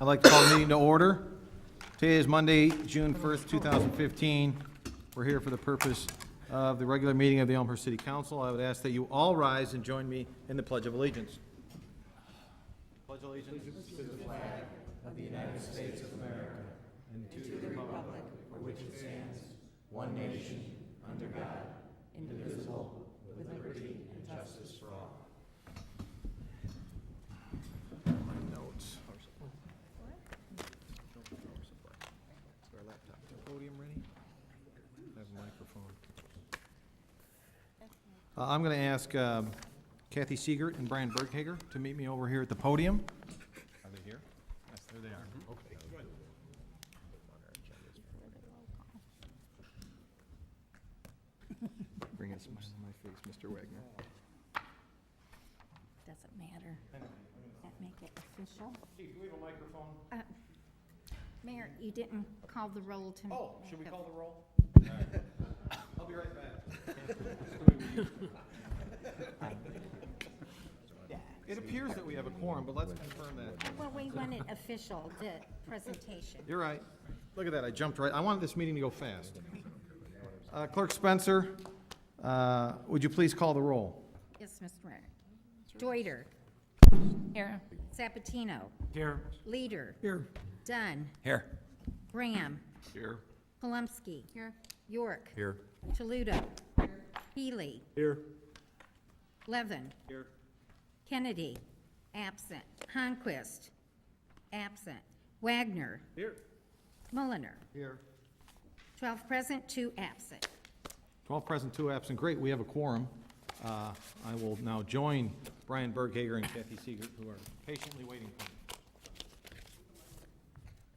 I'd like to call the meeting to order. Today is Monday, June 1st, 2015. We're here for the purpose of the regular meeting of the Elmhurst City Council. I would ask that you all rise and join me in the Pledge of Allegiance. Pledge allegiance to the flag of the United States of America and to the republic for which it stands, one nation, under God, indivisible, with liberty and justice for all. My notes. Is our laptop to the podium ready? I have a microphone. I'm going to ask Kathy Siegert and Brian Berghager to meet me over here at the podium. Are they here? Yes, there they are. Okay, good. Bring a smile on my face, Mr. Wagner. Doesn't matter. That make it official. Hey, do we have a microphone? Mayor, you didn't call the roll to. Oh, should we call the roll? I'll be right back. It appears that we have a quorum, but let's confirm that. Well, we want it official, the presentation. You're right. Look at that, I jumped right. I wanted this meeting to go fast. Clerk Spencer, would you please call the roll? Yes, Mr. Mayor. Deuter. Here. Sabatino. Here. Leader. Here. Dunn. Here. Graham. Here. Palumsky. Here. York. Here. Chaluto. Healy. Here. Levin. Here. Kennedy. Absent. Honquist. Absent. Wagner. Here. Mulliner. Here. 12 present, 2 absent. 12 present, 2 absent. Great, we have a quorum. I will now join Brian Berghager and Kathy Siegert, who are patiently waiting for me.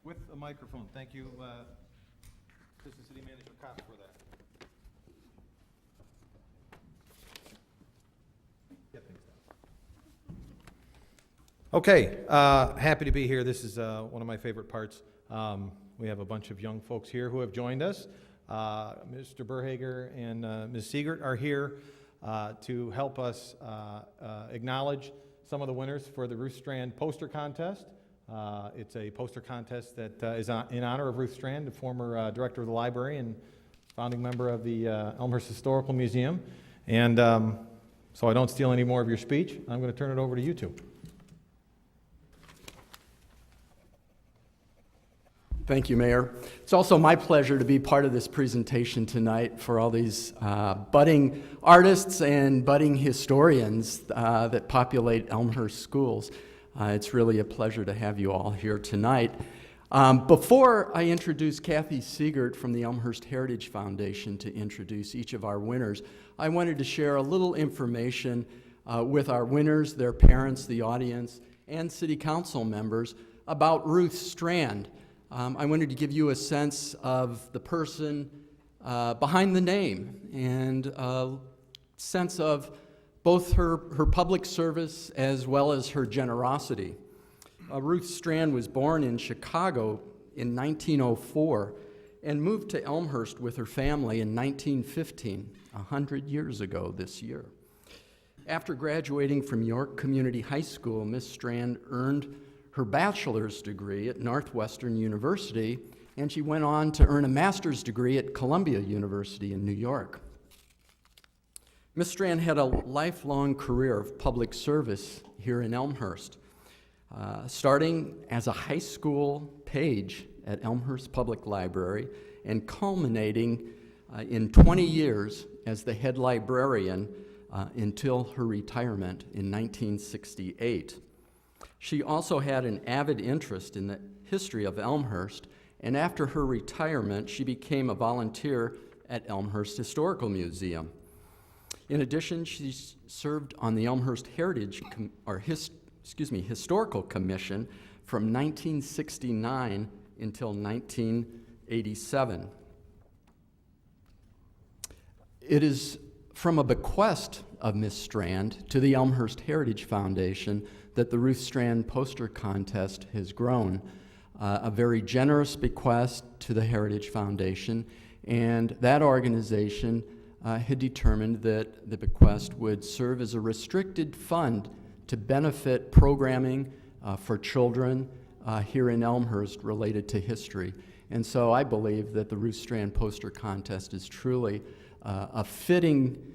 With a microphone. Thank you, Assistant City Manager Cox, for that. Get things done. Okay, happy to be here. This is one of my favorite parts. We have a bunch of young folks here who have joined us. Mr. Berghager and Ms. Siegert are here to help us acknowledge some of the winners for the Ruth Strand poster contest. It's a poster contest that is in honor of Ruth Strand, the former director of the library and founding member of the Elmhurst Historical Museum. And so I don't steal any more of your speech. I'm going to turn it over to you two. Thank you, Mayor. It's also my pleasure to be part of this presentation tonight for all these budding artists and budding historians that populate Elmhurst schools. It's really a pleasure to have you all here tonight. Before I introduce Kathy Siegert from the Elmhurst Heritage Foundation to introduce each of our winners, I wanted to share a little information with our winners, their parents, the audience, and City Council members about Ruth Strand. I wanted to give you a sense of the person behind the name and a sense of both her public service as well as her generosity. Ruth Strand was born in Chicago in 1904 and moved to Elmhurst with her family in 1915, 100 years ago this year. After graduating from York Community High School, Miss Strand earned her bachelor's degree at Northwestern University, and she went on to earn a master's degree at Columbia University in New York. Miss Strand had a lifelong career of public service here in Elmhurst, starting as a high school page at Elmhurst Public Library and culminating in 20 years as the head librarian until her retirement in 1968. She also had an avid interest in the history of Elmhurst, and after her retirement, she became a volunteer at Elmhurst Historical Museum. In addition, she served on the Elmhurst Historical Commission from 1969 until 1987. It is from a bequest of Miss Strand to the Elmhurst Heritage Foundation that the Ruth Strand poster contest has grown. A very generous bequest to the Heritage Foundation, and that organization had determined that the bequest would serve as a restricted fund to benefit programming for children here in Elmhurst related to history. And so I believe that the Ruth Strand Poster Contest is truly a fitting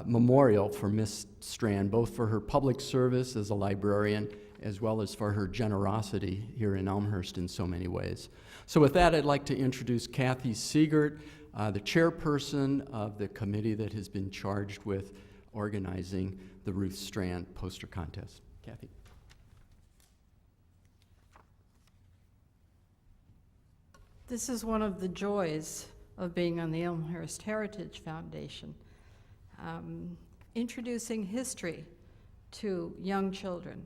memorial for Miss Strand, both for her public service as a librarian as well as for her generosity here in Elmhurst in so many ways. So with that, I'd like to introduce Kathy Siegert, the chairperson of the committee that has been charged with organizing the Ruth Strand Poster Contest. Kathy. This is one of the joys of being on the Elmhurst Heritage Foundation, introducing history to young children.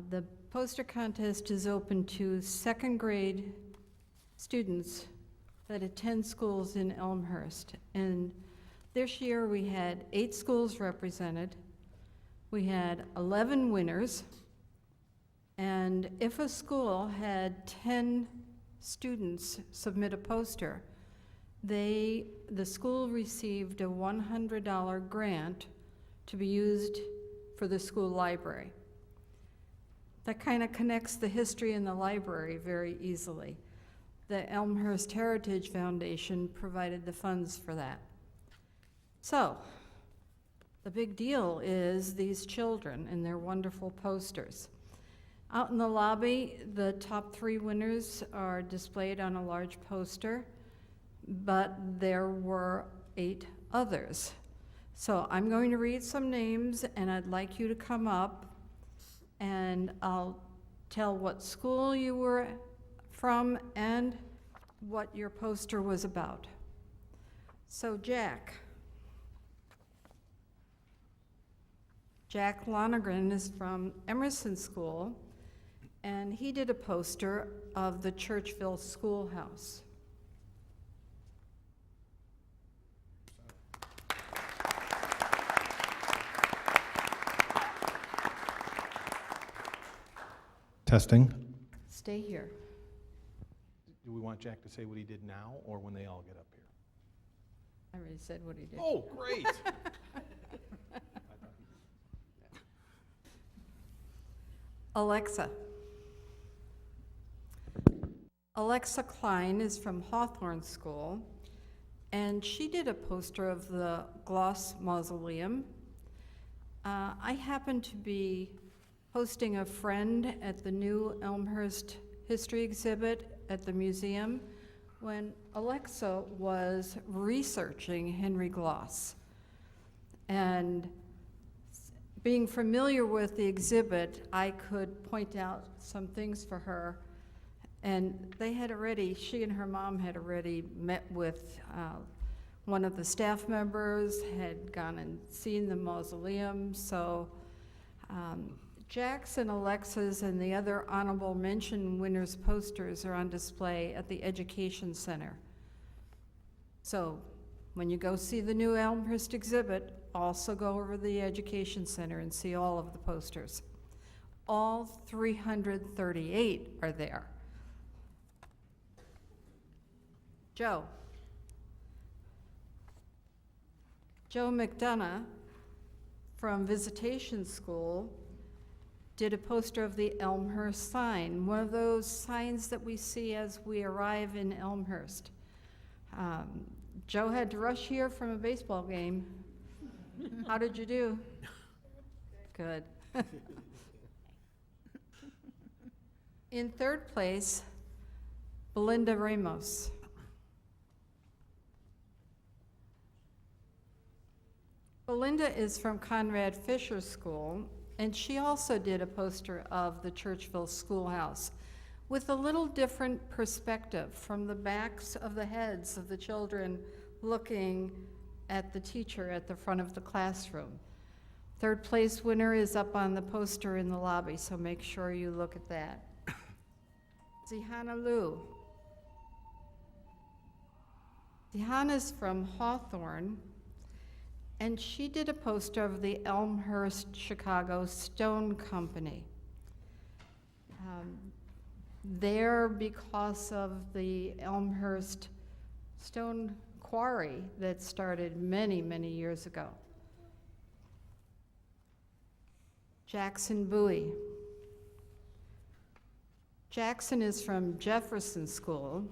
The poster contest is open to second grade students that attend schools in Elmhurst. And this year we had 8 schools represented. We had 11 winners. And if a school had 10 students submit a poster, the school received a $100 grant to be used for the school library. That kind of connects the history in the library very easily. The Elmhurst Heritage Foundation provided the funds for that. So, the big deal is these children and their wonderful posters. Out in the lobby, the top 3 winners are displayed on a large poster, but there were 8 others. So I'm going to read some names, and I'd like you to come up, and I'll tell what school you were from and what your poster was about. So Jack Lonergan is from Emerson School, and he did a poster of the Churchville Schoolhouse. Testing. Stay here. Do we want Jack to say what he did now or when they all get up here? I already said what he did. Oh, great. Alexa Klein is from Hawthorne School, and she did a poster of the Gloss Mausoleum. I happened to be hosting a friend at the new Elmhurst history exhibit at the museum when Alexa was researching Henry Gloss. And being familiar with the exhibit, I could point out some things for her. And she and her mom had already met with one of the staff members, had gone and seen the mausoleum. So Jack's and Alexa's and the other honorable mention winners' posters are on display at the Education Center. So when you go see the new Elmhurst exhibit, also go over to the Education Center and see all of the posters. All 338 are there. Joe McDonough from Visitation School did a poster of the Elmhurst sign, one of those signs that we see as we arrive in Elmhurst. Joe had to rush here from a baseball game. How did you do? Good. In third place, Belinda Ramos. Belinda is from Conrad Fisher School, and she also did a poster of the Churchville Schoolhouse with a little different perspective from the backs of the heads of the children looking at the teacher at the front of the classroom. Third place winner is up on the poster in the lobby, so make sure you look at that. Zihana Liu. Zihana's from Hawthorne, and she did a poster of the Elmhurst Chicago Stone Company. There because of the Elmhurst Stone Quarry that started many, many years ago. Jackson Bowie. Jackson is from Jefferson School.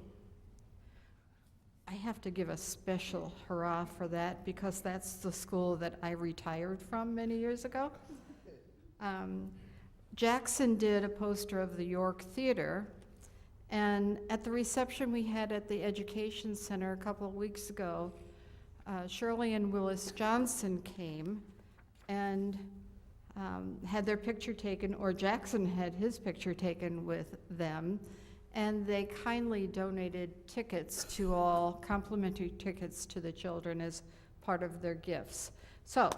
I have to give a special hurrah for that because that's the school that I retired from many years ago. Jackson did a poster of the York Theater, and at the reception we had at the Education Center a couple of weeks ago, Shirley and Willis Johnson came and had their picture taken, or Jackson had his picture taken with them, and they kindly donated tickets to all, complimentary tickets to the children as part of their gifts. So,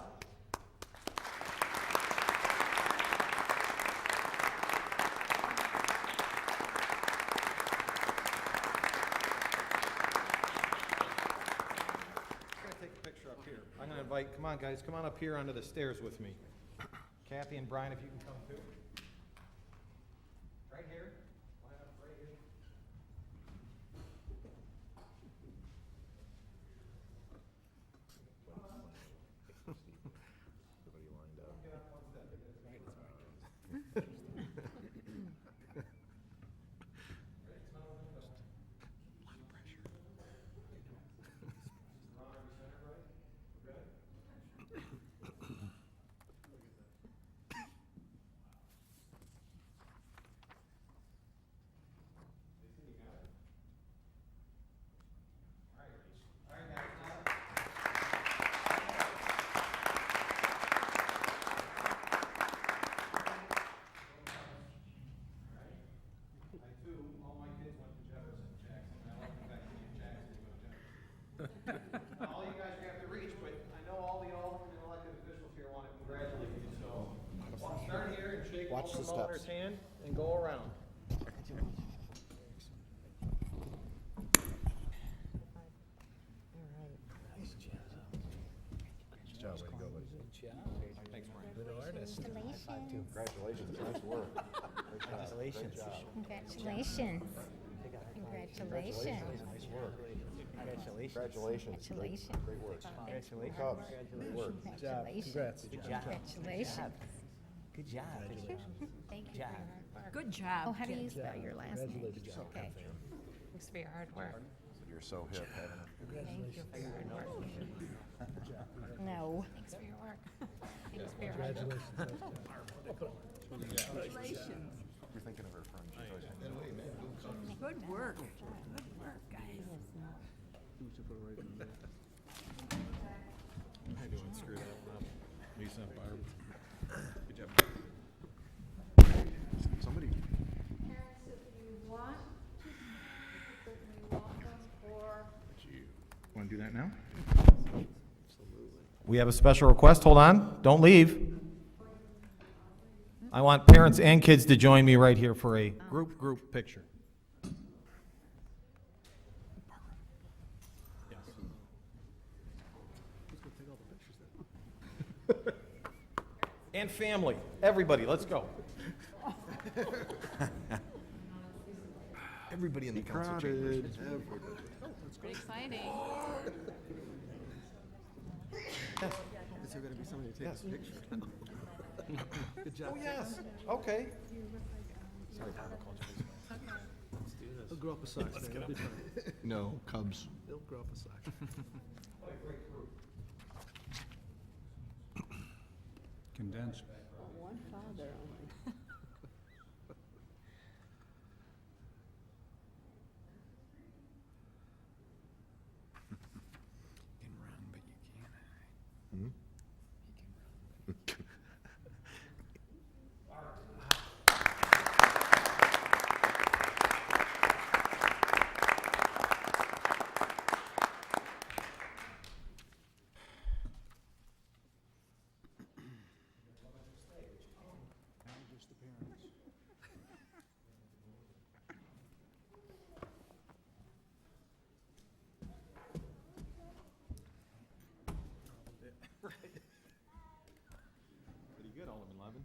I'm going to invite, come on guys, come on up here onto the stairs with me. Kathy and Brian, if you can come too. Right here. Line up right here. Everybody lined up. Get up one step. All you guys have to reach, but I know all the aldermen and elected officials here want to congratulate you, so start here and shake Alderman Mulliner's hand and go around. Good job, way to go, buddy. Thanks, Brian. Congratulations, nice work. Congratulations. Congratulations. Congratulations. Nice work. Congratulations. Congratulations. Congratulations. Great work. Congratulations. Cubs, great work. Congratulations. Good job. Congratulations. Good job. Thank you for Job. your hard work. Good job. Oh, how do you spell your last name? Okay. Thanks for your hard work. You're so hip, having it. Thank you for your hard work. No. Thanks for your work. Thanks for your hard work. Congratulations. You're thinking of her friend. She's always- Good work. Good work, guys. How you doing? Screw that one up. Lisa, Barb. Good job. Somebody, parents, if you want, certainly welcome, or Want to do that now? We have a special request. Hold on. Don't leave. I want parents and kids to join me right here for a group picture. And family. Everybody, let's go. everybody in the council chambers. Everybody. Pretty exciting. Is there gonna be somebody to take this picture? Good job. Oh, yes. Okay. Sorry, Bob, I called you. He'll grow up a sock, man. It'll be fine. No, Cubs. He'll grow up a sock. Condensed. one father only. You can run, but you can't. Just the parents. Pretty good, Alderman Levin.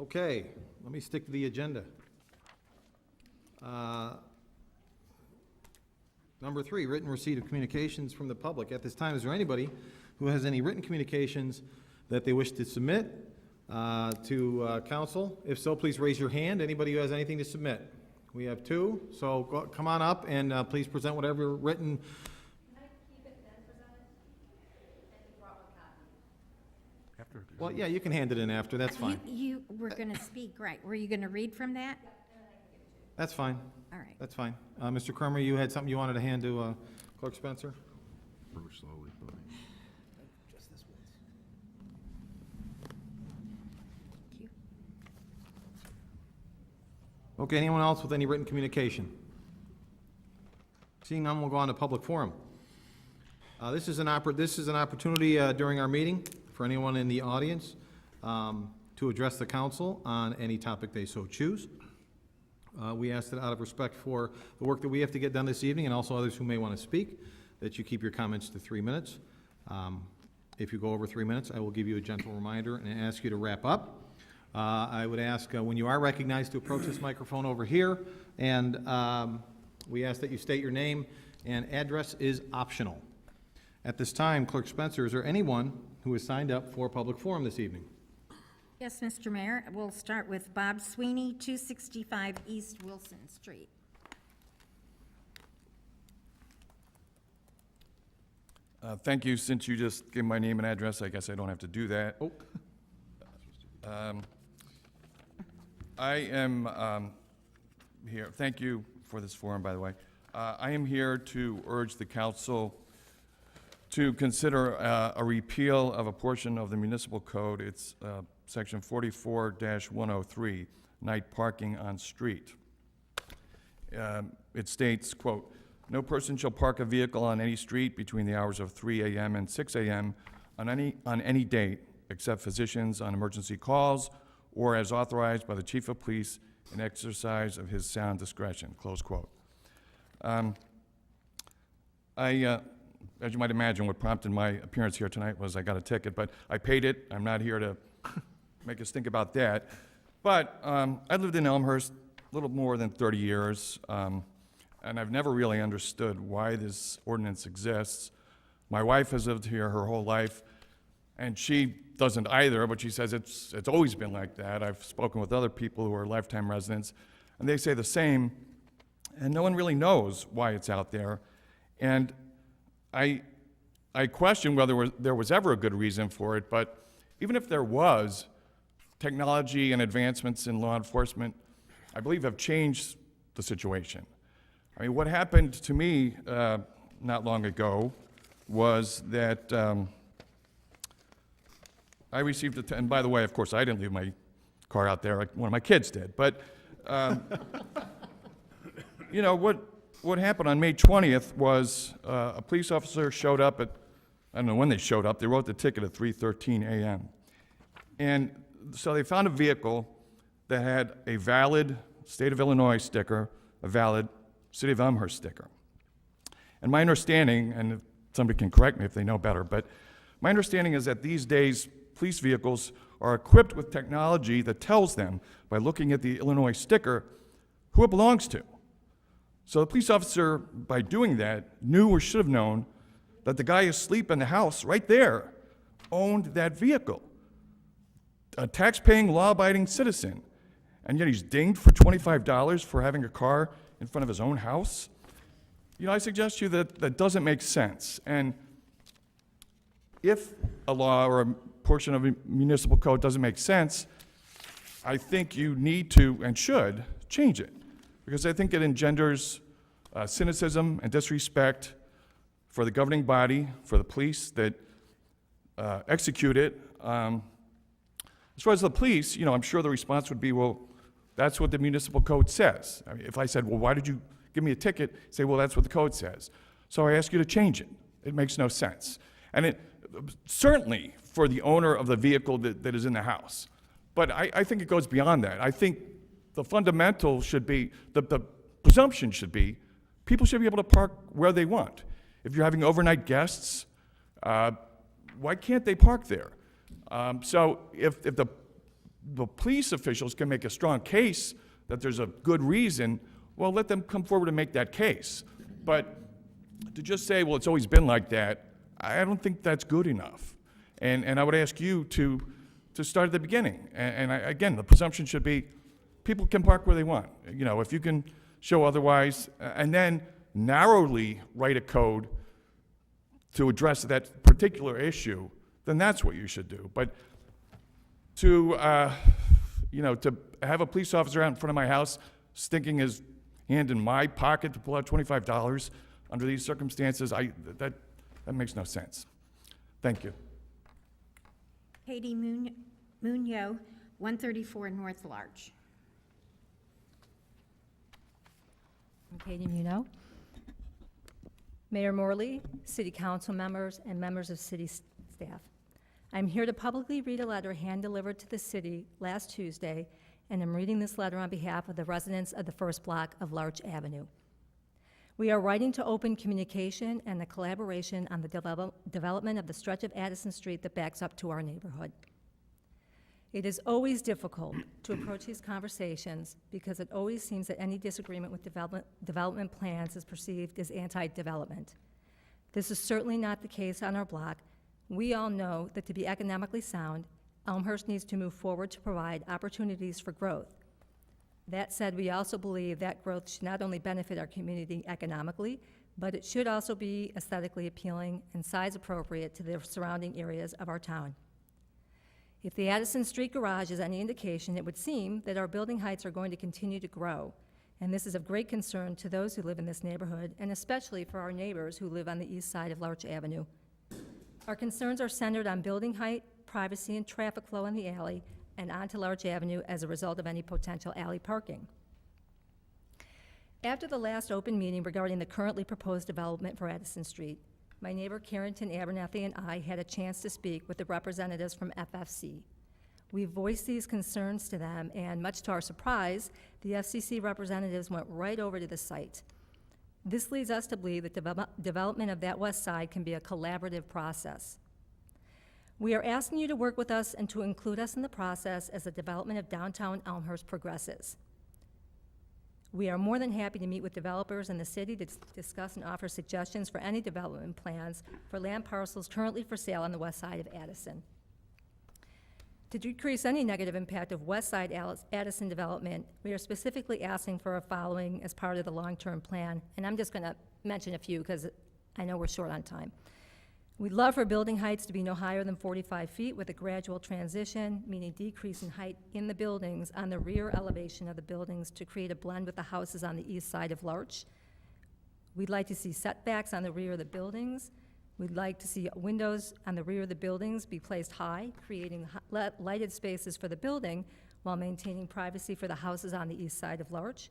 Okay, let me stick to the agenda. Number 3, written receipt of communications from the public. At this time, is there anybody who has any written communications that they wish to submit to council? If so, please raise your hand. Anybody who has anything to submit? We have two, so come on up and please present whatever written. Well, yeah, you can hand it in after, that's fine. You were going to speak, right? Were you going to read from that? That's fine, All right. that's fine. Mr. Cromer, you had something you wanted to hand to Clerk Spencer? Approach slowly, buddy. Thank you. Okay, anyone else with any written communication? Seeing none, we'll go on to public forum. This is an opportunity during our meeting for anyone in the audience to address the council on any topic they so choose. We ask that out of respect for the work that we have to get done this evening and also others who may want to speak, that you keep your comments to 3 minutes. If you go over 3 minutes, I will give you a gentle reminder and ask you to wrap up. I would ask when you are recognized to approach this microphone over here, and we ask that you state your name, and address is optional. At this time, Clerk Spencer, is there anyone who has signed up for public forum this evening? Yes, Mr. Mayor, we'll start with Bob Sweeney, 265 East Wilson Street. Thank you. Since you just gave my name and address, I guess I don't have to do that. Oh. I am here, thank you for this forum, by the way. I am here to urge the council to consider a repeal of a portion of the municipal code. It's section 44-103, night parking on street. It states, quote, "No person shall park a vehicle on any street between the hours of 3 a.m. and 6 a.m. on any date except physicians on emergency calls or as authorized by the chief of police in exercise of his sound discretion," close quote. As you might imagine, what prompted my appearance here tonight was I got a ticket, but I paid it. I'm not here to make us think about that. But I lived in Elmhurst a little more than 30 years, and I've never really understood why this ordinance exists. My wife has lived here her whole life, and she doesn't either, but she says it's always been like that. I've spoken with other people who are lifetime residents, and they say the same, and no one really knows why it's out there. And I question whether there was ever a good reason for it, but even if there was, technology and advancements in law enforcement, I believe, have changed the situation. I mean, what happened to me not long ago was that I received and by the way, of course, I didn't leave my car out there, like one of my kids did, but you know, what happened on May 20th was a police officer showed up at, I don't know when they showed up, they wrote the ticket at 3:13 a.m. And so they found a vehicle that had a valid State of Illinois sticker, a valid City of Elmhurst sticker. And my understanding, and if somebody can correct me if they know better, but my understanding is that these days police vehicles are equipped with technology that tells them, by looking at the Illinois sticker, who it belongs to. So the police officer, by doing that, knew or should have known that the guy asleep in the house right there owned that vehicle. A tax-paying, law-abiding citizen. And yet he's dinged for $25 for having a car in front of his own house. You know, I suggest to you that that doesn't make sense. And if a law or a portion of a municipal code doesn't make sense, I think you need to and should change it. Because I think it engenders cynicism and disrespect for the governing body, for the police that execute it. As far as the police, you know, I'm sure the response would be, well, that's what the municipal code says. I mean, if I said, well, why did you give me a ticket? Say, well, that's what the code says. So I ask you to change it. It makes no sense. And it certainly for the owner of the vehicle that is in the house. But I think it goes beyond that. I think the fundamental should be, the presumption should be, people should be able to park where they want. If you're having overnight guests, why can't they park there? So if the police officials can make a strong case that there's a good reason, well, let them come forward and make that case. But to just say, well, it's always been like that, I don't think that's good enough. And I would ask you to start at the beginning. Again, the presumption should be people can park where they want. You know, if you can show otherwise, and then narrowly write a code to address that particular issue, then that's what you should do. But to have a police officer out in front of my house sticking his hand in my pocket to pull out $25 under these circumstances, that makes no sense. Thank you. Katie Munoz, 134 North Larch. I'm Katie Munoz. Mayor Morley, city council members, and members of city staff. I'm here to publicly read a letter hand-delivered to the city last Tuesday, and I'm reading this letter on behalf of the residents of the first block of Larch Avenue. We are writing to open communication and the collaboration on the development of the stretch of Addison Street that backs up to our neighborhood. It is always difficult to approach these conversations because it always seems that any disagreement with development plans is perceived as anti-development. This is certainly not the case on our block. We all know that to be economically sound, Elmhurst needs to move forward to provide opportunities for growth. That said, we also believe that growth should not only benefit our community economically, but it should also be aesthetically appealing and size appropriate to the surrounding areas of our town. If the Addison Street garage is any indication, it would seem that our building heights are going to continue to grow, and this is of great concern to those who live in this neighborhood, and especially for our neighbors who live on the east side of Larch Avenue. Our concerns are centered on building height, privacy, and traffic flow in the alley and onto Larch Avenue as a result of any potential alley parking. After the last open meeting regarding the currently proposed development for Addison Street, my neighbor Carrington Abernathy and I had a chance to speak with the representatives from FFC. We voiced these concerns to them, and much to our surprise, the FCC representatives went right over to the site. This leads us to believe that development of that west side can be a collaborative process. We are asking you to work with us and to include us in the process as the development of downtown Elmhurst progresses. We are more than happy to meet with developers in the city to discuss and offer suggestions for any development plans for land parcels currently for sale on the west side of Addison. To decrease any negative impact of west side Addison development, we are specifically asking for a following as part of the long-term plan, and I'm just going to mention a few because I know we're short on time. We'd love for building heights to be no higher than 45 feet with a gradual transition, meaning decrease in height in the buildings on the rear elevation of the buildings to create a blend with the houses on the east side of Larch. We'd like to see setbacks on the rear of the buildings. We'd like to see windows on the rear of the buildings be placed high, creating lighted spaces for the building while maintaining privacy for the houses on the east side of Larch.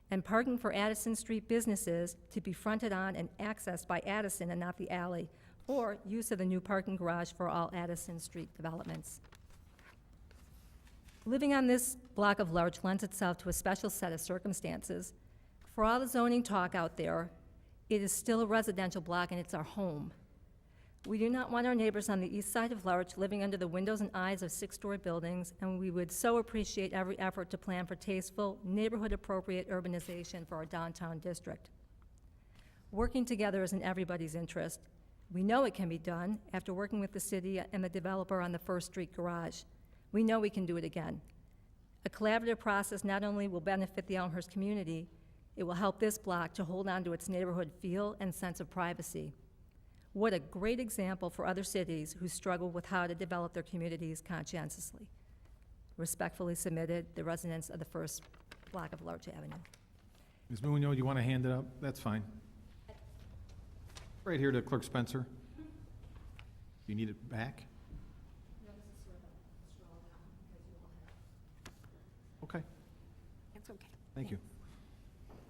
And parking for Addison Street businesses to be fronted on and accessed by Addison and not the alley, or use of the new parking garage for all Addison Street developments. Living on this block of Larch lends itself to a special set of circumstances. For all the zoning talk out there, it is still a residential block and it's our home. We do not want our neighbors on the east side of Larch living under the windows and eyes of six-story buildings, and we would so appreciate every effort to plan for tasteful, neighborhood-appropriate urbanization for our downtown district. Working together is in everybody's interest. We know it can be done after working with the city and the developer on the First Street garage. We know we can do it again. A collaborative process not only will benefit the Elmhurst community, it will help this block to hold on to its neighborhood feel and sense of privacy. What a great example for other cities who struggle with how to develop their communities conscientiously. Respectfully submitted, the residents of the first block of Larch Avenue. Ms. Munoz, you want to hand it up? That's fine. Right here to Clerk Spencer. You need it back? Okay, That's okay. thank you.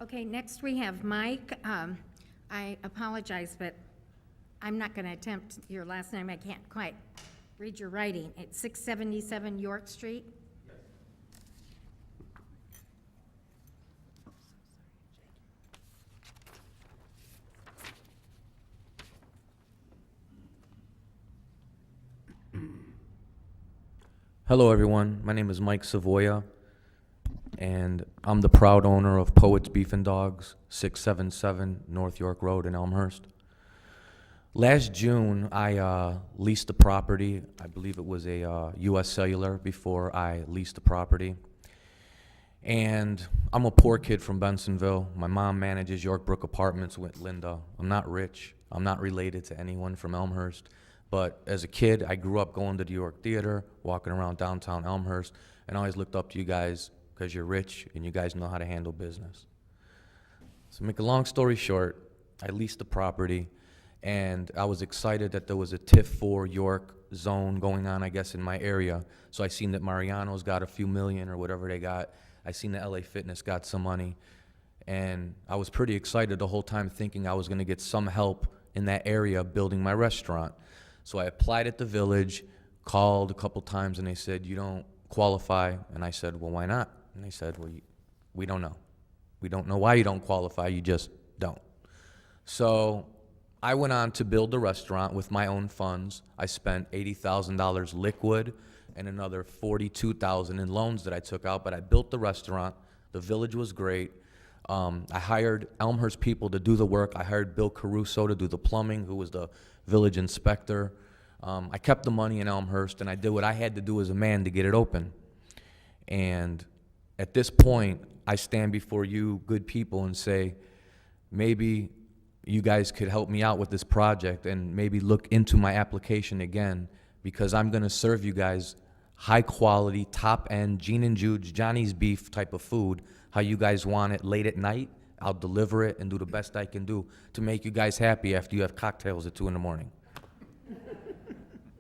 Okay, next we have Mike. I apologize, but I'm not going to attempt your last name. I can't quite read your writing. It's 677 York Street. Hello everyone, my name is Mike Savoya, and I'm the proud owner of Poets Beef and Dogs, 677 North York Road in Elmhurst. Last June, I leased the property. I believe it was a U.S. Cellular before I leased the property. And I'm a poor kid from Bensonville. My mom manages Yorkbrook Apartments with Linda. I'm not rich. I'm not related to anyone from Elmhurst. But as a kid, I grew up going to the York Theater, walking around downtown Elmhurst, and I always looked up to you guys because you're rich and you guys know how to handle business. So to make a long story short, I leased the property, and I was excited that there was a TIF 4 York zone going on, I guess, in my area. So I seen that Mariano's got a few million or whatever they got. I seen that LA Fitness got some money. And I was pretty excited the whole time, thinking I was gonna get some help in that area building my restaurant. So I applied at the village, called a couple times, and they said, you don't qualify. And I said, well, why not? And they said, well, we don't know. We don't know why you don't qualify, you just don't. So I went on to build the restaurant with my own funds. I spent $80,000 liquid and another $42,000 in loans that I took out, but I built the restaurant. The village was great. I hired Elmhurst people to do the work. I hired Bill Caruso to do the plumbing, who was the village inspector. I kept the money in Elmhurst, and I did what I had to do as a man to get it open. And at this point, I stand before you good people and say, maybe you guys could help me out with this project and maybe look into my application again, because I'm gonna serve you guys high quality, top end, Gene and Jude's, Johnny's Beef type of food, how you guys want it late at night. I'll deliver it and do the best I can do to make you guys happy after you have cocktails at 2 in the morning.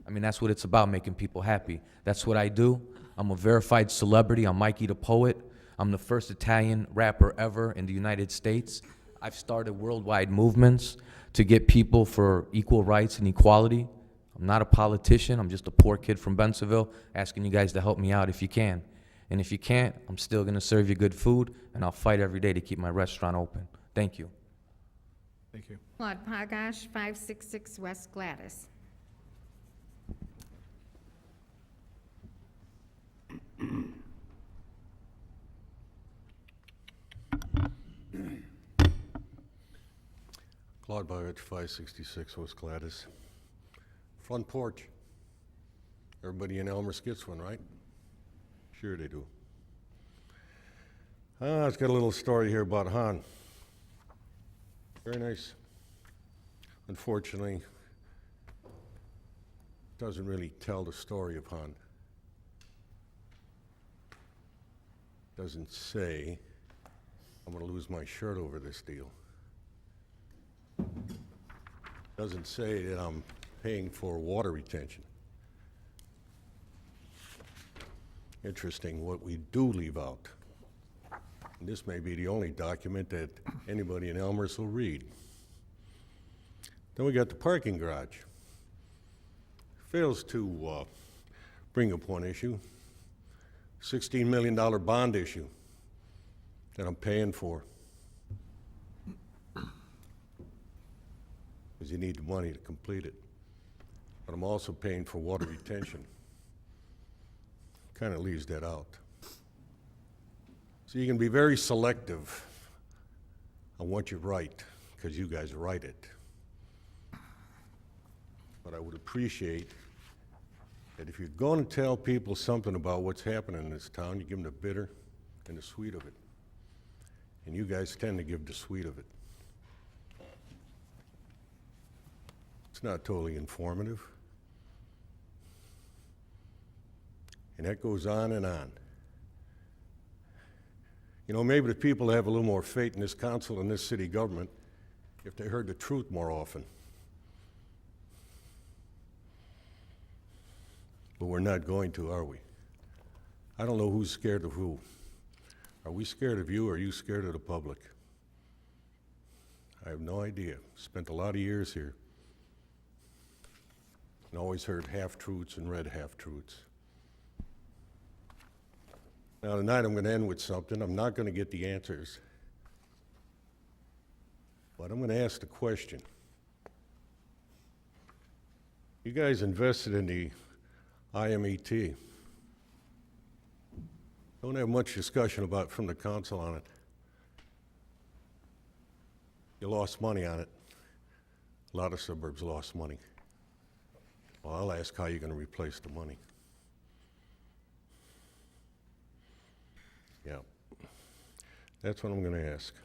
I mean, that's what it's about, making people happy. That's what I do. I'm a verified celebrity. I'm Mikey the Poet. I'm the first Italian rapper ever in the United States. I've started worldwide movements to get people for equal rights and equality. I'm not a politician. I'm just a poor kid from Bensonville asking you guys to help me out if you can. And if you can't, I'm still going to serve you good food, and I'll fight every day to keep my restaurant open. Thank you. Thank you. Claude Pagash, 566 West Gladys. Claude Byridge, 566 West Gladys. Front porch. Everybody in Elmhurst gets one, right? Sure they do. It's got a little story here about Han. Very nice. Unfortunately, doesn't really tell the story of Han. Doesn't say, I'm gonna lose my shirt over this deal. Doesn't say that I'm paying for water retention. Interesting what we do leave out. And this may be the only document that anybody in Elmhurst will read. Then we got the parking garage. Fails to bring up one issue. $16 million bond issue that I'm paying for. Because you need the money to complete it. But I'm also paying for water retention. Kind of leaves that out. So you can be very selective on what you write, because you guys write it. But I would appreciate that if you're going to tell people something about what's happening in this town, you give them the bitter and the sweet of it. And you guys tend to give the sweet of it. It's not totally informative. And that goes on and on. You know, maybe the people have a little more faith in this council and this city government if they heard the truth more often. But we're not going to, are we? I don't know who's scared of who. Are we scared of you, or are you scared of the public? I have no idea. Spent a lot of years here and always heard half-truths and read half-truths. Now tonight I'm going to end with something. I'm not going to get the answers, but I'm going to ask the question. You guys invested in the IMET. Don't have much discussion about from the council on it. You lost money on it. A lot of suburbs lost money. Well, I'll ask how you're gonna replace the money. Yeah. That's what I'm gonna ask.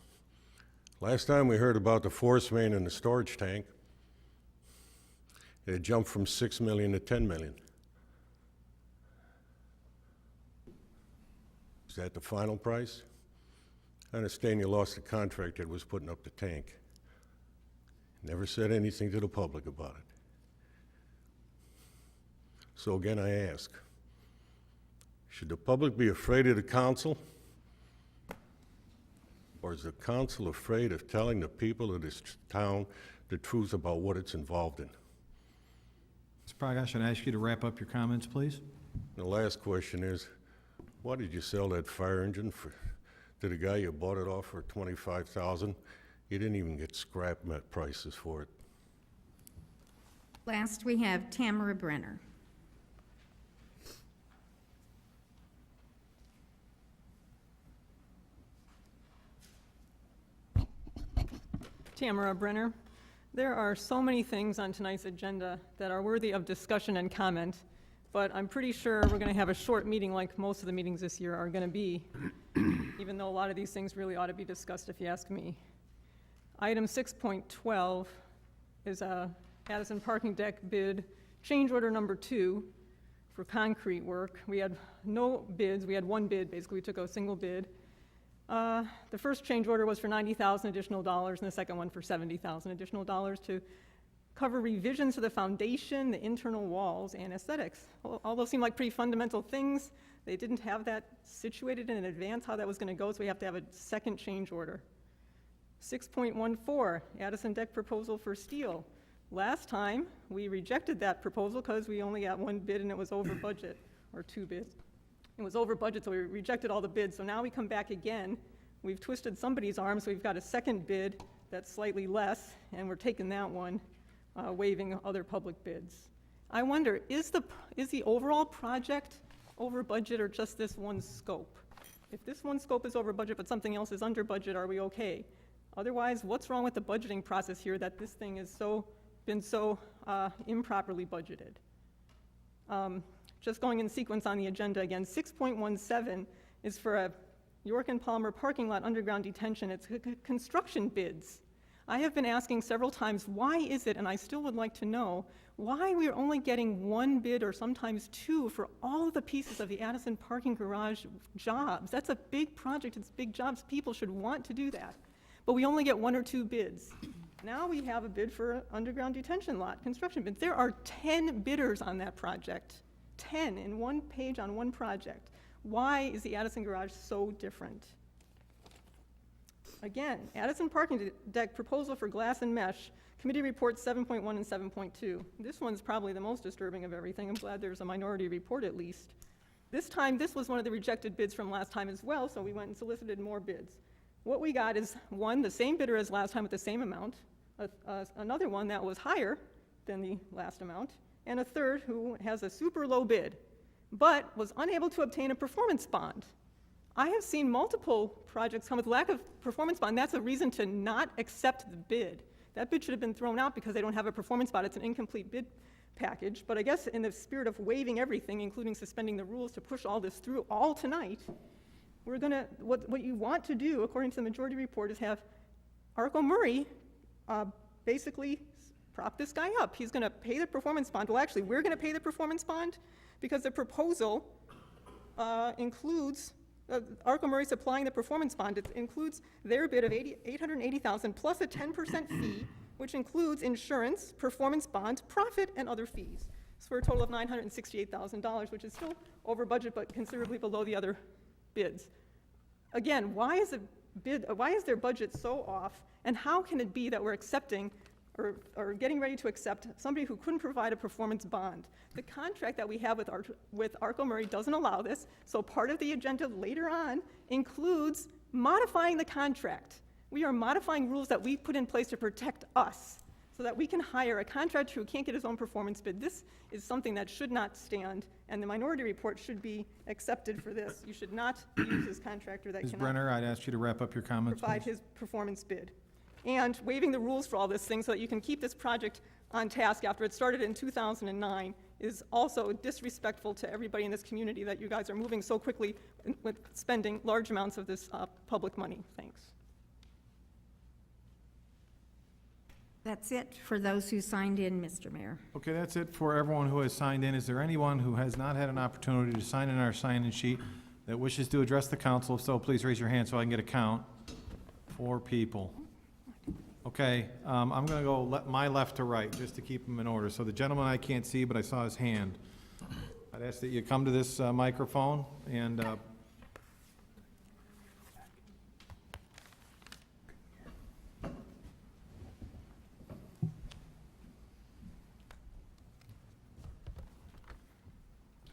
Last time we heard about the force main and the storage tank, it had jumped from 6 million to 10 million. Is that the final price? I understand you lost the contract that was putting up the tank. Never said anything to the public about it. So again, I ask, should the public be afraid of the council? Or is the council afraid of telling the people of this town the truth about what it's involved in? Mr. Prakash, should I ask you to wrap up your comments, please? The last question is, why did you sell that fire engine to the guy you bought it off for $25,000? You didn't even get scrap met prices for it. Last, we have Tamara Brenner. Tamara Brenner. There are so many things on tonight's agenda that are worthy of discussion and comment, but I'm pretty sure we're going to have a short meeting like most of the meetings this year are going to be, even though a lot of these things really ought to be discussed if you ask me. Item 6.12 is a Addison parking deck bid, change order number 2 for concrete work. We had no bids. We had one bid, basically. We took a single bid. The first change order was for $90,000 additional dollars, and the second one for $70,000 additional dollars to cover revisions to the foundation, the internal walls, and aesthetics. All those seem like pretty fundamental things. They didn't have that situated in advance, how that was going to go, so we have to have a second change order. 6.14, Addison deck proposal for steel. Last time, we rejected that proposal because we only got one bid and it was over budget, or two bids. It was over budget, so we rejected all the bids. So now we come back again. We've twisted somebody's arm, so we've got a second bid that's slightly less, and we're taking that one, waiving other public bids. I wonder, is the overall project over budget or just this one scope? If this one scope is over budget but something else is under budget, are we okay? Otherwise, what's wrong with the budgeting process here that this thing has been so improperly budgeted? Just going in sequence on the agenda again, 6.17 is for a York and Palmer parking lot underground detention. It's construction bids. I have been asking several times, why is it, and I still would like to know, why we are only getting one bid or sometimes two for all of the pieces of the Addison parking garage jobs. That's a big project, it's big jobs, people should want to do that. But we only get one or two bids. Now we have a bid for an underground detention lot, construction bids. There are 10 bidders on that project. 10 in one page on one project. Why is the Addison garage so different? Again, Addison parking deck proposal for glass and mesh, committee reports 7.1 and 7.2. This one's probably the most disturbing of everything. I'm glad there's a minority report at least. This time, this was one of the rejected bids from last time as well, so we went and solicited more bids. What we got is one, the same bidder as last time with the same amount, another one that was higher than the last amount, and a third who has a super low bid, but was unable to obtain a performance bond. I have seen multiple projects come with lack of performance bond. That's a reason to not accept the bid. That bid should have been thrown out because they don't have a performance bond. It's an incomplete bid package. But I guess in the spirit of waiving everything, including suspending the rules to push all this through all tonight, we're gonna, what you want to do, according to the majority report, is have Arco Murray basically prop this guy up. He's gonna pay the performance bond. Well, actually, we're gonna pay the performance bond because the proposal includes Arco Murray supplying the performance bond. It includes their bid of $880,000 plus a 10% fee, which includes insurance, performance bond, profit, and other fees. So for a total of $968,000, which is still over budget but considerably below the other bids. Again, why is their budget so off, and how can it be that we're accepting or getting ready to accept somebody who couldn't provide a performance bond? The contract that we have with Arco Murray doesn't allow this, so part of the agenda later on includes modifying the contract. We are modifying rules that we put in place to protect us so that we can hire a contractor who can't get his own performance bid. This is something that should not stand, and the minority report should be accepted for this. You should not use this contractor that Ms. cannot Brenner, I'd ask you to wrap up your comments, provide please. his performance bid. and waiving the rules for all this thing so that you can keep this project on task after it started in 2009 is also disrespectful to everybody in this community that you guys are moving so quickly with spending large amounts of this public money. Thanks. That's it for those who signed in, Mr. Mayor. Okay, that's it for everyone who has signed in. Is there anyone who has not had an opportunity to sign in our sign-in sheet that wishes to address the council? If so, please raise your hand so I can get a count. 4 people. Okay, I'm going to go my left to right, just to keep them in order. So the gentleman I can't see, but I saw his hand. I'd ask that you come to this microphone and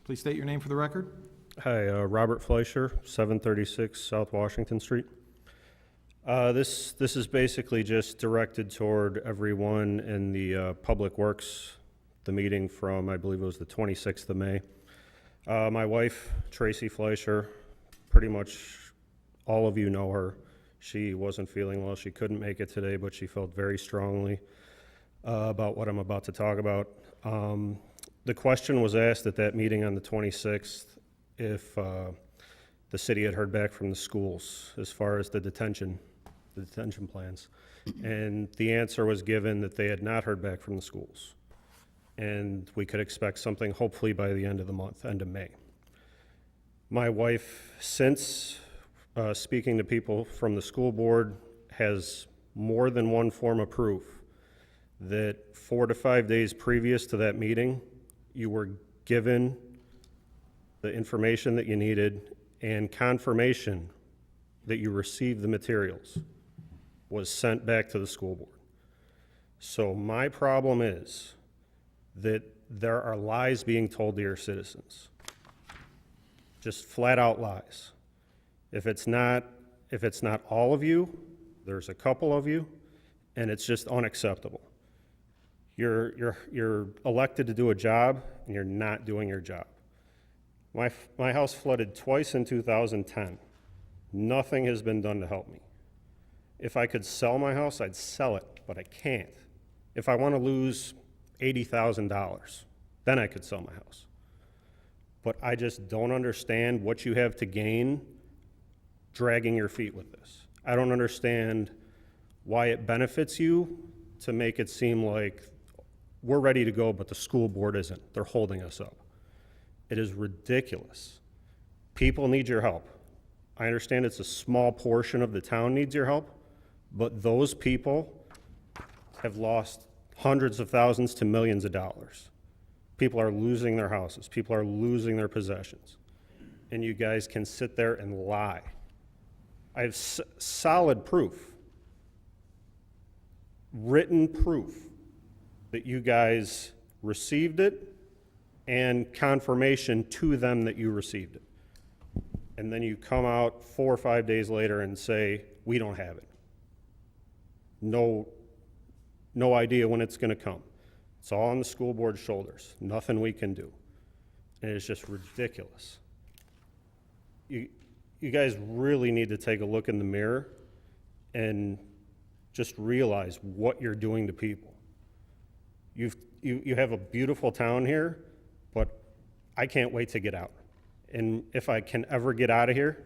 please state your name for the record. Hi, Robert Fleischer, 736 South Washington Street. This is basically just directed toward everyone in the Public Works, the meeting from, I believe it was the 26th of May. My wife, Tracy Fleischer, pretty much all of you know her. She wasn't feeling well. She couldn't make it today, but she felt very strongly about what I'm about to talk about. The question was asked at that meeting on the 26th if the city had heard back from the schools as far as the detention plans. And the answer was given that they had not heard back from the schools. And we could expect something hopefully by the end of the month, end of May. My wife, since speaking to people from the school board, has more than one form of proof that 4 to 5 days previous to that meeting, you were given the information that you needed and confirmation that you received the materials was sent back to the school board. So my problem is that there are lies being told to your citizens. Just flat out lies. If it's not all of you, there's a couple of you, and it's just unacceptable. You're elected to do a job, and you're not doing your job. My house flooded twice in 2010. Nothing has been done to help me. If I could sell my house, I'd sell it, but I can't. If I want to lose $80,000, then I could sell my house. But I just don't understand what you have to gain dragging your feet with this. I don't understand why it benefits you to make it seem like we're ready to go, but the school board isn't. They're holding us up. It is ridiculous. People need your help. I understand it's a small portion of the town needs your help, but those people have lost hundreds of thousands to millions of dollars. People are losing their houses. People are losing their possessions. And you guys can sit there and lie. I have solid proof, written proof, that you guys received it and confirmation to them that you received it. And then you come out 4 or 5 days later and say, we don't have it. No idea when it's going to come. It's all on the school board's shoulders. Nothing we can do. And it's just ridiculous. You guys really need to take a look in the mirror and just realize what you're doing to people. You have a beautiful town here, but I can't wait to get out. And if I can ever get out of here,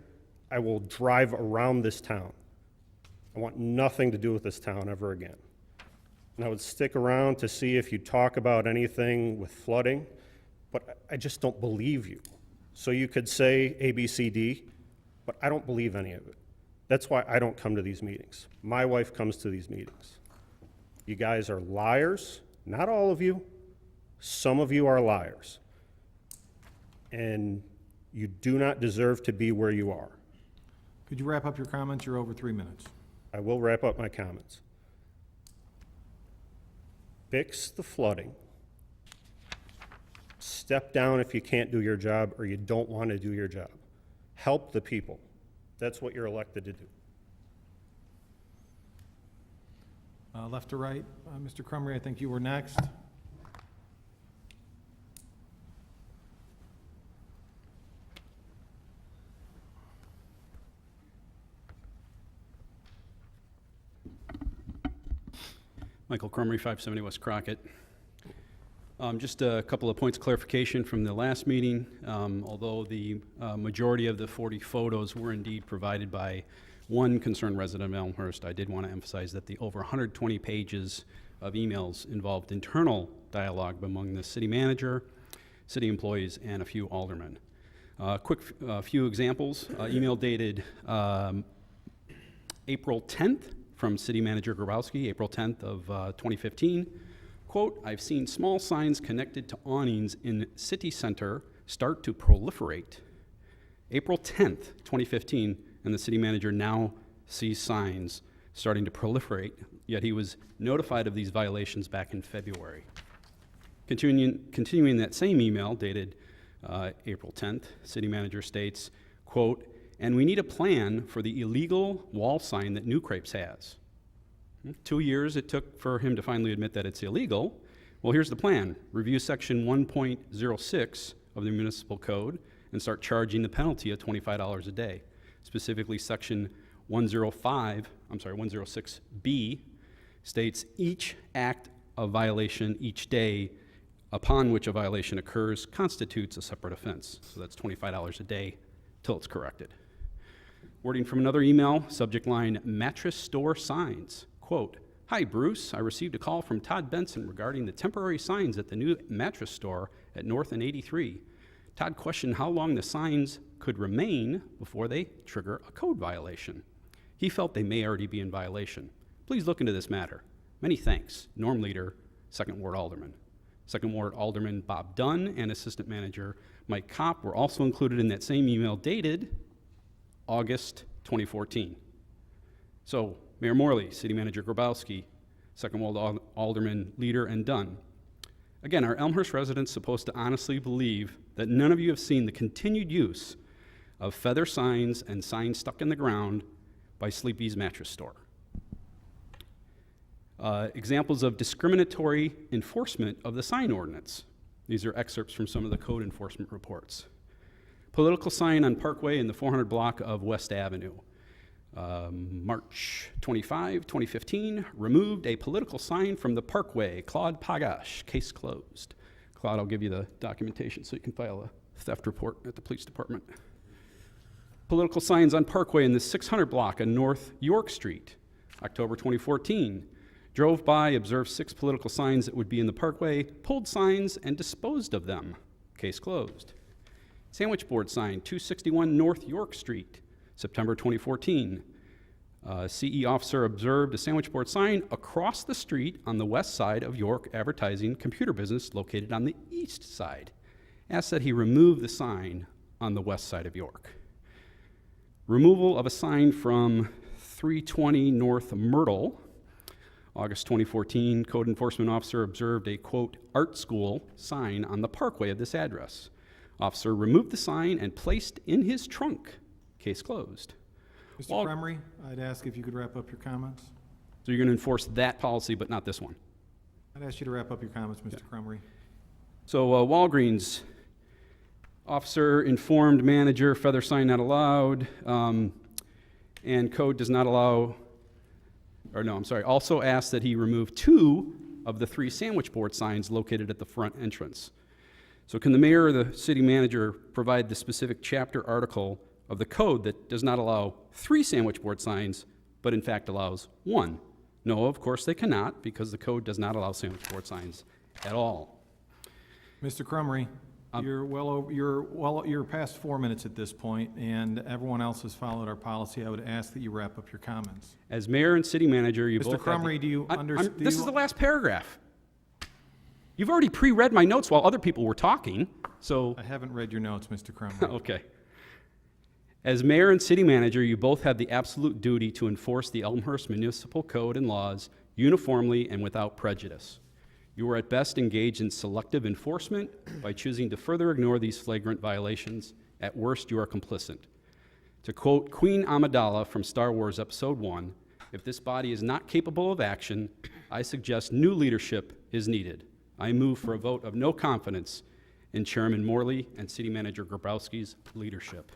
I will drive around this town. I want nothing to do with this town ever again. And I would stick around to see if you talk about anything with flooding, but I just don't believe you. So you could say A, B, C, D, but I don't believe any of it. That's why I don't come to these meetings. My wife comes to these meetings. You guys are liars. Not all of you. Some of you are liars. And you do not deserve to be where you are. Could you wrap up your comments? You're over 3 minutes. I will wrap up my comments. Fix the flooding. Step down if you can't do your job or you don't want to do your job. Help the people. That's what you're elected to do. Left to right, Mr. Crumry, I think you were next. Michael Crumry, 570 West Crockett. Just a couple of points of clarification from the last meeting. Although the majority of the 40 photos were indeed provided by one concerned resident of Elmhurst, I did want to emphasize that the over 120 pages of emails involved internal dialogue among the city manager, city employees, and a few aldermen. Quick few examples. Email dated April 10th from City Manager Grabowski, April 10th of 2015. Quote, "I've seen small signs connected to awnings in city center start to proliferate." April 10th, 2015, and the city manager now sees signs starting to proliferate, yet he was notified of these violations back in February. Continuing that same email dated April 10th, city manager states, quote, "And we need a plan for the illegal wall sign that New Crepes has." 2 years it took for him to finally admit that it's illegal. Well, here's the plan. Review section 1.06 of the municipal code and start charging the penalty of $25 a day. Specifically, section 106B states each act of violation each day upon which a violation occurs constitutes a separate offense. So that's $25 a day till it's corrected. Wording from another email, subject line, mattress store signs. Quote, "Hi, Bruce. I received a call from Todd Benson regarding the temporary signs at the new mattress store at North and 83. Todd questioned how long the signs could remain before they trigger a code violation. He felt they may already be in violation. Please look into this matter. Many thanks. Norm Leader, 2nd Ward Alderman." 2nd Ward Alderman Bob Dunn and Assistant Manager Mike Kopp were also included in that same email dated August 2014. So, Mayor Morley, City Manager Grabowski, 2nd Ward Alderman Leader, and Dunn. Again, are Elmhurst residents supposed to honestly believe that none of you have seen the continued use of feather signs and signs stuck in the ground by Sleepy's Mattress Store? Examples of discriminatory enforcement of the sign ordinance. These are excerpts from some of the code enforcement reports. Political sign on Parkway in the 400 block of West Avenue. March 25, 2015, removed a political sign from the Parkway. Claude Pagash, case closed. Claude, I'll give you the documentation so you can file a theft report at the police department. Political signs on Parkway in the 600 block on North York Street. October 2014, drove by, observed 6 political signs that would be in the Parkway, pulled signs and disposed of them. Case closed. Sandwich board sign, 261 North York Street. September 2014, CE officer observed a sandwich board sign across the street on the west side of York advertising computer business located on the east side. Asked that he remove the sign on the west side of York. Removal of a sign from 320 North Myrtle. August 2014, code enforcement officer observed a, quote, art school sign on the Parkway of this address. Officer removed the sign and placed in his trunk. Case closed. Mr. Crumry, I'd ask if you could wrap up your comments. So you're going to enforce that policy, but not this one? I'd ask you to wrap up your comments, Mr. Crumry. So Walgreens, officer informed manager, feather sign not allowed, and code does not allow, or no, I'm sorry, also asked that he remove 2 of the 3 sandwich board signs located at the front entrance. So can the mayor or the city manager provide the specific chapter article of the code that does not allow 3 sandwich board signs, but in fact allows 1? No, of course they cannot, because the code does not allow sandwich board signs at all. Mr. Crumry, you're past 4 minutes at this point, and everyone else has followed our policy. I would ask that you wrap up your comments. As mayor and city manager, you Mr. both have Crumry, do you understand? This is the last paragraph. You've already pre-read my notes while other people were talking, so. I haven't read your notes, Mr. Crumry. Okay. As mayor and city manager, you both have the absolute duty to enforce the Elmhurst Municipal Code and laws uniformly and without prejudice. You are at best engaged in selective enforcement by choosing to further ignore these flagrant violations. At worst, you are complicit. To quote Queen Amidala from Star Wars Episode 1, if this body is not capable of action, I suggest new leadership is needed. I move for a vote of no confidence in Chairman Morley and City Manager Grabowski's leadership.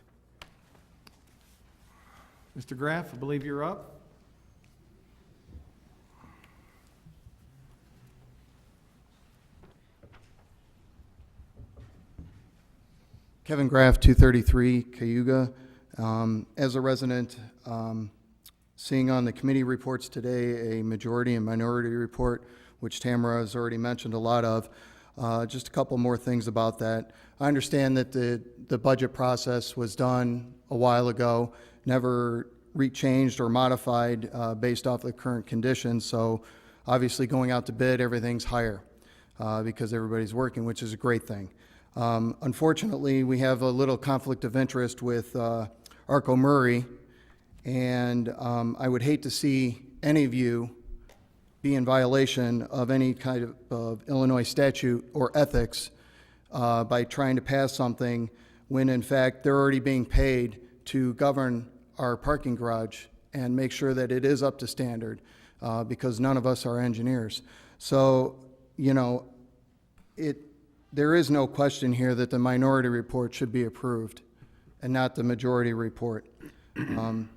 Mr. Graff, I believe you're up. Kevin Graff, 233 Cayuga. As a resident, seeing on the committee reports today a majority and minority report, which Tamara has already mentioned a lot of, just a couple more things about that. I understand that the budget process was done a while ago, never rechanged or modified based off the current conditions, so obviously going out to bid, everything's higher because everybody's working, which is a great thing. Unfortunately, we have a little conflict of interest with Arco Murray, and I would hate to see any of you be in violation of any kind of Illinois statute or ethics by trying to pass something when in fact they're already being paid to govern our parking garage and make sure that it is up to standard because none of us are engineers. So, you know, there is no question here that the minority report should be approved and not the majority report,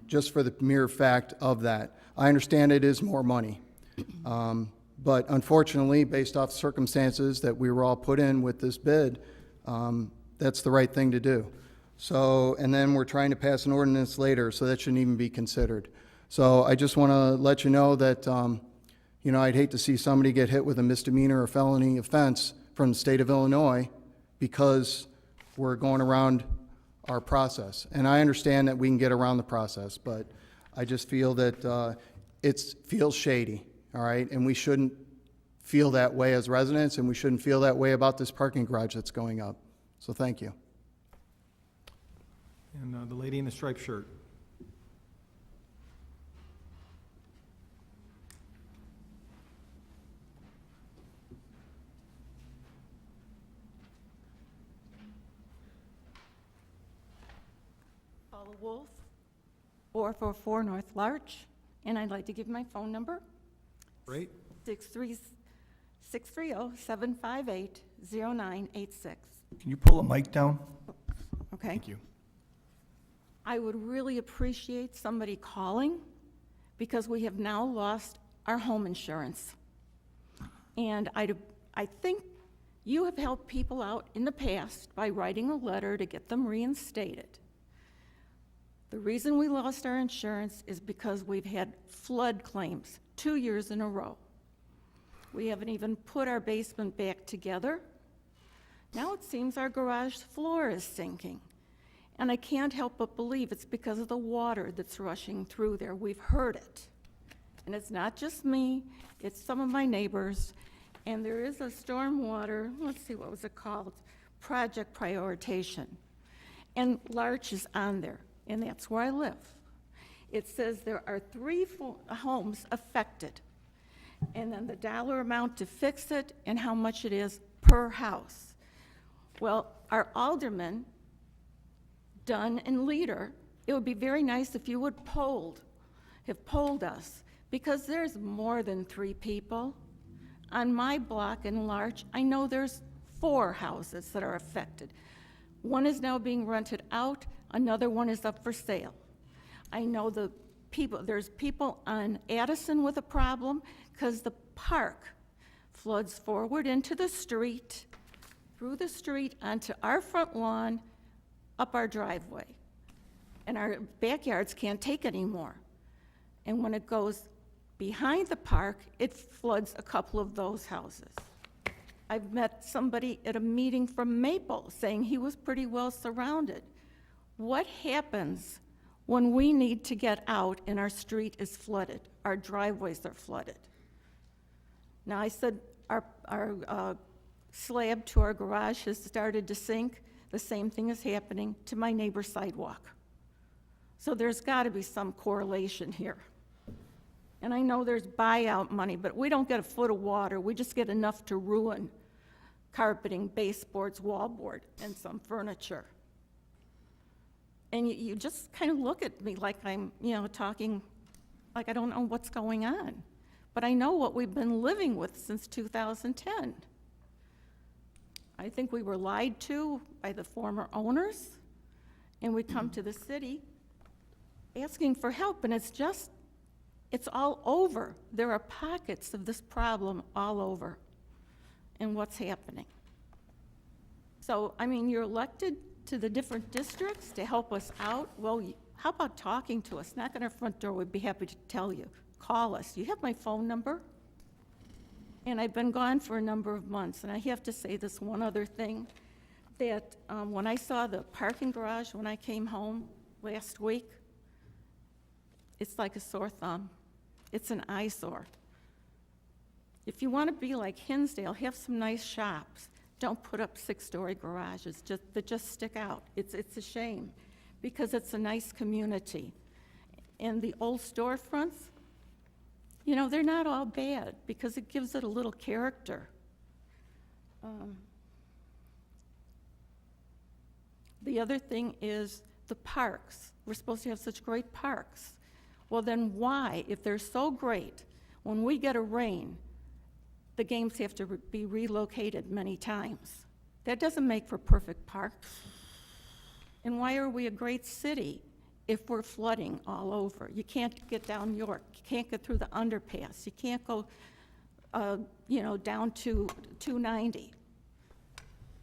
just for the mere fact of that. I understand it is more money, but unfortunately, based off circumstances that we were all put in with this bid, that's the right thing to do. So, and then we're trying to pass an ordinance later, so that shouldn't even be considered. So I just want to let you know that, you know, I'd hate to see somebody get hit with a misdemeanor or felony offense from the state of Illinois because we're going around our process. And I understand that we can get around the process, but I just feel that it feels shady, all right? And we shouldn't feel that way as residents, and we shouldn't feel that way about this parking garage that's going up. So thank you. And the lady in the striped shirt. Paula Wolf, 444 North Larch, and I'd like to give my phone number. Great. 630-758-0986. Can you pull a mic down? Okay. Thank you. I would really appreciate somebody calling because we have now lost our home insurance. And I think you have helped people out in the past by writing a letter to get them reinstated. The reason we lost our insurance is because we've had flood claims 2 years in a row. We haven't even put our basement back together. Now it seems our garage floor is sinking. And I can't help but believe it's because of the water that's rushing through there. We've heard it. And it's not just me, it's some of my neighbors. And there is a stormwater, let's see, what was it called? Project prioritization. And Larch is on there, and that's where I live. It says there are 3 homes affected. And then the dollar amount to fix it and how much it is per house. Well, our alderman, Dunn and Leader, it would be very nice if you would have polled us, because there's more than 3 people. On my block in Larch, I know there's 4 houses that are affected. One is now being rented out, another one is up for sale. I know there's people on Addison with a problem because the park floods forward into the street, through the street, onto our front lawn, up our driveway. And our backyards can't take anymore. And when it goes behind the park, it floods a couple of those houses. I've met somebody at a meeting from Maple saying he was pretty well surrounded. What happens when we need to get out and our street is flooded, our driveways are flooded? Now, I said our slab to our garage has started to sink. The same thing is happening to my neighbor's sidewalk. So there's got to be some correlation here. And I know there's buyout money, but we don't get a foot of water. We just get enough to ruin carpeting, baseboards, wallboard, and some furniture. And you just kind of look at me like I'm, talking like I don't know what's going on. But I know what we've been living with since 2010. I think we were lied to by the former owners, and we come to the city asking for help, and it's all over. There are pockets of this problem all over, and what's happening. So, I mean, you're elected to the different districts to help us out, well, how about talking to us? Knock on our front door, we'd be happy to tell you. Call us. You have my phone number? And I've been gone for a number of months, and I have to say this one other thing, that when I saw the parking garage when I came home last week, it's like a sore thumb. It's an eyesore. If you want to be like Hinsdale, have some nice shops. Don't put up 6-story garages that just stick out. It's a shame, because it's a nice community. And the old storefronts, you know, they're not all bad, because it gives it a little character. The other thing is the parks. We're supposed to have such great parks. Well, then why, if they're so great, when we get a rain, the games have to be relocated many times? That doesn't make for perfect parks. And why are we a great city if we're flooding all over? You can't get down York. You can't get through the underpass. You can't go, down to 290.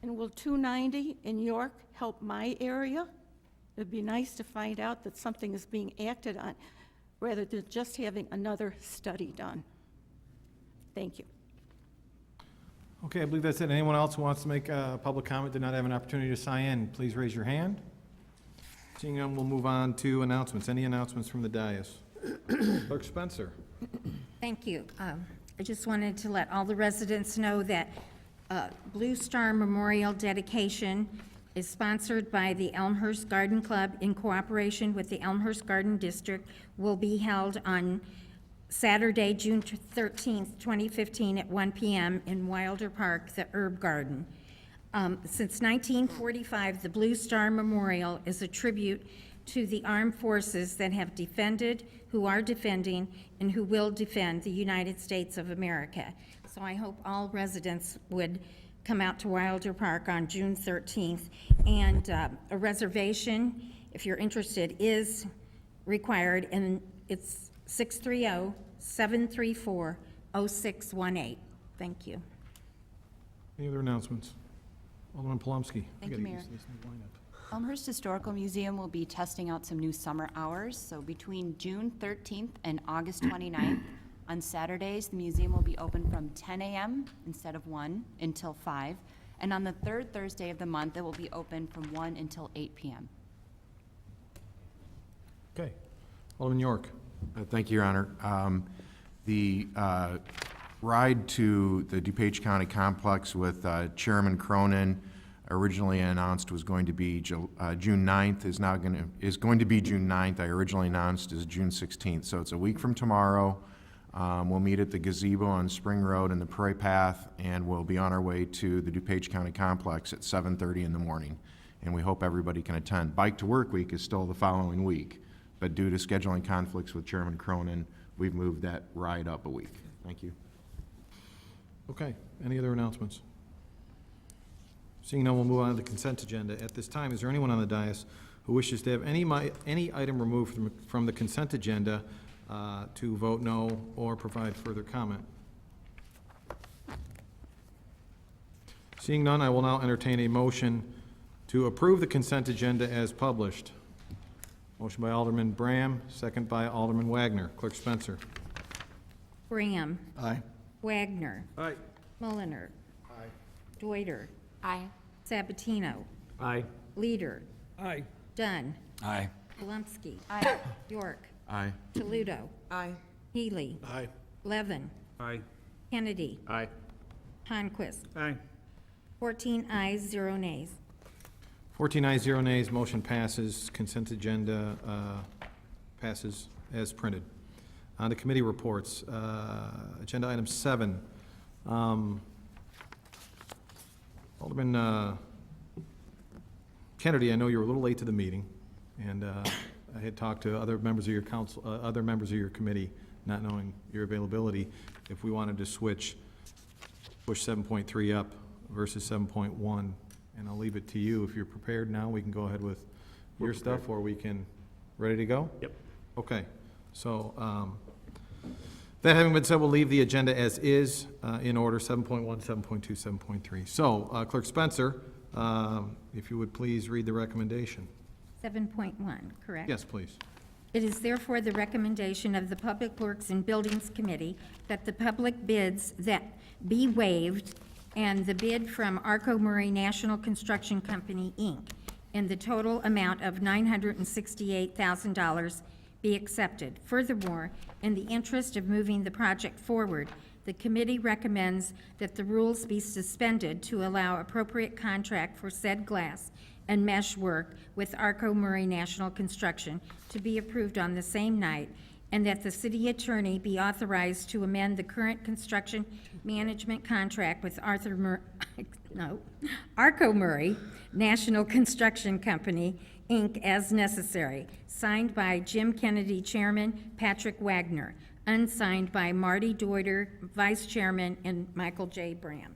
And will 290 in York help my area? It'd be nice to find out that something is being acted on, rather than just having another study done. Thank you. Okay, I believe that's it. Anyone else who wants to make a public comment, did not have an opportunity to sign in, please raise your hand. Seeing none, we'll move on to announcements. Any announcements from the dais? Clerk Spencer. Thank you. I just wanted to let all the residents know that Blue Star Memorial dedication is sponsored by the Elmhurst Garden Club in cooperation with the Elmhurst Garden District, will be held on Saturday, June 13th, 2015 at 1 p.m. in Wilder Park, the Herb Garden. Since 1945, the Blue Star Memorial is a tribute to the armed forces that have defended, who are defending, and who will defend the United States of America. So I hope all residents would come out to Wilder Park on June 13th. And a reservation, if you're interested, is required, and it's 630-734-0618. Thank you. Any other announcements? Alderman Palomsky. Thank you, Mayor. Elmhurst Historical Museum will be testing out some new summer hours. So between June 13th and August 29th, on Saturdays, the museum will be open from 10 a.m. instead of 1 until 5. And on the third Thursday of the month, it will be open from 1 until 8 p.m. Okay. Alderman York. Thank you, Your Honor. The ride to the DuPage County Complex with Chairman Cronin, originally announced was going to be June 9th, is going to be June 9th. I originally announced as June 16th, so it's a week from tomorrow. We'll meet at the gazebo on Spring Road in the Prairie Path, and we'll be on our way to the DuPage County Complex at 7:30 in the morning, and we hope everybody can attend. Bike to Work Week is still the following week, but due to scheduling conflicts with Chairman Cronin, we've moved that ride up a week. Thank you. Okay. Any other announcements? Seeing none, we'll move on to the consent agenda. At this time, is there anyone on the dais who wishes to have any item removed from the consent agenda to vote no or provide further comment? Seeing none, I will now entertain a motion to approve the consent agenda as published. Motion by Alderman Bram, second by Alderman Wagner. Clerk Spencer. Graham. Aye. Wagner. Aye. Mulliner. Aye. Deuter. Aye. Sabatino. Aye. Leader. Aye. Dunn. Aye. Palomsky. Aye. York. Aye. Toledo. Aye. Healy. Aye. Levin. Aye. Kennedy. Aye. Conquest. Aye. 14 ayes, 0 nays. 14 ayes, 0 nays, motion passes. Consent agenda passes as printed. On to committee reports. Agenda item 7. Alderman Kennedy, I know you were a little late to the meeting, and I had talked to other members of your council, other members of your committee, not knowing your availability, if we wanted to push 7.3 up versus 7.1. And I'll leave it to you. If you're prepared now, we can go ahead with your stuff, or we can, ready to go? Yep. Okay. So, that having been said, we'll leave the agenda as is, in order, 7.1, 7.2, 7.3. So, Clerk Spencer, If you would please read the recommendation. 7.1, correct? Yes, please. It is therefore the recommendation of the Public Works and Buildings Committee that the public bids that be waived and the bid from Arco Murray National Construction Company, Inc., in the total amount of $968,000 be accepted. Furthermore, in the interest of moving the project forward, the committee recommends that the rules be suspended to allow appropriate contract for said glass and mesh work with Arco Murray National Construction to be approved on the same night, and that the city attorney be authorized to amend the current construction management contract with Arco Murray National Construction Company, Inc. as necessary. Signed by Jim Kennedy, Chairman, Patrick Wagner. Unsigned by Marty Deuter, Vice Chairman, and Michael J. Brand.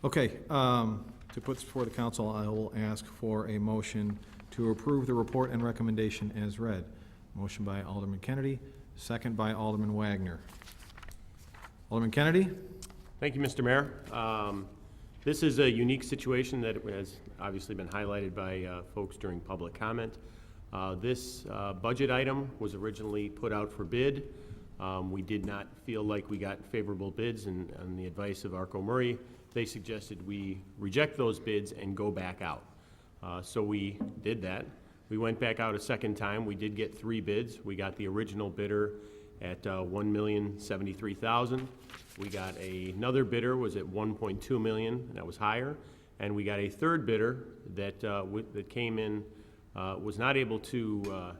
Okay, to put this before the council, I will ask for a motion to approve the report and recommendation as read. Motion by Alderman Kennedy, second by Alderman Wagner. Alderman Kennedy? Thank you, Mr. Mayor. This is a unique situation that has obviously been highlighted by folks during public comment. This budget item was originally put out for bid. We did not feel like we got favorable bids, and on the advice of Arco Murray, they suggested we reject those bids and go back out. So we did that. We went back out a second time. We did get 3 bids. We got the original bidder at $1,073,000. We got another bidder was at $1.2 million, that was higher, and we got a third bidder that that came in was not able to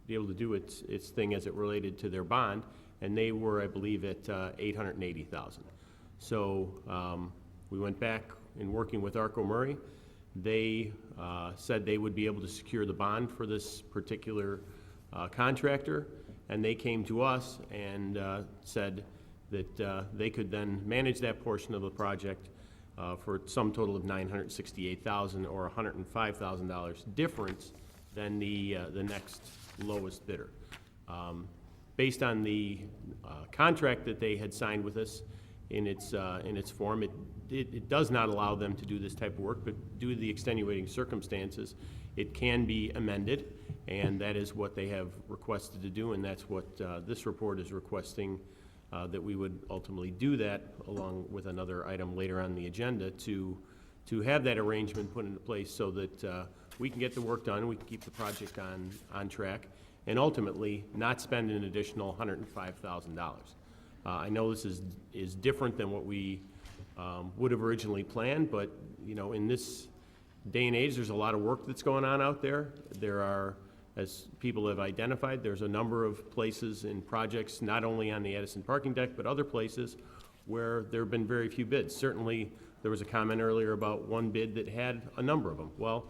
do its thing as it related to their bond, and they were, I believe, at $880,000. So we went back in working with Arco Murray. They said they would be able to secure the bond for this particular contractor, and they came to us and said that they could then manage that portion of the project for some total of $968,000 or $105,000 difference than the next lowest bidder. Based on the contract that they had signed with us in its form, it does not allow them to do this type of work, but due to the extenuating circumstances, it can be amended, and that is what they have requested to do, and that's what this report is requesting, that we would ultimately do that along with another item later on the agenda to have that arrangement put into place so that we can get the work done, we can keep the project on track, and ultimately not spend an additional $105,000. I know this is different than what we would have originally planned, but you know, in this day and age, there's a lot of work that's going on out there. There are, as people have identified, there's a number of places and projects, not only on the Edison parking deck, but other places where there have been very few bids. Certainly, there was a comment earlier about one bid that had a number of them. Well,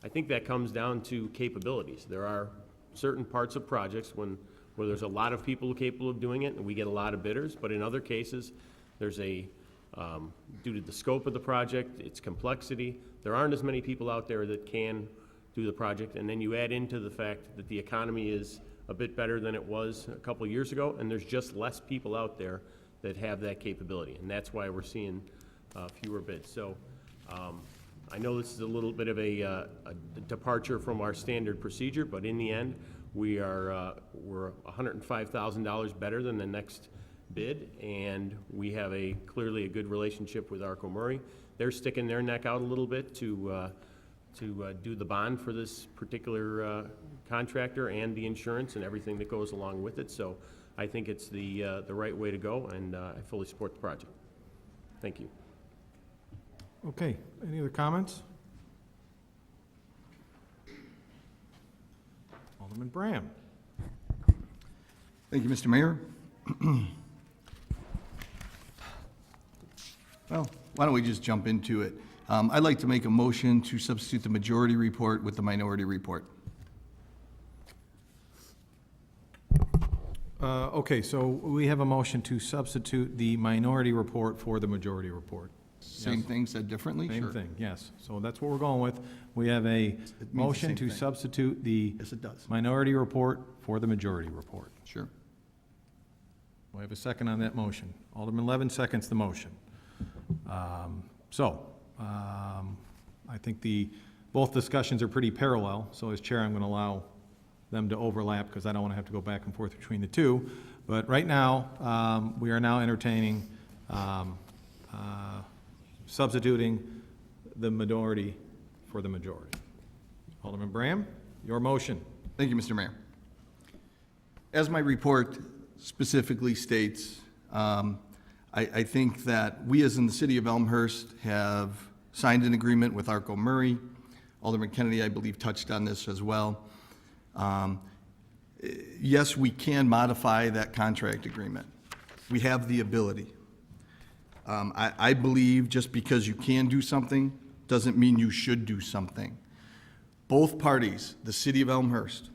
I think that comes down to capabilities. There are certain parts of projects where there's a lot of people capable of doing it, and we get a lot of bidders, but in other cases, there's due to the scope of the project, its complexity, there aren't as many people out there that can do the project, and then you add into the fact that the economy is a bit better than it was a couple of years ago, and there's just less people out there that have that capability, and that's why we're seeing fewer bids. So I know this is a little bit of a departure from our standard procedure, but in the end, we're $105,000 better than the next bid, and we have clearly a good relationship with Arco Murray. They're sticking their neck out a little bit to do the bond for this particular contractor and the insurance and everything that goes along with it. So I think it's the right way to go, and I fully support the project. Thank you. Okay, any other comments? Alderman Bram. Thank you, Mr. Mayor. Well, why don't we just jump into it? I'd like to make a motion to substitute the majority report with the minority report. Okay, so we have a motion to substitute the minority report for the majority report. Same Yes. thing said differently? Same Sure. thing, yes. So that's what we're going with. We have a motion same to thing. substitute the Yes, it does. minority report for the majority report. Sure. We have a second on that motion. Alderman Levin seconds the motion. I think both discussions are pretty parallel, so as chair, I'm going to allow them to overlap because I don't want to have to go back and forth between the two. But right now, we are now entertaining substituting the minority for the majority. Alderman Bram, your motion. Thank you, Mr. Mayor. As my report specifically states, I think that we, as in the city of Elmhurst, have signed an agreement with Arco Murray. Alderman Kennedy, I believe, touched on this as well. Yes, we can modify that contract agreement. We have the ability. I believe just because you can do something doesn't mean you should do something. Both parties, the city of Elmhurst,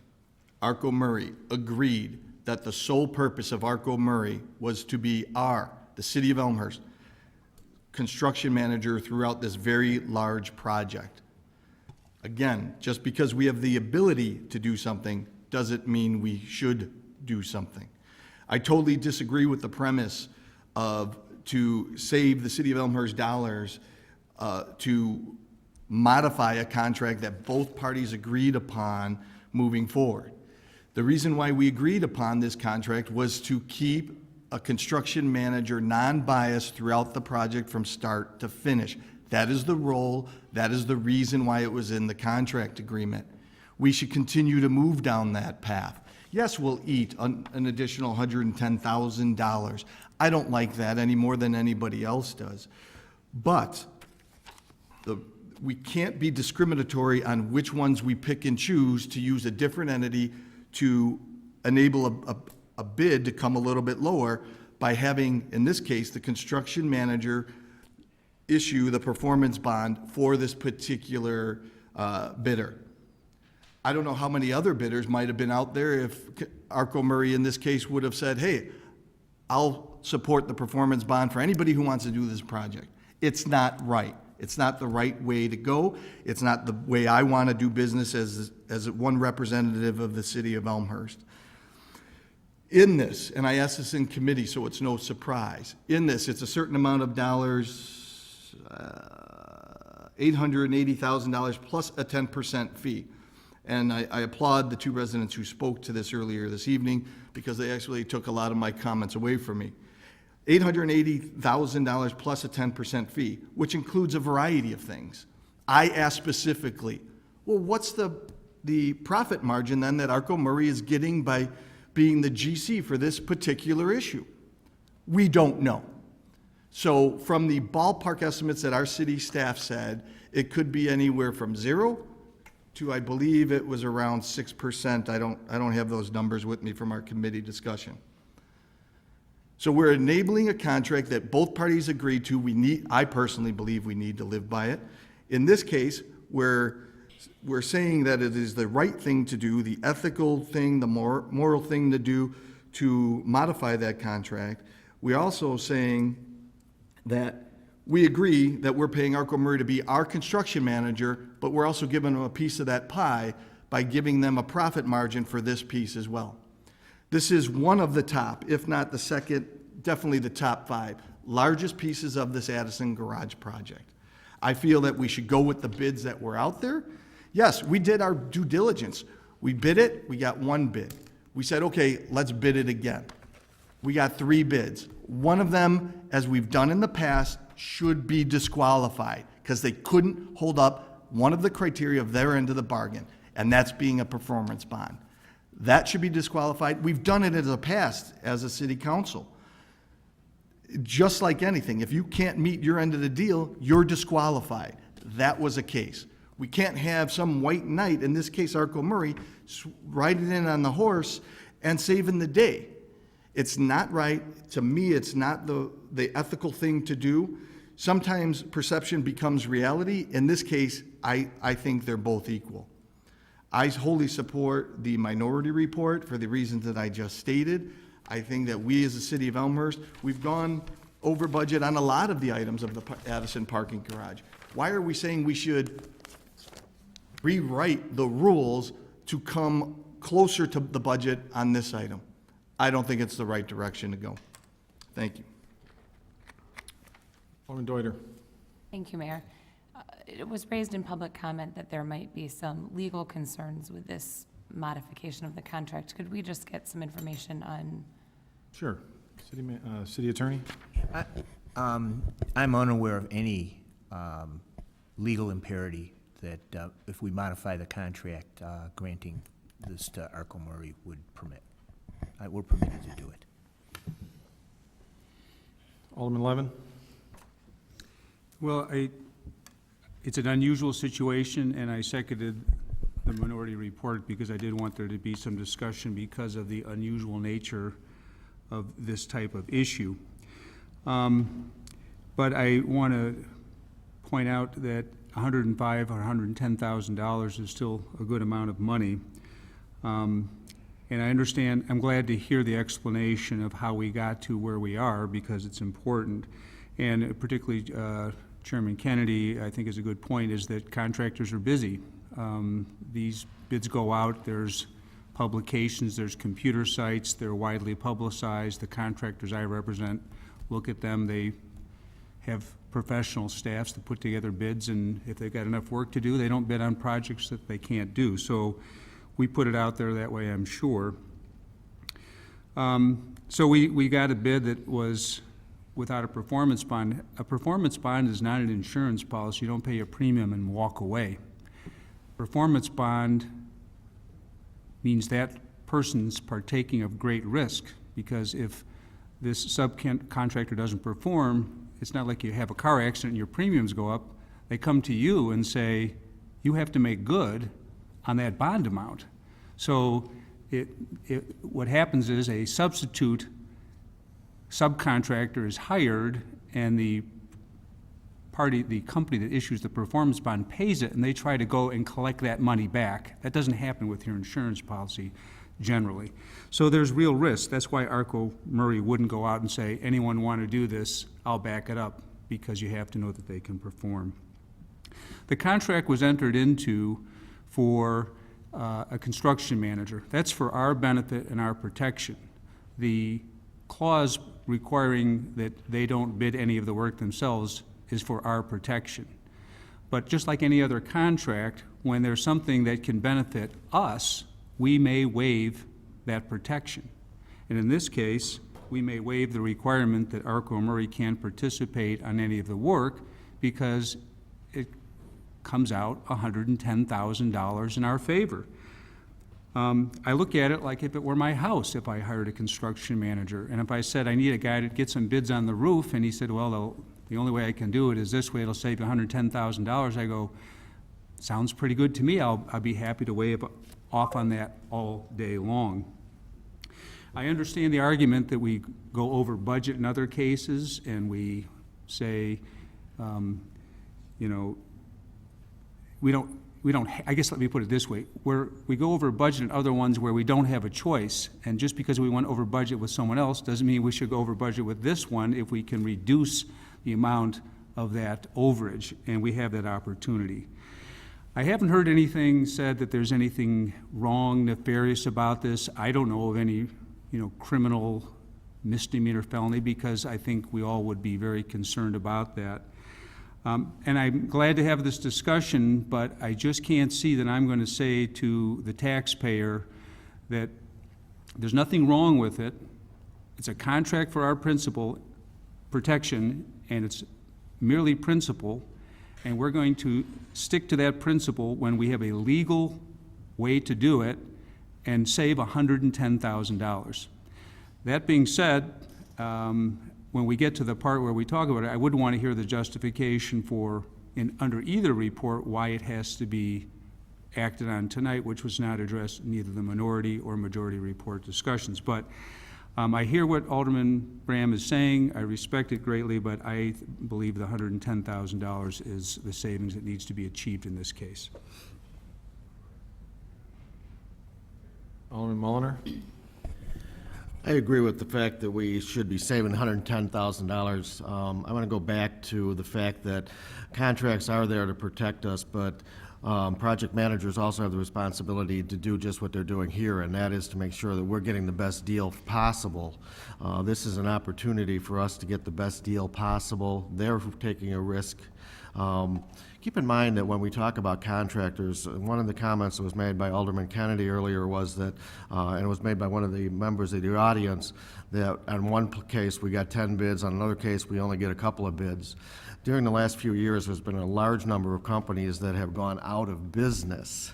Arco Murray, agreed that the sole purpose of Arco Murray was to be the city of Elmhurst, construction manager throughout this very large project. Again, just because we have the ability to do something doesn't mean we should do something. I totally disagree with the premise of to save the city of Elmhurst dollars to modify a contract that both parties agreed upon moving forward. The reason why we agreed upon this contract was to keep a construction manager non-biased throughout the project from start to finish. That is the role, that is the reason why it was in the contract agreement. We should continue to move down that path. Yes, we'll eat an additional $110,000. I don't like that any more than anybody else does. But we can't be discriminatory on which ones we pick and choose to use a different entity to enable a bid to come a little bit lower by having, in this case, the construction manager issue the performance bond for this particular bidder. I don't know how many other bidders might have been out there if Arco Murray in this case would have said, hey, I'll support the performance bond for anybody who wants to do this project. It's not right. It's not the right way to go. It's not the way I want to do business as one representative of the city of Elmhurst. In this, and I asked this in committee so it's no surprise, in this it's a certain amount of dollars, $880,000 plus a 10% fee. And I applaud the two residents who spoke to this earlier this evening because they actually took a lot of my comments away from me. $880,000 plus a 10% fee, which includes a variety of things. I asked specifically, well, what's the profit margin then that Arco Murray is getting by being the GC for this particular issue? We don't know. So from the ballpark estimates that our city staff said, it could be anywhere from 0 to, I believe it was around 6%. I don't have those numbers with me from our committee discussion. So we're enabling a contract that both parties agreed to. I personally believe we need to live by it. In this case, we're saying that it is the right thing to do, the ethical thing, the moral thing to do to modify that contract. We're also saying that we agree that we're paying Arco Murray to be our construction manager, but we're also giving them a piece of that pie by giving them a profit margin for this piece as well. This is one of the top, if not the second, definitely the top 5 largest pieces of this Addison Garage project. I feel that we should go with the bids that were out there. Yes, we did our due diligence. We bid it, we got 1 bid. We said, okay, let's bid it again. We got 3 bids. One of them, as we've done in the past, should be disqualified because they couldn't hold up one of the criteria of their end of the bargain, and that's being a performance bond. That should be disqualified. We've done it in the past as a city council. Just like anything, if you can't meet your end of the deal, you're disqualified. That was a case. We can't have some white knight, in this case Arco Murray, riding in on the horse and saving the day. It's not right. To me, it's not the ethical thing to do. Sometimes perception becomes reality. In this case, I think they're both equal. I wholly support the minority report for the reasons that I just stated. I think that we as a city of Elmhurst, we've gone over budget on a lot of the items of the Addison parking garage. Why are we saying we should rewrite the rules to come closer to the budget on this item? I don't think it's the right direction to go. Thank you. Alderman Deuter. Thank you, Mayor. It was raised in public comment that there might be some legal concerns with this modification of the contract. Could we just get some information on? Sure. City Attorney? I'm unaware of any legal imperative that if we modify the contract, granting this to Arco Murray would permit. We're permitted to do it. Alderman Levin? Well, it's an unusual situation, and I seconded the minority report because I did want there to be some discussion because of the unusual nature of this type of issue. But I want to point out that $105,000 or $110,000 is still a good amount of money. And I understand, I'm glad to hear the explanation of how we got to where we are because it's important. And particularly Chairman Kennedy, I think is a good point, is that contractors are busy. These bids go out, there's publications, there's computer sites, they're widely publicized. The contractors I represent look at them, they have professional staffs to put together bids, and if they've got enough work to do, they don't bid on projects that they can't do. So we put it out there that way, I'm sure. So we got a bid that was without a performance bond. A performance bond is not an insurance policy. You don't pay a premium and walk away. Performance bond means that person's partaking of great risk, because if this subcontractor doesn't perform, it's not like you have a car accident and your premiums go up. They come to you and say, you have to make good on that bond amount. So what happens is a substitute subcontractor is hired, and the company that issues the performance bond pays it, and they try to go and collect that money back. That doesn't happen with your insurance policy generally. So there's real risk. That's why Arco Murray wouldn't go out and say, anyone want to do this, I'll back it up, because you have to know that they can perform. The contract was entered into for a construction manager. That's for our benefit and our protection. The clause requiring that they don't bid any of the work themselves is for our protection. But just like any other contract, when there's something that can benefit us, we may waive that protection. And in this case, we may waive the requirement that Arco Murray can't participate on any of the work because it comes out $110,000 in our favor. I look at it like if it were my house, if I hired a construction manager, and if I said I need a guy to get some bids on the roof, and he said, well, the only way I can do it is this way, it'll save you $110,000, I go, sounds pretty good to me, I'll be happy to waive off on that all day long. I understand the argument that we go over budget in other cases, and we say, you know, I guess let me put it this way, where we go over budget in other ones where we don't have a choice, and just because we went over budget with someone else doesn't mean we should go over budget with this one if we can reduce the amount of that overage, and we have that opportunity. I haven't heard anything said that there's anything wrong, nefarious about this. I don't know of any, criminal misdemeanor felony, because I think we all would be very concerned about that. And I'm glad to have this discussion, but I just can't see that I'm going to say to the taxpayer that there's nothing wrong with it. It's a contract for our principal protection, and it's merely principle, and we're going to stick to that principle when we have a legal way to do it and save $110,000. That being said, when we get to the part where we talk about it, I wouldn't want to hear the justification for, under either report, why it has to be acted on tonight, which was not addressed in either the minority or majority report discussions. But I hear what Alderman Bram is saying. I respect it greatly, but I believe the $110,000 is the savings that needs to be achieved in this case. Alderman Mulliner? I agree with the fact that we should be saving $110,000. I want to go back to the fact that contracts are there to protect us, but project managers also have the responsibility to do just what they're doing here, and that is to make sure that we're getting the best deal possible. This is an opportunity for us to get the best deal possible. They're taking a risk. Keep in mind that when we talk about contractors, one of the comments that was made by Alderman Kennedy earlier was that, and it was made by one of the members of the audience, that on one case we got 10 bids, on another case we only get a couple of bids. During the last few years, there's been a large number of companies that have gone out of business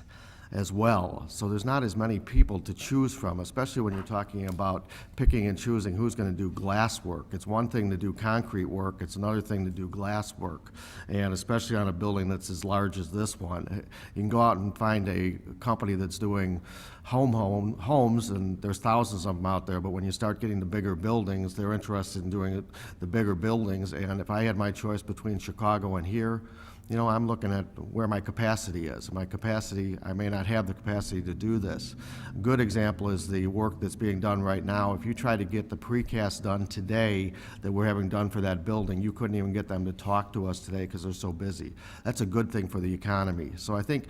as well. So there's not as many people to choose from, especially when you're talking about picking and choosing who's going to do glass work. It's one thing to do concrete work, it's another thing to do glass work. And especially on a building that's as large as this one, you can go out and find a company that's doing homes, and there's thousands of them out there, but when you start getting the bigger buildings, they're interested in doing the bigger buildings. And if I had my choice between Chicago and here, you know, I'm looking at where my capacity is. My capacity, I may not have the capacity to do this. A good example is the work that's being done right now. If you try to get the precast done today that we're having done for that building, you couldn't even get them to talk to us today because they're so busy. That's a good thing for the economy. So I think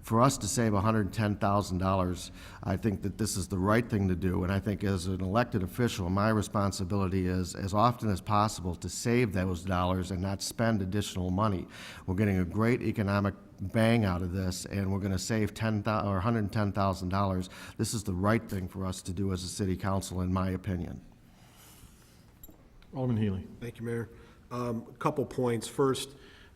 for us to save $110,000, I think that this is the right thing to do. And I think as an elected official, my responsibility is, as often as possible, to save those dollars and not spend additional money. We're getting a great economic bang out of this, and we're going to save $110,000. This is the right thing for us to do as a city council, in my opinion. Alderman Healy. Thank you, Mayor. A couple points. First,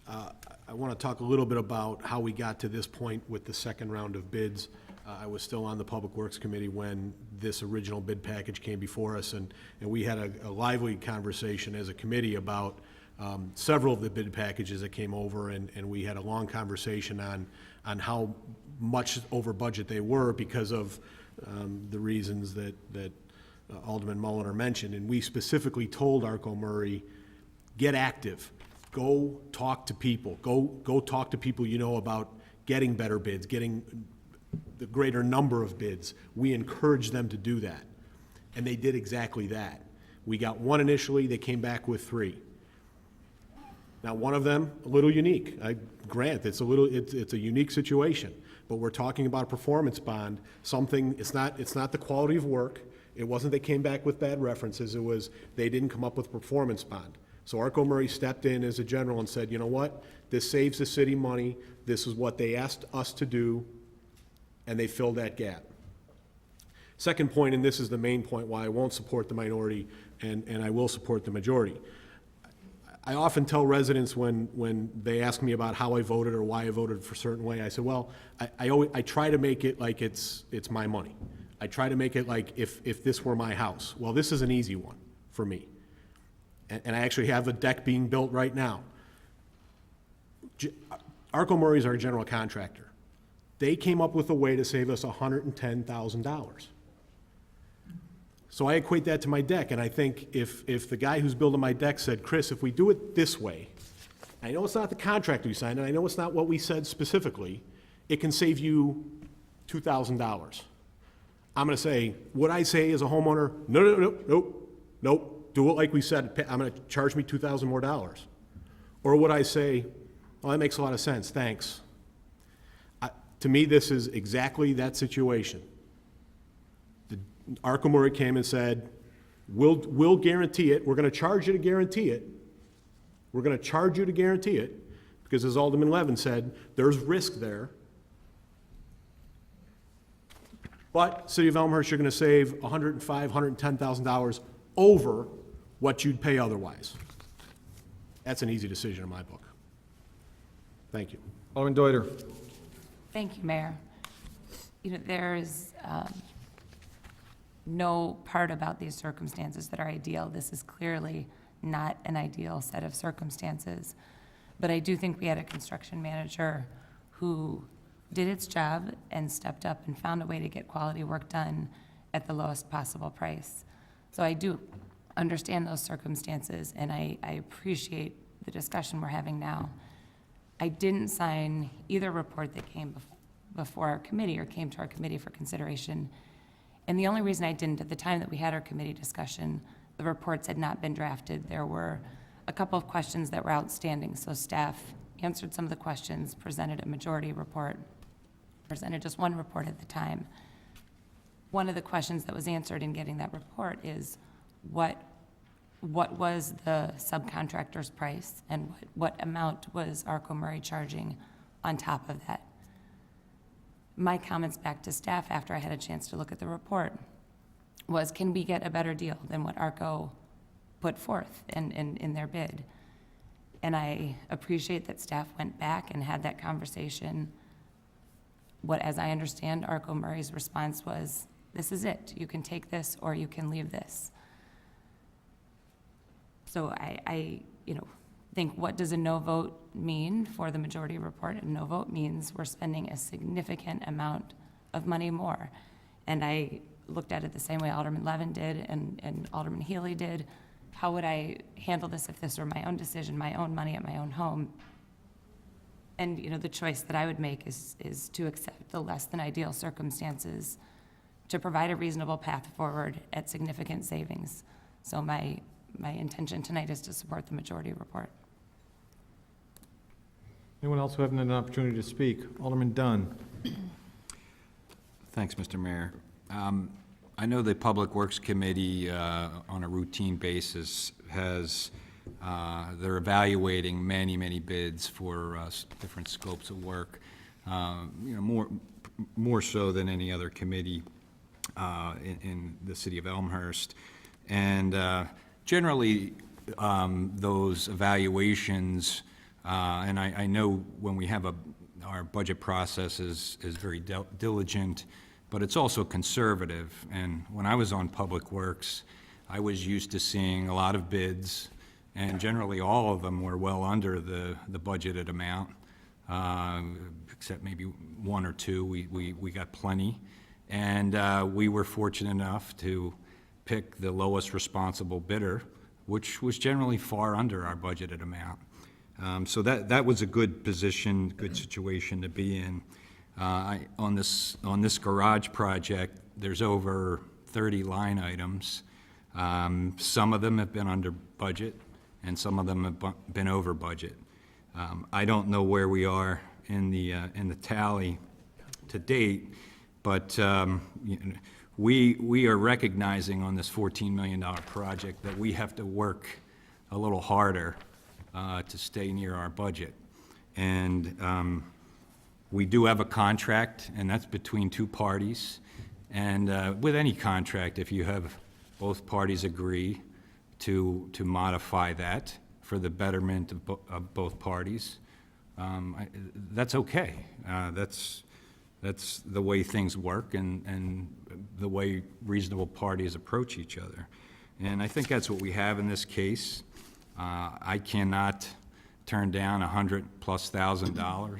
I want to talk a little bit about how we got to this point with the second round of bids. I was still on the Public Works Committee when this original bid package came before us, and we had a lively conversation as a committee about several of the bid packages that came over, and we had a long conversation on how much over budget they were because of the reasons that Alderman Mulliner mentioned. And we specifically told Arco Murray, get active, go talk to people, go talk to people you know about getting better bids, getting the greater number of bids. We encouraged them to do that, and they did exactly that. We got one initially, they came back with 3. Now, one of them, a little unique. I grant it's a unique situation, but we're talking about a performance bond, something, it's not the quality of work. It wasn't they came back with bad references. It was they didn't come up with a performance bond. So Arco Murray stepped in as a general and said, you know what? This saves the city money. This is what they asked us to do, and they filled that gap. Second point, and this is the main point why I won't support the minority and I will support the majority. I often tell residents when they ask me about how I voted or why I voted for a certain way, I say, well, I try to make it like it's my money. I try to make it like if this were my house. Well, this is an easy one for me. And I actually have a deck being built right now. Arco Murray is our general contractor. They came up with a way to save us $110,000. So I equate that to my deck, and I think if the guy who's building my deck said, Chris, if we do it this way, I know it's not the contract we signed, and I know it's not what we said specifically, it can save you $2,000. I'm going to say, would I say as a homeowner, nope, do it like we said, I'm going to charge me $2,000 more dollars? Or would I say, well, that makes a lot of sense, thanks. To me, this is exactly that situation. Arco Murray came and said, we'll guarantee it. We're going to charge you to guarantee it. We're going to charge you to guarantee it because, as Alderman Levin said, there's risk there. But City of Elmhurst, you're going to save $105,000, $110,000 over what you'd pay otherwise. That's an easy decision in my book. Thank you. Alderman Deuter. Thank you, Mayor. You know, there's no part about these circumstances that are ideal. This is clearly not an ideal set of circumstances. But I do think we had a construction manager who did its job and stepped up and found a way to get quality work done at the lowest possible price. So I do understand those circumstances, and I appreciate the discussion we're having now. I didn't sign either report that came before our committee or came to our committee for consideration. And the only reason I didn't, at the time that we had our committee discussion, the reports had not been drafted. There were a couple of questions that were outstanding, so staff answered some of the questions, presented a majority report, presented just one report at the time. One of the questions that was answered in getting that report is what was the subcontractor's price and what amount was Arco Murray charging on top of that? My comments back to staff after I had a chance to look at the report was, can we get a better deal than what Arco put forth in their bid? And I appreciate that staff went back and had that conversation. What, as I understand, Arco Murray's response was, this is it. You can take this or you can leave this. So I think, what does a no vote mean for the majority report? A no vote means we're spending a significant amount of money more. And I looked at it the same way Alderman Levin did and Alderman Healy did. How would I handle this if this were my own decision, my own money at my own home? And the choice that I would make is to accept the less than ideal circumstances to provide a reasonable path forward at significant savings. So my intention tonight is to support the majority report. Anyone else who hasn't had an opportunity to speak? Alderman Dunn. Thanks, Mr. Mayor. I know the Public Works Committee, on a routine basis, they're evaluating many bids for different scopes of work, more so than any other committee in the city of Elmhurst. And generally, those evaluations, and I know when we have our budget process is very diligent, but it's also conservative. And when I was on Public Works, I was used to seeing a lot of bids, and generally all of them were well under the budgeted amount, except maybe one or two. We got plenty. And we were fortunate enough to pick the lowest responsible bidder, which was generally far under our budgeted amount. So that was a good position, good situation to be in. On this garage project, there's over 30 line items. Some of them have been under budget, and some of them have been over budget. I don't know where we are in the tally to date, but we are recognizing on this $14 million project that we have to work a little harder to stay near our budget. And we do have a contract, and that's between two parties. And with any contract, if you have both parties agree to modify that for the betterment of both parties, that's okay. That's the way things work and the way reasonable parties approach each other. And I think that's what we have in this case. I cannot turn down $100,000+.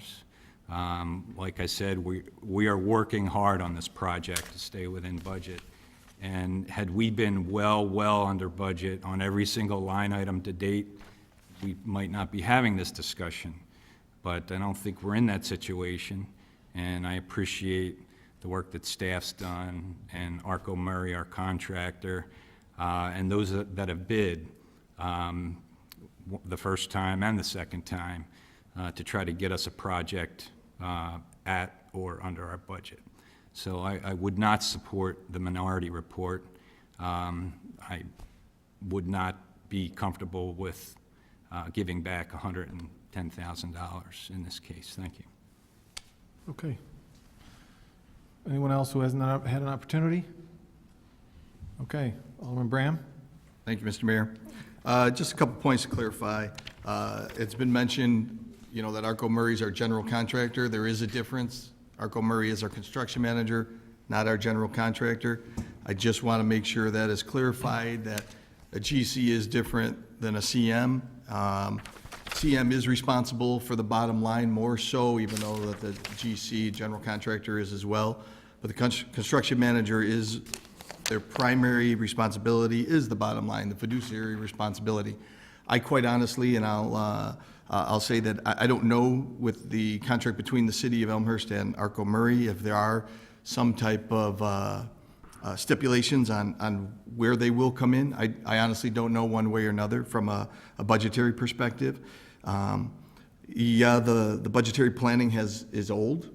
Like I said, we are working hard on this project to stay within budget. And had we been well under budget on every single line item to date, we might not be having this discussion. But I don't think we're in that situation. And I appreciate the work that staff's done and Arco Murray, our contractor, and those that have bid the first time and the second time to try to get us a project at or under our budget. So I would not support the minority report. I would not be comfortable with giving back $110,000 in this case. Thank you. Okay. Anyone else who hasn't had an opportunity? Okay, Alderman Bram. Thank you, Mr. Mayor. Just a couple points to clarify. It's been mentioned, that Arco Murray is our general contractor. There is a difference. Arco Murray is our construction manager, not our general contractor. I just want to make sure that is clarified, that a GC is different than a CM. CM is responsible for the bottom line more so, even though that the GC, general contractor, is as well. But the construction manager is, their primary responsibility is the bottom line, the fiduciary responsibility. I quite honestly, and I'll say that I don't know with the contract between the city of Elmhurst and Arco Murray if there are some type of stipulations on where they will come in. I honestly don't know one way or another from a budgetary perspective. Yeah, the budgetary planning is old.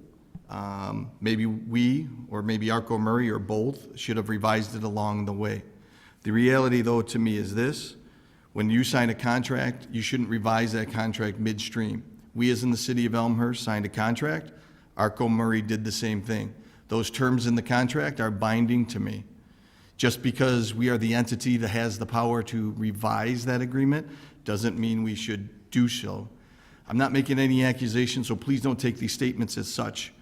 Maybe we, or maybe Arco Murray, or both, should have revised it along the way. The reality, though, to me is this: when you sign a contract, you shouldn't revise that contract midstream. We, as in the city of Elmhurst, signed a contract. Arco Murray did the same thing. Those terms in the contract are binding to me. Just because we are the entity that has the power to revise that agreement doesn't mean we should do so. I'm not making any accusations, so please don't take these statements as such.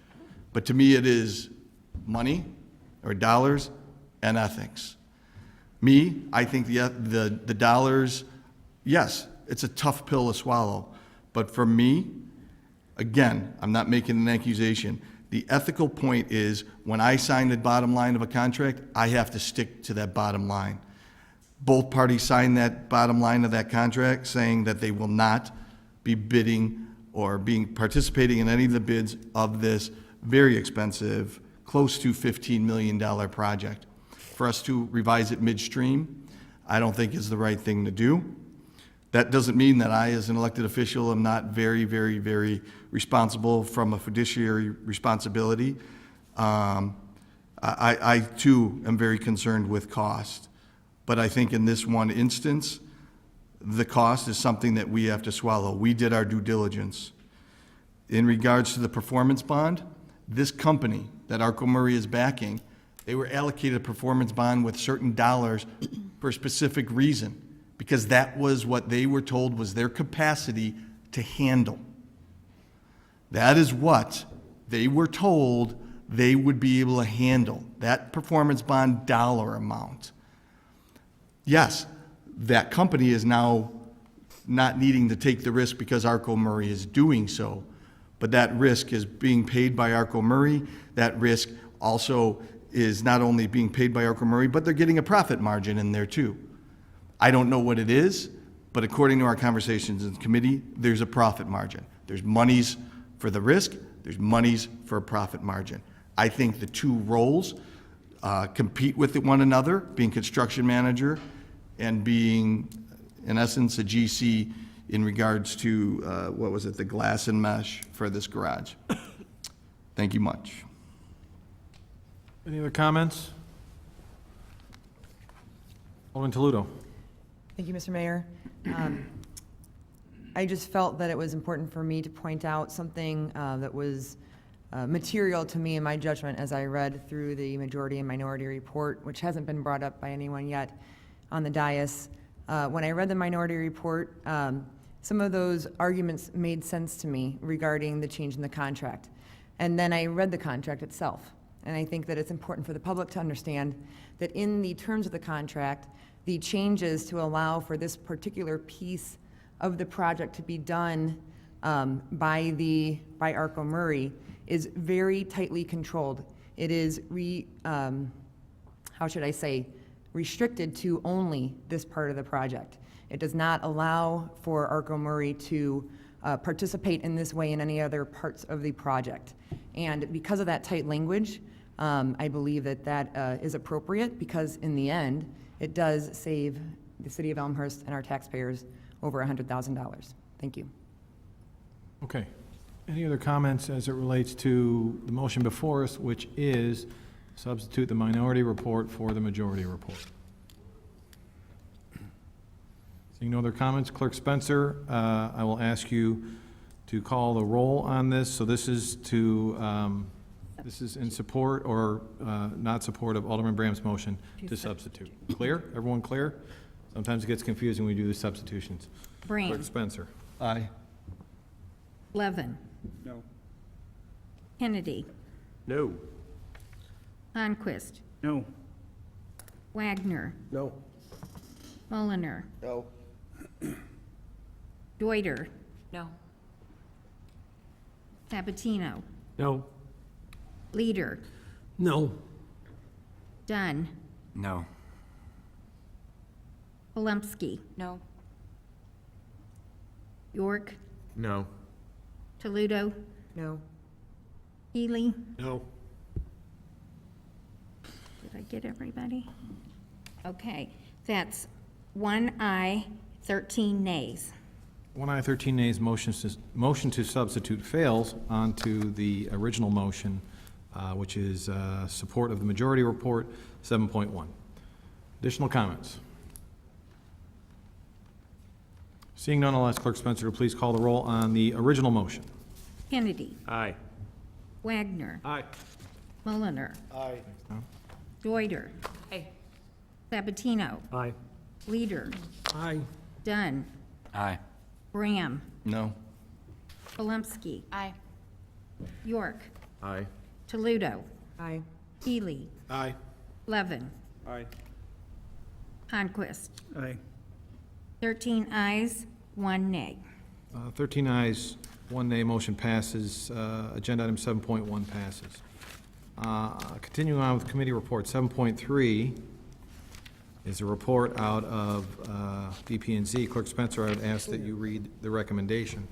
But to me, it is money or dollars and ethics. Me, I think the dollars, yes, it's a tough pill to swallow. But for me, again, I'm not making an accusation. The ethical point is when I sign the bottom line of a contract, I have to stick to that bottom line. Both parties sign that bottom line of that contract saying that they will not be bidding or participating in any of the bids of this very expensive, close to $15 million project. For us to revise it midstream, I don't think is the right thing to do. That doesn't mean that I, as an elected official, am not very, very, very responsible from a fiduciary responsibility. I too am very concerned with cost. But I think in this one instance, the cost is something that we have to swallow. We did our due diligence. In regards to the performance bond, this company that Arco Murray is backing, they were allocated a performance bond with certain dollars for a specific reason, because that was what they were told was their capacity to handle. That is what they were told they would be able to handle, that performance bond dollar amount. Yes, that company is now not needing to take the risk because Arco Murray is doing so, but that risk is being paid by Arco Murray. That risk also is not only being paid by Arco Murray, but they're getting a profit margin in there too. I don't know what it is, but according to our conversations in committee, there's a profit margin. There's monies for the risk, there's monies for a profit margin. I think the two roles compete with one another, being construction manager and being, in essence, a GC in regards to, the glass and mesh for this garage. Thank you much. Any other comments? Alderman Toledo. Thank you, Mr. Mayor. I just felt that it was important for me to point out something that was material to me in my judgment as I read through the majority and minority report, which hasn't been brought up by anyone yet on the dais. When I read the minority report, some of those arguments made sense to me regarding the change in the contract. And then I read the contract itself. And I think that it's important for the public to understand that in the terms of the contract, the changes to allow for this particular piece of the project to be done by Arco Murray is very tightly controlled. It is restricted to only this part of the project. It does not allow for Arco Murray to participate in this way in any other parts of the project. And because of that tight language, I believe that is appropriate, because in the end, it does save the city of Elmhurst and our taxpayers over $100,000. Thank you. Okay. Any other comments as it relates to the motion before us, which is substitute the minority report for the majority report? Seeing no other comments, Clerk Spencer, I will ask you to call the roll on this. So this is this is in support or not support of Alderman Bram's motion to substitute. Clear? Everyone clear? Sometimes it gets confusing when we do the substitutions. Bram. Clerk Spencer. Aye. Levin. No. Kennedy. No. Onquist. No. Wagner. No. Mulliner. No. Deuter. No. Sabatino. No. Leader. No. Dunn. No. Polumsky. No. York. No. Toledo. No. Healy. No. Did I get everybody? Okay, that's 1 aye, 13 nays. 1 aye, 13 nays, motion to substitute fails onto the original motion, which is support of the majority report, 7.1. Additional comments? Seeing none, I'll ask Clerk Spencer to please call the roll on the original motion. Kennedy. Aye. Wagner. Aye. Mulliner. Aye. Deuter. Aye. Sabatino. Aye. Leader. Aye. Dunn. Aye. Graham. No. Polumsky. Aye. York. Aye. Toledo. Aye. Healy. Aye. Levin. Aye. Conquest. Aye. 13 ayes, 1 nay. 13 ayes, 1 nay, motion passes. Agenda item 7.1 passes. Continuing on with committee report, 7.3 is a report out of DP&Z. Clerk Spencer, I would ask that you read the recommendation.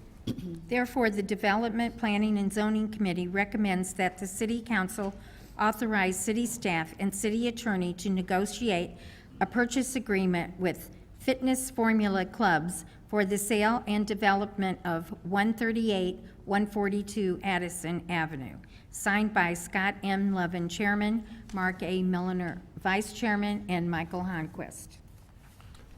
Therefore, the Development, Planning, and Zoning Committee recommends that the City Council authorize city staff and city attorney to negotiate a purchase agreement with Fitness Formula Clubs for the sale and development of 138-142 Addison Avenue. Signed by Scott M. Levin, Chairman, Mark A. Milliner, Vice Chairman, and Michael Honquist.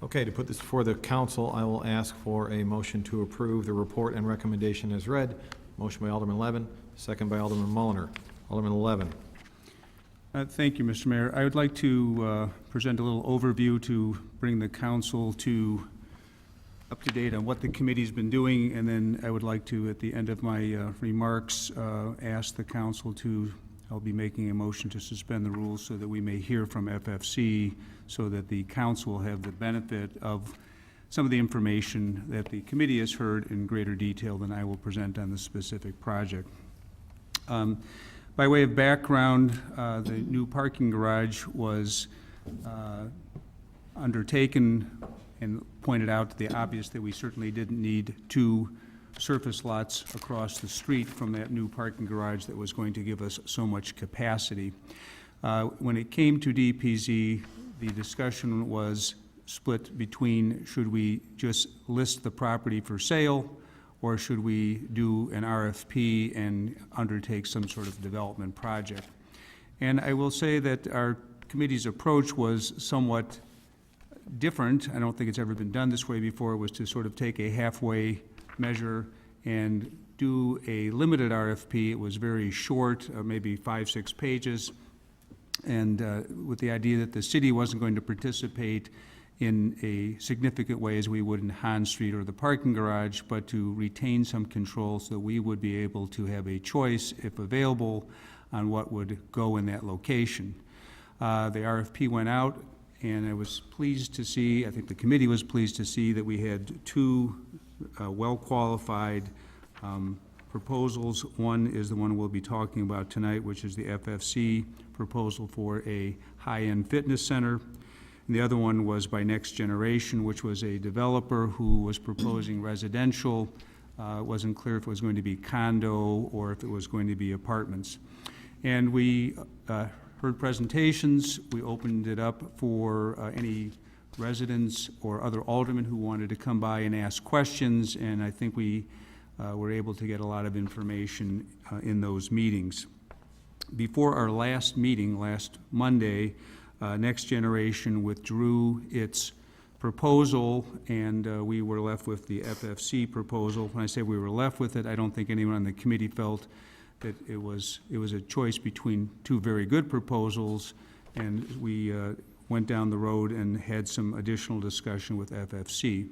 Okay, to put this before the council, I will ask for a motion to approve the report and recommendation as read. Motion by Alderman Levin, second by Alderman Mulliner. Alderman Levin. Thank you, Mr. Mayor. I would like to present a little overview to bring the council up to date on what the committee's been doing, and then I would like to, at the end of my remarks, ask the council I'll be making a motion to suspend the rules so that we may hear from FFC, so that the council will have the benefit of some of the information that the committee has heard in greater detail than I will present on the specific project. By way of background, the new parking garage was undertaken and pointed out to the obvious that we certainly didn't need 2 surface lots across the street from that new parking garage that was going to give us so much capacity. When it came to DPZ, the discussion was split between should we just list the property for sale, or should we do an RFP and undertake some sort of development project? And I will say that our committee's approach was somewhat different. I don't think it's ever been done this way before. It was to sort of take a halfway measure and do a limited RFP. It was very short, maybe 5-6 pages, and with the idea that the city wasn't going to participate in a significant way as we would in Han Street or the parking garage, but to retain some control so that we would be able to have a choice, if available, on what would go in that location. The RFP went out, and I was pleased to see, I think the committee was pleased to see, that we had 2 well-qualified proposals. One is the one we'll be talking about tonight, which is the FFC proposal for a high-end fitness center. And the other one was by Next Generation, which was a developer who was proposing residential. It wasn't clear if it was going to be condo or if it was going to be apartments. And we heard presentations. We opened it up for any residents or other aldermen who wanted to come by and ask questions, and I think we were able to get a lot of information in those meetings. Before our last meeting, last Monday, Next Generation withdrew its proposal, and we were left with the FFC proposal. When I say we were left with it, I don't think anyone on the committee felt that it was a choice between 2 very good proposals, and we went down the road and had some additional discussion with FFC.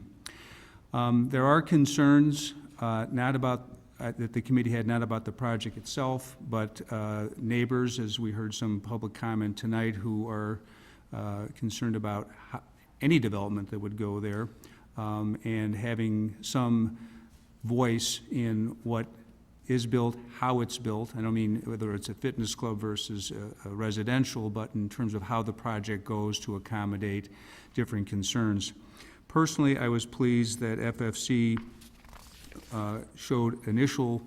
There are concerns not about that the committee had, not about the project itself, but neighbors, as we heard some public comment tonight, who are concerned about any development that would go there, and having some voice in what is built, how it's built. I don't mean whether it's a fitness club versus a residential, but in terms of how the project goes to accommodate different concerns. Personally, I was pleased that FFC showed initial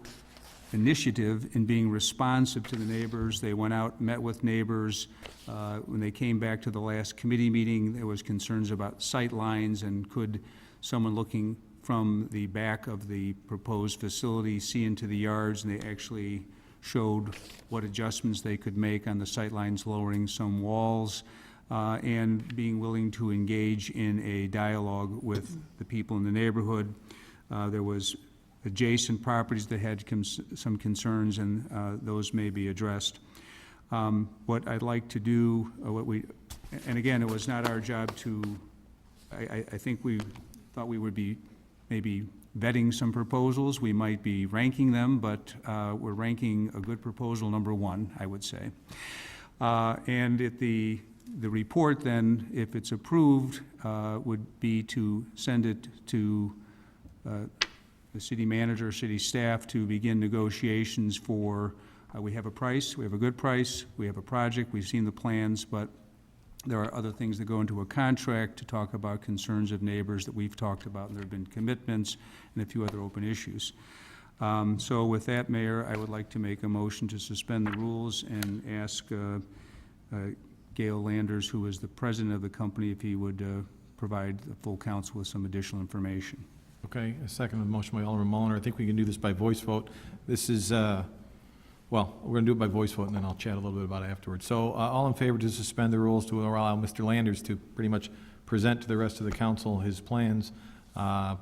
initiative in being responsive to the neighbors. They went out, met with neighbors. When they came back to the last committee meeting, there was concerns about sight lines and could someone looking from the back of the proposed facility, see into the yards, and they actually showed what adjustments they could make on the sightlines, lowering some walls, and being willing to engage in a dialogue with the people in the neighborhood. There was adjacent properties that had some concerns, and those may be addressed. What I'd like to do, and again, it was not our job to, I think we thought we would be maybe vetting some proposals. We might be ranking them, but we're ranking a good proposal number one, I would say. And the report then, if it's approved, would be to send it to the city manager, city staff to begin negotiations for, we have a price, we have a good price, we have a project, we've seen the plans, but there are other things that go into a contract to talk about concerns of neighbors that we've talked about, and there have been commitments and a few other open issues. So with that, Mayor, I would like to make a motion to suspend the rules and ask Gail Landers, who is the president of the company, if he would provide the full council with some additional information. Okay, a second on the motion by Alderman Mulliner. I think we can do this by voice vote. This is, well, we're going to do it by voice vote, and then I'll chat a little bit about it afterwards. So all in favor to suspend the rules to allow Mr. Landers to pretty much present to the rest of the council his plans. All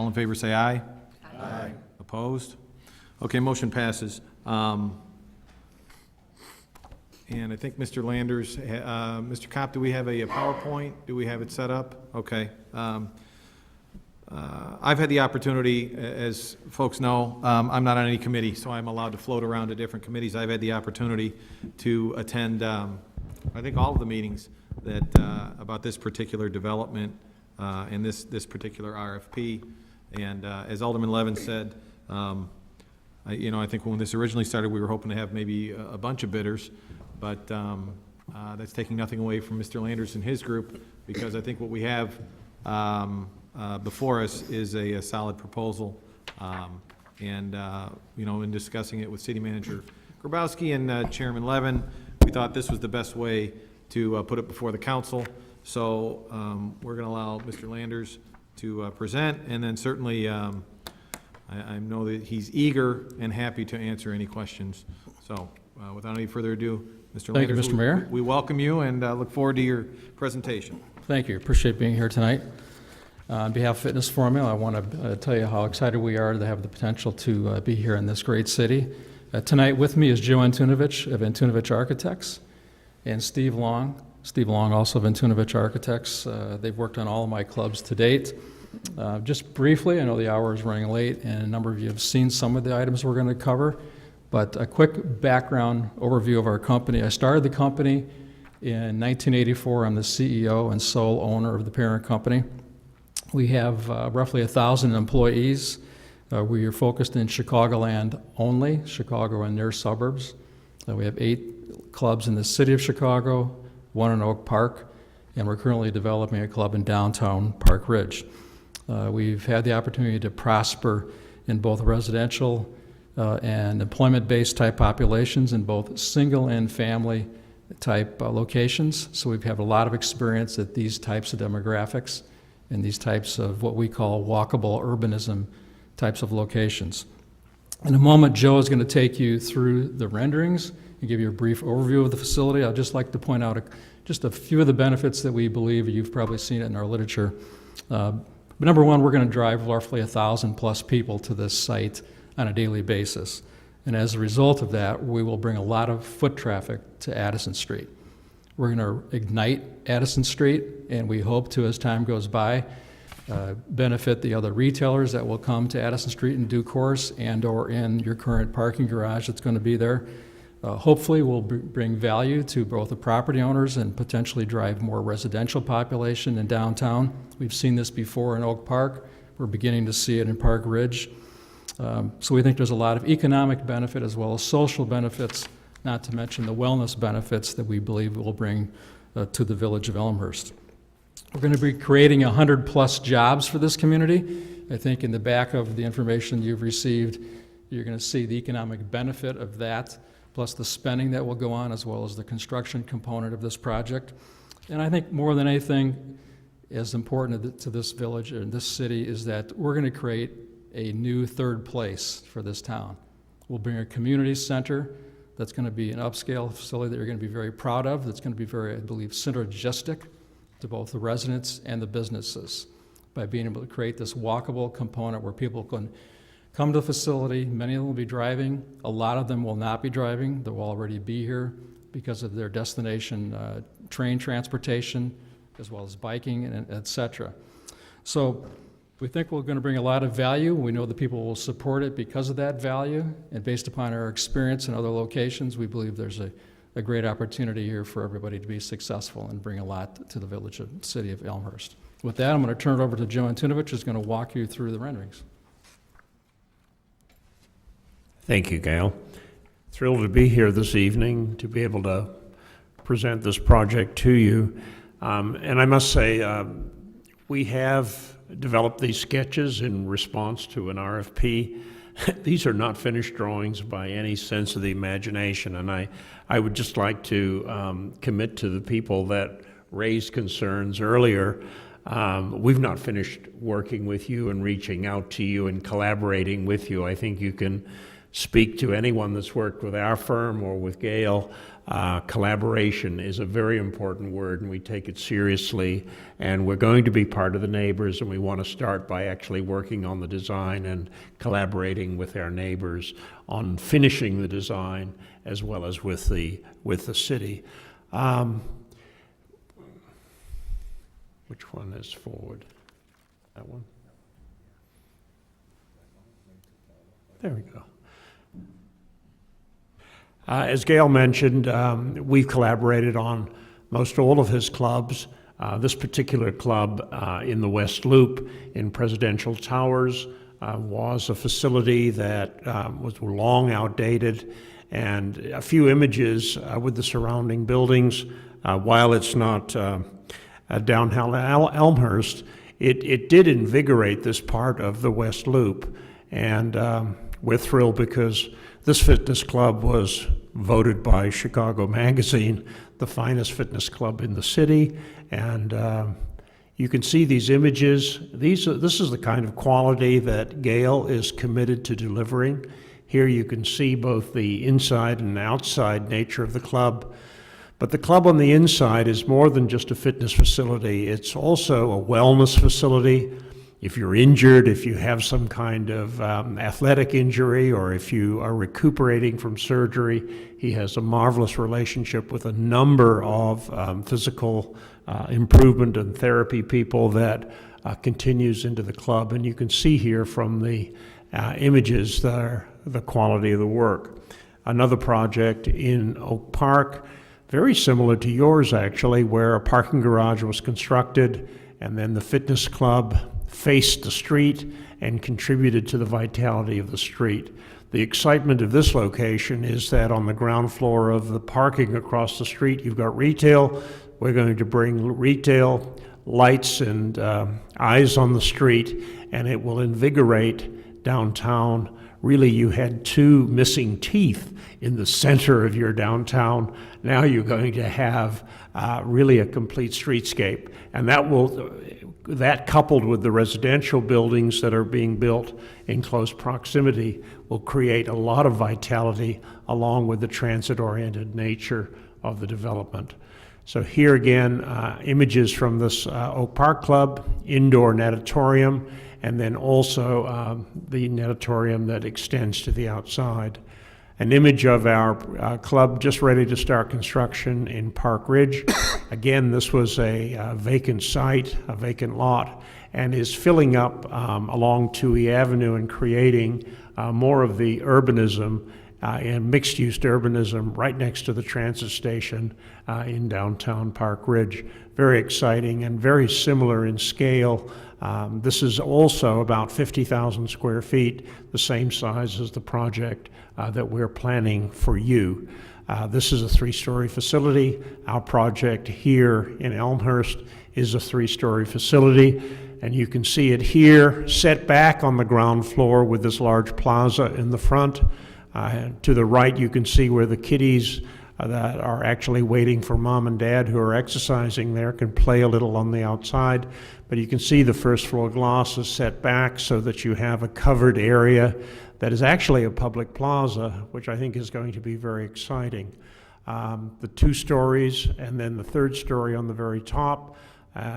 in favor say aye. Aye. Opposed? Okay, motion passes. And I think Mr. Landers, Mr. Kopp, do we have a PowerPoint? Do we have it set up? Okay. I've had the opportunity, as folks know, I'm not on any committee, so I'm allowed to float around to different committees. I've had the opportunity to attend, I think, all of the meetings that about this particular development and this particular RFP. And as Alderman Levin said, I think when this originally started, we were hoping to have maybe a bunch of bidders, but that's taking nothing away from Mr. Landers and his group, because I think what we have before us is a solid proposal. And in discussing it with City Manager Grabowski and Chairman Levin, we thought this was the best way to put it before the council. So we're going to allow Mr. Landers to present, and then certainly I know that he's eager and happy to answer any questions. So without any further ado, Mr. Thank Landers, you, Mr. Mayor. we welcome you and look forward to your presentation. Thank you. Appreciate being here tonight. On behalf of Fitness Formula, I want to tell you how excited we are to have the potential to be here in this great city. Tonight with me is Joe Antunovich of Antunovich Architects and Steve Long. Steve Long, also of Antunovich Architects. They've worked on all of my clubs to date. Just briefly, I know the hour is running late, and a number of you have seen some of the items we're going to cover, but a quick background overview of our company. I started the company in 1984. I'm the CEO and sole owner of the parent company. We have roughly 1,000 employees. We are focused in Chicagoland only, Chicago and near suburbs. We have 8 clubs in the city of Chicago, 1 in Oak Park, and we're currently developing a club in downtown Park Ridge. We've had the opportunity to prosper in both residential and employment-based type populations, in both single and family type locations. So we've had a lot of experience at these types of demographics and these types of what we call walkable urbanism types of locations. In a moment, Joe is going to take you through the renderings and give you a brief overview of the facility. I'd just like to point out just a few of the benefits that we believe, you've probably seen it in our literature. But number one, we're going to drive roughly 1,000 plus people to this site on a daily basis. And as a result of that, we will bring a lot of foot traffic to Addison Street. We're going to ignite Addison Street, and we hope to, as time goes by, benefit the other retailers that will come to Addison Street in due course, and or in your current parking garage that's going to be there. Hopefully we'll bring value to both the property owners and potentially drive more residential population in downtown. We've seen this before in Oak Park. We're beginning to see it in Park Ridge. So we think there's a lot of economic benefit as well as social benefits, not to mention the wellness benefits that we believe will bring to the village of Elmhurst. We're going to be creating 100 plus jobs for this community. I think in the back of the information you've received, you're going to see the economic benefit of that, plus the spending that will go on, as well as the construction component of this project. And I think more than anything, is important to this village and this city is that we're going to create a new third place for this town. We'll bring a community center that's going to be an upscale facility that you're going to be very proud of, that's going to be very, I believe, synergistic to both the residents and the businesses by being able to create this walkable component where people can come to the facility. Many of them will be driving. A lot of them will not be driving. They'll already be here because of their destination train transportation, as well as biking, and et cetera. So we think we're going to bring a lot of value. We know the people will support it because of that value, and based upon our experience in other locations, we believe there's a great opportunity here for everybody to be successful and bring a lot to the village and city of Elmhurst. With that, I'm going to turn it over to Joe Antunovich, who's going to walk you through the renderings. Thank you, Gail. Thrilled to be here this evening to be able to present this project to you. And I must say, we have developed these sketches in response to an RFP. These are not finished drawings by any sense of the imagination, and I would just like to commit to the people that raised concerns earlier. We've not finished working with you and reaching out to you and collaborating with you. I think you can speak to anyone that's worked with our firm or with Gail. Collaboration is a very important word, and we take it seriously, and we're going to be part of the neighbors, and we want to start by actually working on the design and collaborating with our neighbors on finishing the design as well as with the city. Which one is forward? That one? There we go. As Gail mentioned, we've collaborated on most all of his clubs. This particular club in the West Loop in Presidential Towers was a facility that was long outdated, and a few images with the surrounding buildings. While it's not downtown Elmhurst, it did invigorate this part of the West Loop, and we're thrilled because this fitness club was voted by Chicago Magazine the finest fitness club in the city, and you can see these images. This is the kind of quality that Gail is committed to delivering. Here you can see both the inside and outside nature of the club. But the club on the inside is more than just a fitness facility. It's also a wellness facility. If you're injured, if you have some kind of athletic injury, or if you are recuperating from surgery, he has a marvelous relationship with a number of physical improvement and therapy people that continues into the club. And you can see here from the images the quality of the work. Another project in Oak Park, very similar to yours actually, where a parking garage was constructed and then the fitness club faced the street and contributed to the vitality of the street. The excitement of this location is that on the ground floor of the parking across the street, you've got retail. We're going to bring retail, lights, and eyes on the street, and it will invigorate downtown. Really, you had two missing teeth in the center of your downtown. Now you're going to have really a complete streetscape, and that coupled with the residential buildings that are being built in close proximity will create a lot of vitality along with the transit-oriented nature of the development. So here again, images from this Oak Park Club, indoor natatorium, and then also the natatorium that extends to the outside. An image of our club just ready to start construction in Park Ridge. Again, this was a vacant site, a vacant lot, and is filling up along Toohey Avenue and creating more of the urbanism and mixed-use urbanism right next to the transit station in downtown Park Ridge. Very exciting and very similar in scale. This is also about 50,000 square feet, the same size as the project that we're planning for you. This is a 3-story facility. Our project here in Elmhurst is a 3-story facility, and you can see it here set back on the ground floor with this large plaza in the front. To the right, you can see where the kiddies that are actually waiting for mom and dad who are exercising there can play a little on the outside. But you can see the first floor glass is set back so that you have a covered area that is actually a public plaza, which I think is going to be very exciting. The 2 stories and then the 3rd story on the very top.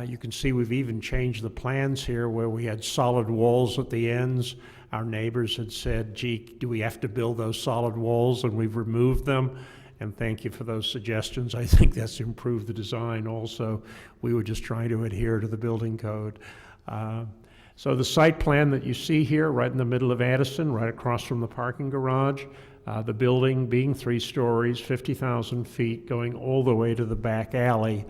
You can see we've even changed the plans here where we had solid walls at the ends. Our neighbors had said, gee, do we have to build those solid walls? And we've removed them. And thank you for those suggestions. I think that's improved the design also. We were just trying to adhere to the building code. So the site plan that you see here, right in the middle of Addison, right across from the parking garage, the building being 3 stories, 50,000 feet, going all the way to the back alley.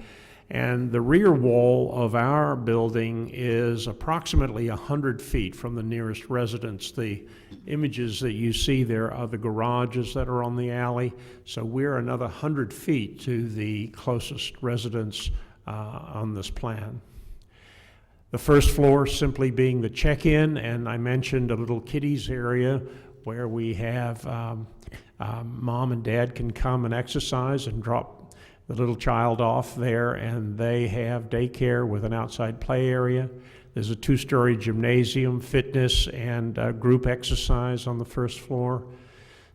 And the rear wall of our building is approximately 100 feet from the nearest residence. The images that you see there are the garages that are on the alley. So we're another 100 feet to the closest residence on this plan. The first floor simply being the check-in, and I mentioned a little kiddies area where we have mom and dad can come and exercise and drop the little child off there, and they have daycare with an outside play area. There's a 2-story gymnasium, fitness, and group exercise on the first floor.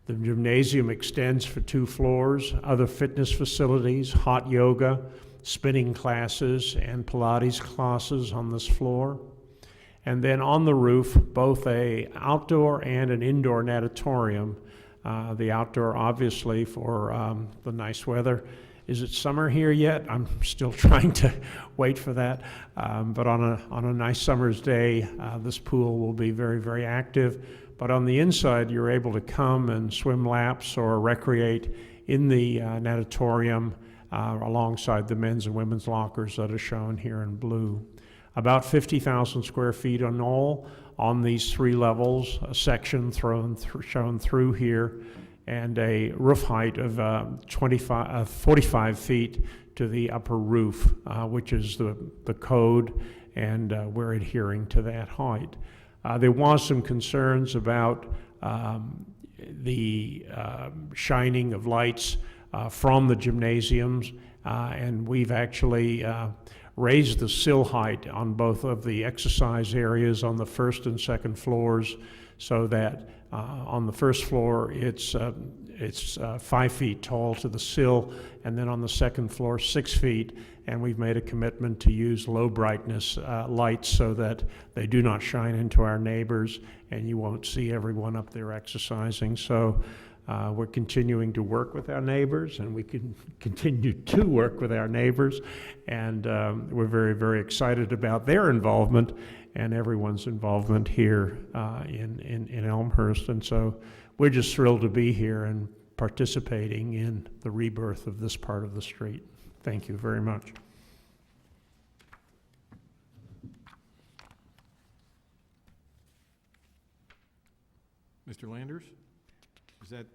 The gymnasium extends for 2 floors, other fitness facilities, hot yoga, spinning classes, and Pilates classes on this floor. And then on the roof, both a outdoor and an indoor natatorium. The outdoor, obviously, for the nice weather. Is it summer here yet? I'm still trying to wait for that. But on a nice summer's day, this pool will be very, very active. But on the inside, you're able to come and swim laps or recreate in the natatorium alongside the men's and women's lockers that are shown here in blue. About 50,000 square feet in all on these 3 levels, a section shown through here, and a roof height of 45 feet to the upper roof, which is the code, and we're adhering to that height. There was some concerns about the shining of lights from the gymnasiums, and we've actually raised the sill height on both of the exercise areas on the 1st and 2nd floors, so that on the 1st floor it's 5 feet tall to the sill, and then on the 2nd floor 6 feet. And we've made a commitment to use low brightness lights so that they do not shine into our neighbors, and you won't see everyone up there exercising. So we're continuing to work with our neighbors, and we can continue to work with our neighbors, and we're very, very excited about their involvement and everyone's involvement here in Elmhurst. And so we're just thrilled to be here and participating in the rebirth of this part of the street. Thank you very much. Mr. Landers, is that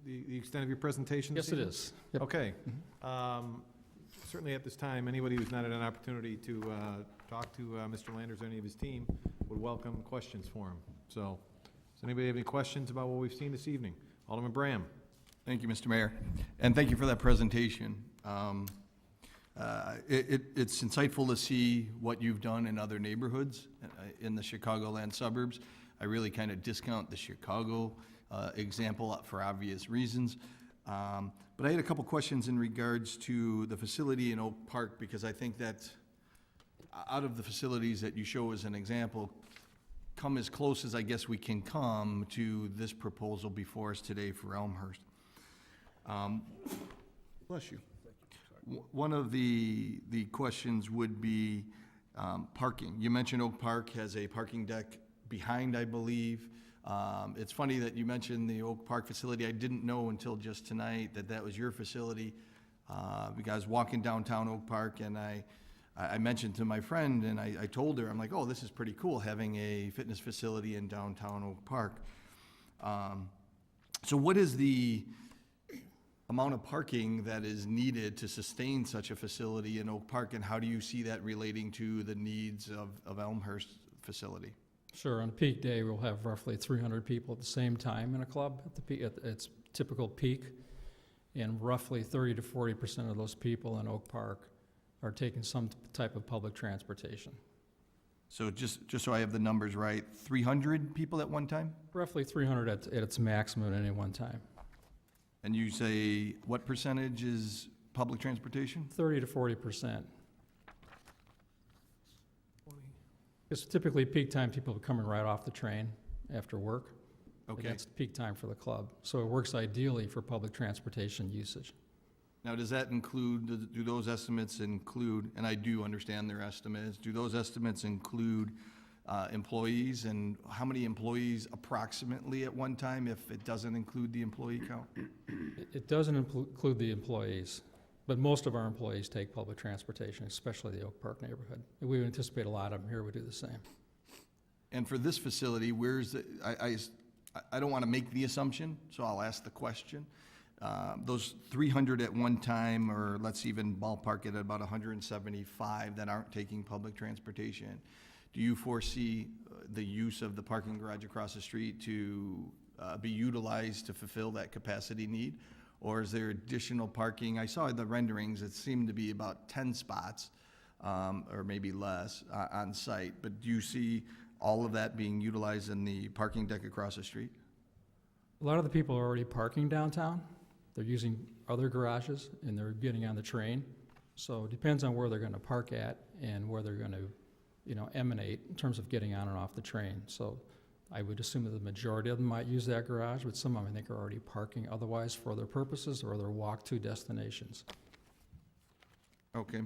the extent of your presentation this Yes, it evening? is. Yep. Okay. Certainly at this time, anybody who's not had an opportunity to talk to Mr. Landers or any of his team would welcome questions for him. So, does anybody have any questions about what we've seen this evening? Alderman Bram. Thank you, Mr. Mayor, and thank you for that presentation. It's insightful to see what you've done in other neighborhoods in the Chicagoland suburbs. I really kind of discount the Chicago example for obvious reasons. But I had a couple questions in regards to the facility in Oak Park, because I think that out of the facilities that you show as an example, come as close as I guess we can come to this proposal before us today for Elmhurst. Bless you. One of the questions would be parking. You mentioned Oak Park has a parking deck behind, I believe. It's funny that you mentioned the Oak Park facility. I didn't know until just tonight that that was your facility. Because I was walking downtown Oak Park, and I mentioned to my friend, and I told her, I'm like, oh, this is pretty cool having a fitness facility in downtown Oak Park. So what is the amount of parking that is needed to sustain such a facility in Oak Park, and how do you see that relating to the needs of Elmhurst facility? Sure. On peak day, we'll have roughly 300 people at the same time in a club at its typical peak. And roughly 30 to 40% of those people in Oak Park are taking some type of public transportation. So just so I have the numbers right, 300 people at one time? Roughly 300 at its maximum at any one time. And you say what percentage is public transportation? 30 to 40%. It's typically peak time, people are coming right off the train after work. Okay. And that's peak time for the club. So it works ideally for public transportation usage. Now, does that include, do those estimates include, and I do understand their estimates, do those estimates include employees? And how many employees approximately at one time if it doesn't include the employee count? It doesn't include the employees, but most of our employees take public transportation, especially the Oak Park neighborhood. We would anticipate a lot of them here would do the same. And for this facility, where's the, I don't want to make the assumption, so I'll ask the question. Those 300 at one time, or let's even ballpark it at about 175 that aren't taking public transportation, do you foresee the use of the parking garage across the street to be utilized to fulfill that capacity need? Or is there additional parking? I saw the renderings, it seemed to be about 10 spots, or maybe less, on site. But do you see all of that being utilized in the parking deck across the street? A lot of the people are already parking downtown. They're using other garages and they're getting on the train. So it depends on where they're going to park at and where they're going to, emanate in terms of getting on and off the train. So I would assume that the majority of them might use that garage, but some of them I think are already parking otherwise for other purposes or their walk-to destinations. Okay,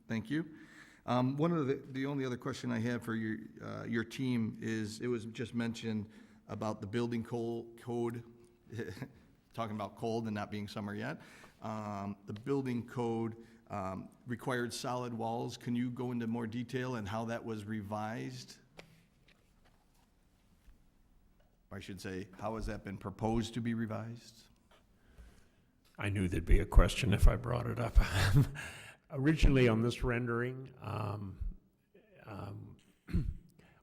thank you. One of the only other question I have for your team is, it was just mentioned about the building code, talking about cold and not being summer yet. The building code required solid walls. Can you go into more detail on how that was revised? Or I should say, how has that been proposed to be revised? I knew there'd be a question if I brought it up. Originally on this rendering,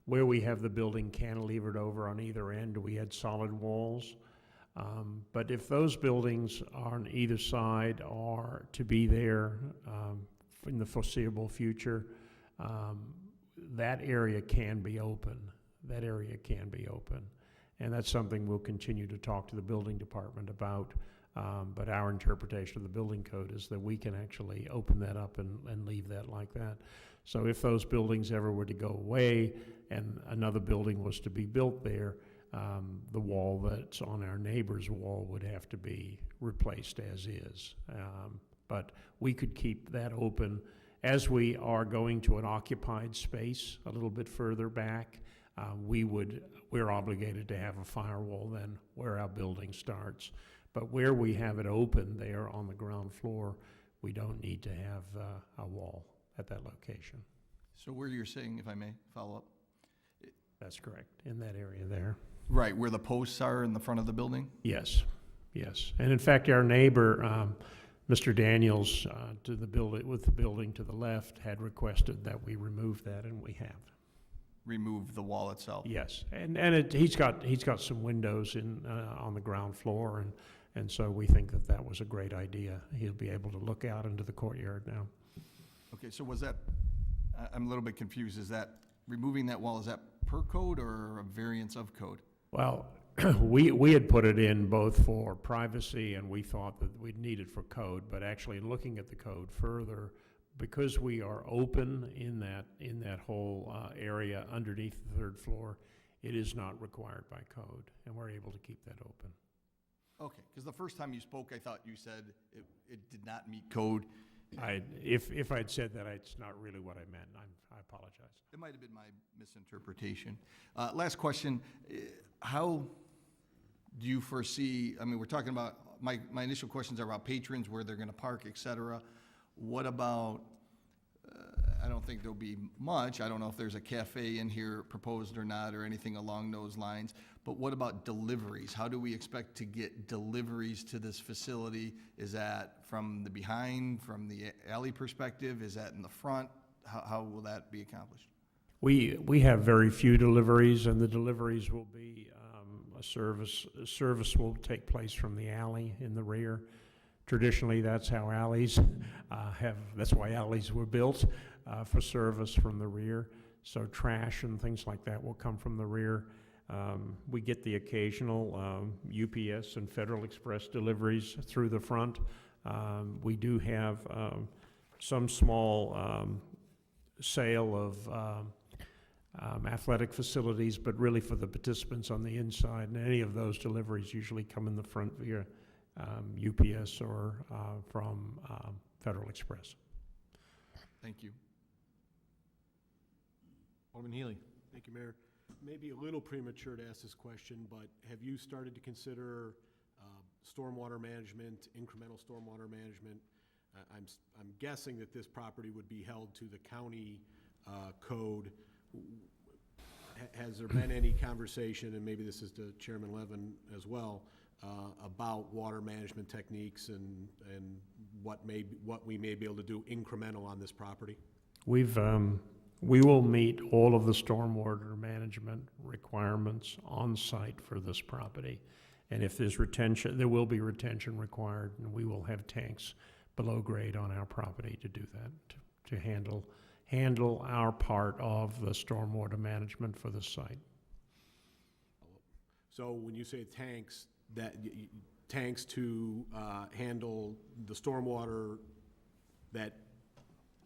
where we have the building cantilevered over on either end, we had solid walls. But if those buildings on either side are to be there in the foreseeable future, that area can be open. That area can be open. And that's something we'll continue to talk to the building department about. But our interpretation of the building code is that we can actually open that up and leave that like that. So if those buildings ever were to go away and another building was to be built there, the wall that's on our neighbor's wall would have to be replaced as is. But we could keep that open. As we are going to an occupied space a little bit further back, we're obligated to have a firewall then where our building starts. But where we have it open there on the ground floor, we don't need to have a wall at that location. So where you're saying, if I may follow up? That's correct, in that area there. Right, where the posts are in the front of the building? Yes, yes. And in fact, our neighbor, Mr. Daniels, with the building to the left, had requested that we remove that, and we have. Remove the wall itself? Yes, and he's got some windows on the ground floor, and so we think that was a great idea. He'll be able to look out into the courtyard now. Okay, so was that, I'm a little bit confused, is that, removing that wall, is that per code or a variance of code? Well, we had put it in both for privacy and we thought that we'd need it for code, but actually looking at the code further, because we are open in that whole area underneath the third floor, it is not required by code, and we're able to keep that open. Okay, because the first time you spoke, I thought you said it did not meet code. If I'd said that, it's not really what I meant. I apologize. It might have been my misinterpretation. Last question, how do you foresee, I mean, we're talking about, my initial questions are about patrons, where they're going to park, et cetera. What about, I don't think there'll be much, I don't know if there's a cafe in here proposed or not, or anything along those lines, but what about deliveries? How do we expect to get deliveries to this facility? Is that from the behind, from the alley perspective? Is that in the front? How will that be accomplished? We have very few deliveries, and the deliveries will be a service will take place from the alley in the rear. Traditionally, that's how alleys that's why alleys were built, for service from the rear. So trash and things like that will come from the rear. We get the occasional UPS and Federal Express deliveries through the front. We do have some small sale of athletic facilities, but really for the participants on the inside. And any of those deliveries usually come in the front via UPS or from Federal Express. Thank you. Alderman Healy. Thank you, Mayor. Maybe a little premature to ask this question, but have you started to consider stormwater management, incremental stormwater management? I'm guessing that this property would be held to the county code. Has there been any conversation, and maybe this is to Chairman Levin as well, about water management techniques and what we may be able to do incremental on this property? We will meet all of the stormwater management requirements on site for this property. And if there's retention, there will be retention required, and we will have tanks below grade on our property to do that, to handle our part of the stormwater management for the site. So when you say tanks, tanks to handle the stormwater that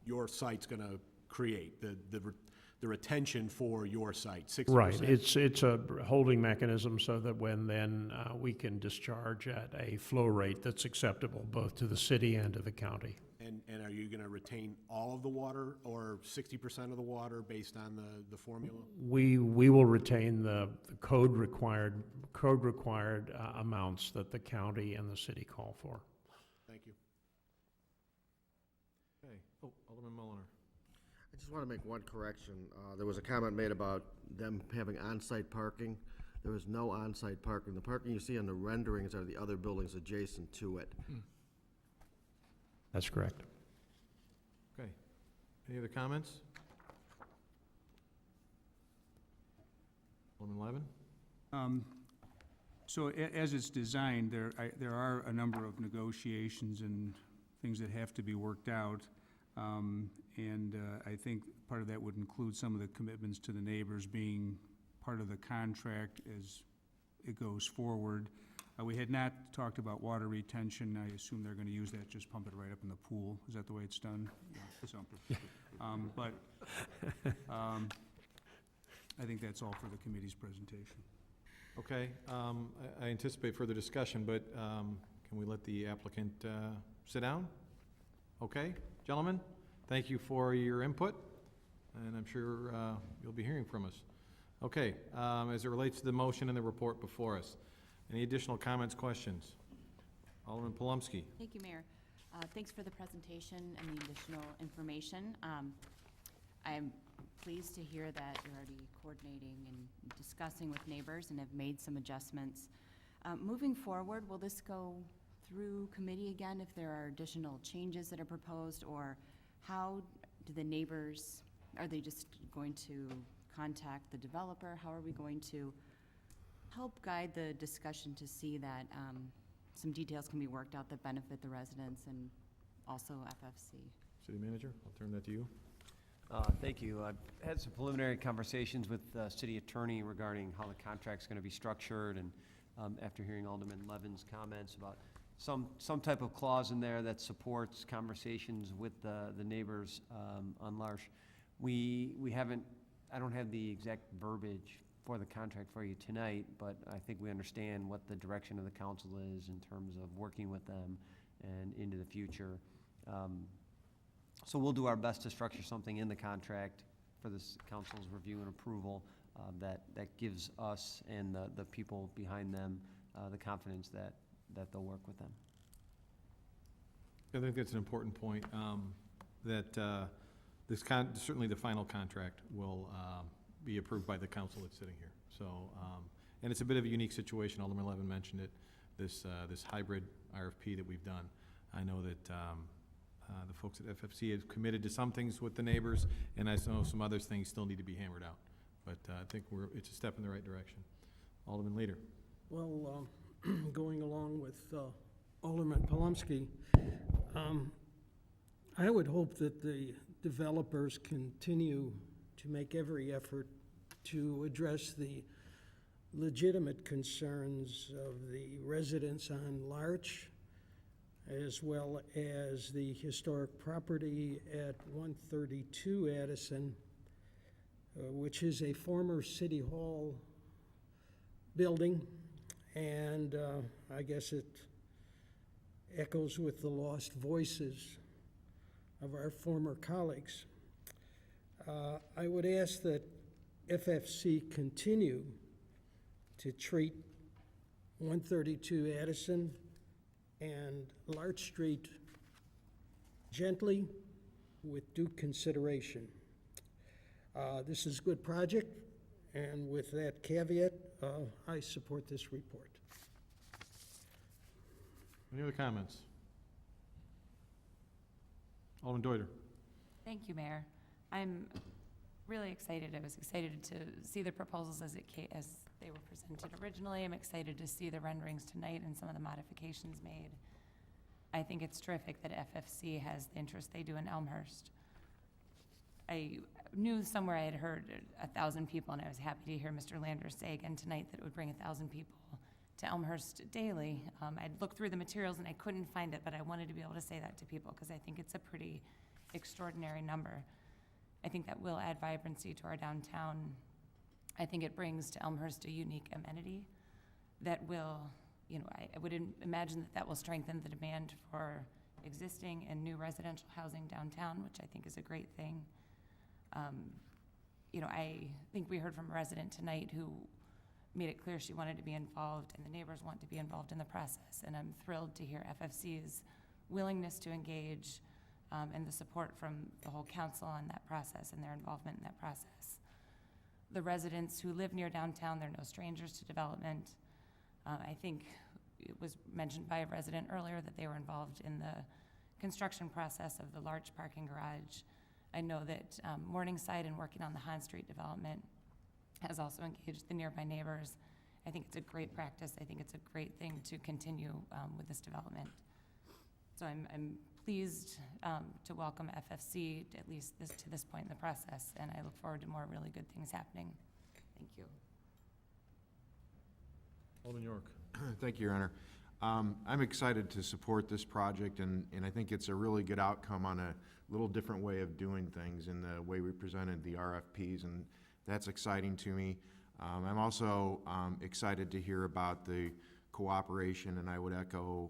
your site's going to create, the retention for your site, 60%? Right. It's a holding mechanism so that when then we can discharge at a flow rate that's acceptable both to the city and to the county. And are you going to retain all of the water or 60% of the water based on the formula? We will retain the code required amounts that the county and the city call for. Thank you. Okay. Oh, Alderman Mulliner. I just want to make one correction. There was a comment made about them having on-site parking. There is no on-site parking. The parking you see on the renderings are the other buildings adjacent to it. That's correct. Okay. Any other comments? Alderman Levin? So as it's designed, there are a number of negotiations and things that have to be worked out. I think part of that would include some of the commitments to the neighbors being part of the contract as it goes forward. We had not talked about water retention. I assume they're going to use that, just pump it right up in the pool. Is that the way it's done? Yeah, so, I think that's all for the committee's presentation. Okay. I anticipate further discussion, but can we let the applicant sit down? Okay. Gentlemen, thank you for your input, and I'm sure you'll be hearing from us. Okay. As it relates to the motion and the report before us, any additional comments, questions? Alderman Palumski. Thank you, Mayor. Thanks for the presentation and the additional information. I'm pleased to hear that you're already coordinating and discussing with neighbors and have made some adjustments. Moving forward, will this go through committee again if there are additional changes that are proposed, or how do the neighbors, are they just going to contact the developer? How are we going to help guide the discussion to see that some details can be worked out that benefit the residents and also FFC? City Manager, I'll turn that to you. Thank you. I've had some preliminary conversations with the city attorney regarding how the contract's going to be structured, and after hearing Alderman Levin's comments about some type of clause in there that supports conversations with the neighbors on L'Arche. We haven't, I don't have the exact verbiage for the contract for you tonight, but I think we understand what the direction of the council is in terms of working with them and into the future. So we'll do our best to structure something in the contract for this council's review and approval that gives us and the people behind them the confidence that they'll work with them. I think that's an important point, that certainly the final contract will be approved by the council that's sitting here. So, and it's a bit of a unique situation. Alderman Levin mentioned it, this hybrid RFP that we've done. I know that the folks at FFC have committed to some things with the neighbors, and I know some other things still need to be hammered out. But I think it's a step in the right direction. Alderman Leader. Well, going along with Alderman Polomsky. I would hope that the developers continue to make every effort to address the legitimate concerns of the residents on Larch, as well as the historic property at 132 Addison, which is a former City Hall building, and I guess it echoes with the lost voices of our former colleagues. I would ask that FFC continue to treat 132 Addison and Larch Street gently with due consideration. This is a good project, and with that caveat, I support this report. Any other comments? Alderman Deuter. Thank you, Mayor. I'm really excited. I was excited to see the proposals as they were presented originally. I'm excited to see the renderings tonight and some of the modifications made. I think it's terrific that FFC has the interest they do in Elmhurst. I knew somewhere I had heard 1,000 people, and I was happy to hear Mr. Landers say again tonight that it would bring 1,000 people to Elmhurst daily. I'd looked through the materials and I couldn't find it, but I wanted to be able to say that to people because I think it's a pretty extraordinary number. I think that will add vibrancy to our downtown. I think it brings to Elmhurst a unique amenity that will, I would imagine that will strengthen the demand for existing and new residential housing downtown, which I think is a great thing. I think we heard from a resident tonight who made it clear she wanted to be involved, and the neighbors want to be involved in the process. And I'm thrilled to hear FFC's willingness to engage and the support from the whole council on that process and their involvement in that process. The residents who live near downtown, they're no strangers to development. I think it was mentioned by a resident earlier that they were involved in the construction process of the large parking garage. I know that Morningside, in working on the Hahn Street development, has also engaged the nearby neighbors. I think it's a great practice. I think it's a great thing to continue with this development. So I'm pleased to welcome FFC at least to this point in the process, and I look forward to more really good things happening. Thank you. Alderman York. Thank you, Your Honor. I'm excited to support this project, and I think it's a really good outcome on a little different way of doing things in the way we presented the RFPs, and that's exciting to me. I'm also excited to hear about the cooperation, and I would echo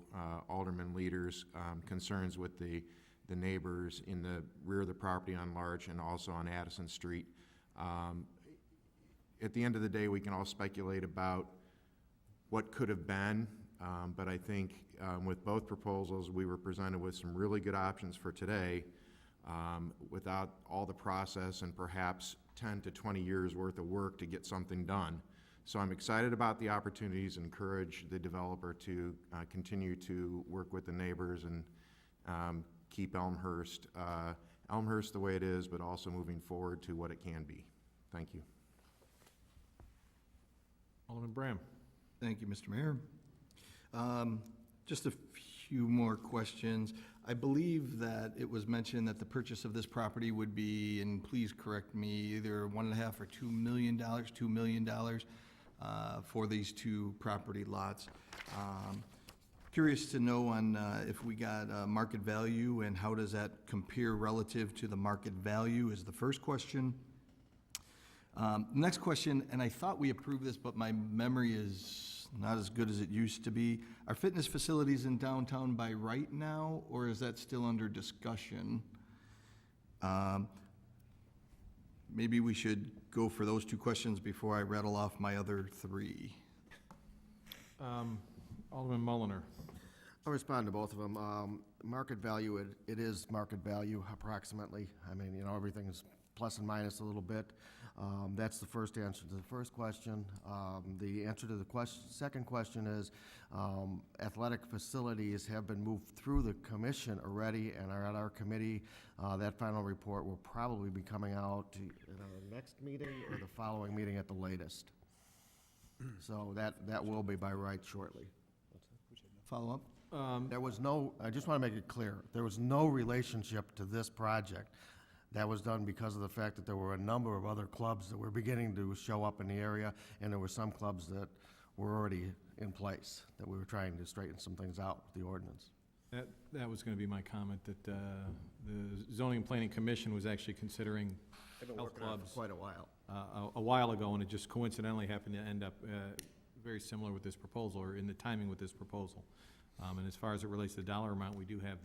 Alderman Leader's concerns with the neighbors in the rear of the property on Larch and also on Addison Street. At the end of the day, we can all speculate about what could have been, but I think with both proposals, we were presented with some really good options for today without all the process and perhaps 10 to 20 years worth of work to get something done. So I'm excited about the opportunities, encourage the developer to continue to work with the neighbors and keep Elmhurst the way it is, but also moving forward to what it can be. Thank you. Alderman Bram. Thank you, Mr. Mayor. Just a few more questions. I believe that it was mentioned that the purchase of this property would be, and please correct me, either $1.5 or $2 million, $2 million for these two property lots. Curious to know on if we got market value and how does that compare relative to the market value is the first question. Next question, and I thought we approved this, but my memory is not as good as it used to be. Are fitness facilities in downtown by right now, or is that still under discussion? Maybe we should go for those two questions before I rattle off my other three. Alderman Mulliner. I'll respond to both of them. Market value, it is market value approximately. I mean, everything's plus and minus a little bit. That's the first answer to the first question. The answer to the second question is athletic facilities have been moved through the commission already and are at our committee. That final report will probably be coming out in our next meeting or the following meeting at the latest. So that will be by right shortly. Follow up? There was no, I just want to make it clear, there was no relationship to this project. That was done because of the fact that there were a number of other clubs that were beginning to show up in the area, and there were some clubs that were already in place, that we were trying to straighten some things out with the ordinance. That was going to be my comment, that the Zoning and Planning Commission was actually considering They've been health working on it for clubs quite a while. A while ago, and it just coincidentally happened to end up very similar with this proposal, or in the timing with this proposal. And as far as it relates to the dollar amount, we do have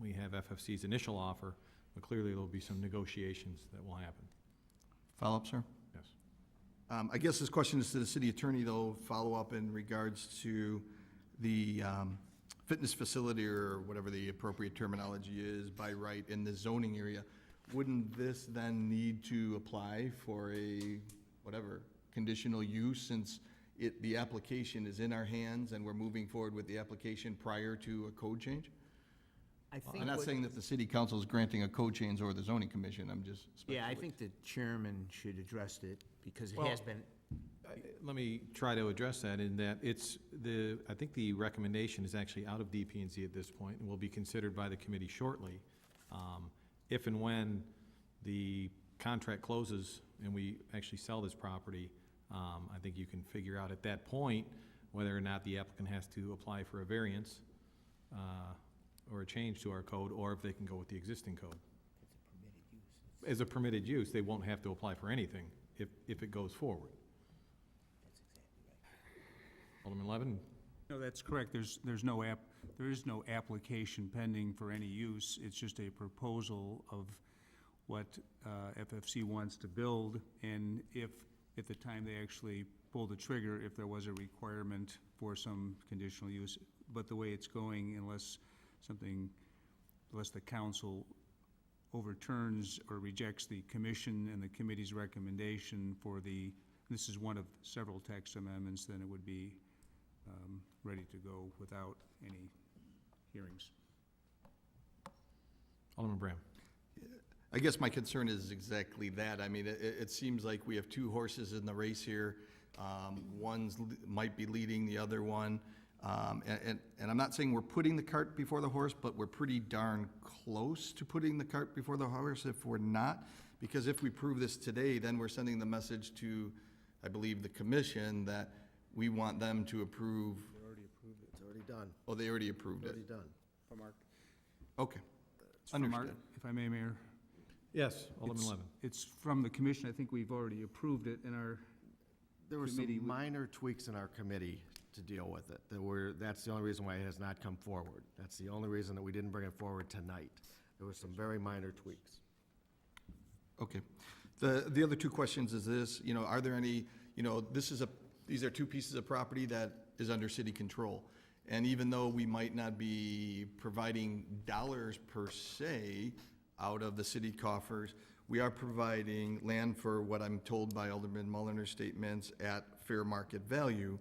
we have FFC's initial offer, but clearly there'll be some negotiations that will happen. Follow-up, sir? Yes. I guess this question is to the city attorney, though, follow-up in regards to the fitness facility, or whatever the appropriate terminology is, by right in the zoning area. Wouldn't this then need to apply for a, whatever, conditional use, since the application is in our hands and we're moving forward with the application prior to a code change? I'm not saying that the city council is granting a code change or the zoning commission, I'm just speculating. Yeah, I think the chairman should address it, because it has been, Let me try to address that, in that I think the recommendation is actually out of DP&Z at this point, and will be considered by the committee shortly. If and when the contract closes and we actually sell this property, I think you can figure out at that point whether or not the applicant has to apply for a variance or a change to our code, or if they can go with the existing code. As a permitted use, they won't have to apply for anything if it goes forward. Alderman Levin? No, that's correct. There is no application pending for any use. It's just a proposal of what FFC wants to build, and if, at the time they actually pull the trigger, if there was a requirement for some conditional use. But the way it's going, unless the council overturns or rejects the commission and the committee's recommendation for this is one of several text amendments, then it would be ready to go without any hearings. Alderman Bram? I guess my concern is exactly that. I mean, it seems like we have two horses in the race here. One's might be leading the other one. And I'm not saying we're putting the cart before the horse, but we're pretty darn close to putting the cart before the horse if we're not. Because if we prove this today, then we're sending the message to, I believe, the commission that we want them to approve. They already approved it. It's already done. Oh, they already approved it? Already done. from our, Okay. From our, Understood. if I may, Mayor. Yes, Alderman Levin. It's from the commission. I think we've already approved it in our There were committee. some minor tweaks in our committee to deal with it. That's the only reason why it has not come forward. That's the only reason that we didn't bring it forward tonight. There were some very minor tweaks. Okay. The other two questions is this, are there any, these are two pieces of property that is under city control. And even though we might not be providing dollars per se out of the city coffers, we are providing land for what I'm told by Alderman Mulliner's statements at fair market value.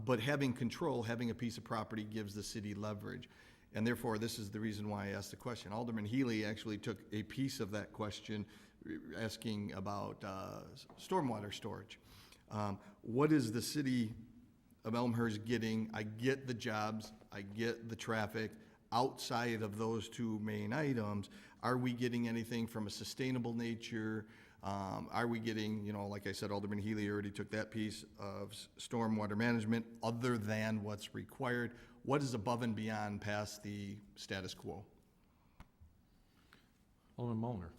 But having control, having a piece of property gives the city leverage. And therefore, this is the reason why I asked the question. Alderman Healy actually took a piece of that question, asking about stormwater storage. What is the city of Elmhurst getting? I get the jobs, I get the traffic. Outside of those two main items, are we getting anything from a sustainable nature? Are we getting, like I said, Alderman Healy already took that piece of stormwater management other than what's required? What is above and beyond past the status quo? Alderman Mulliner.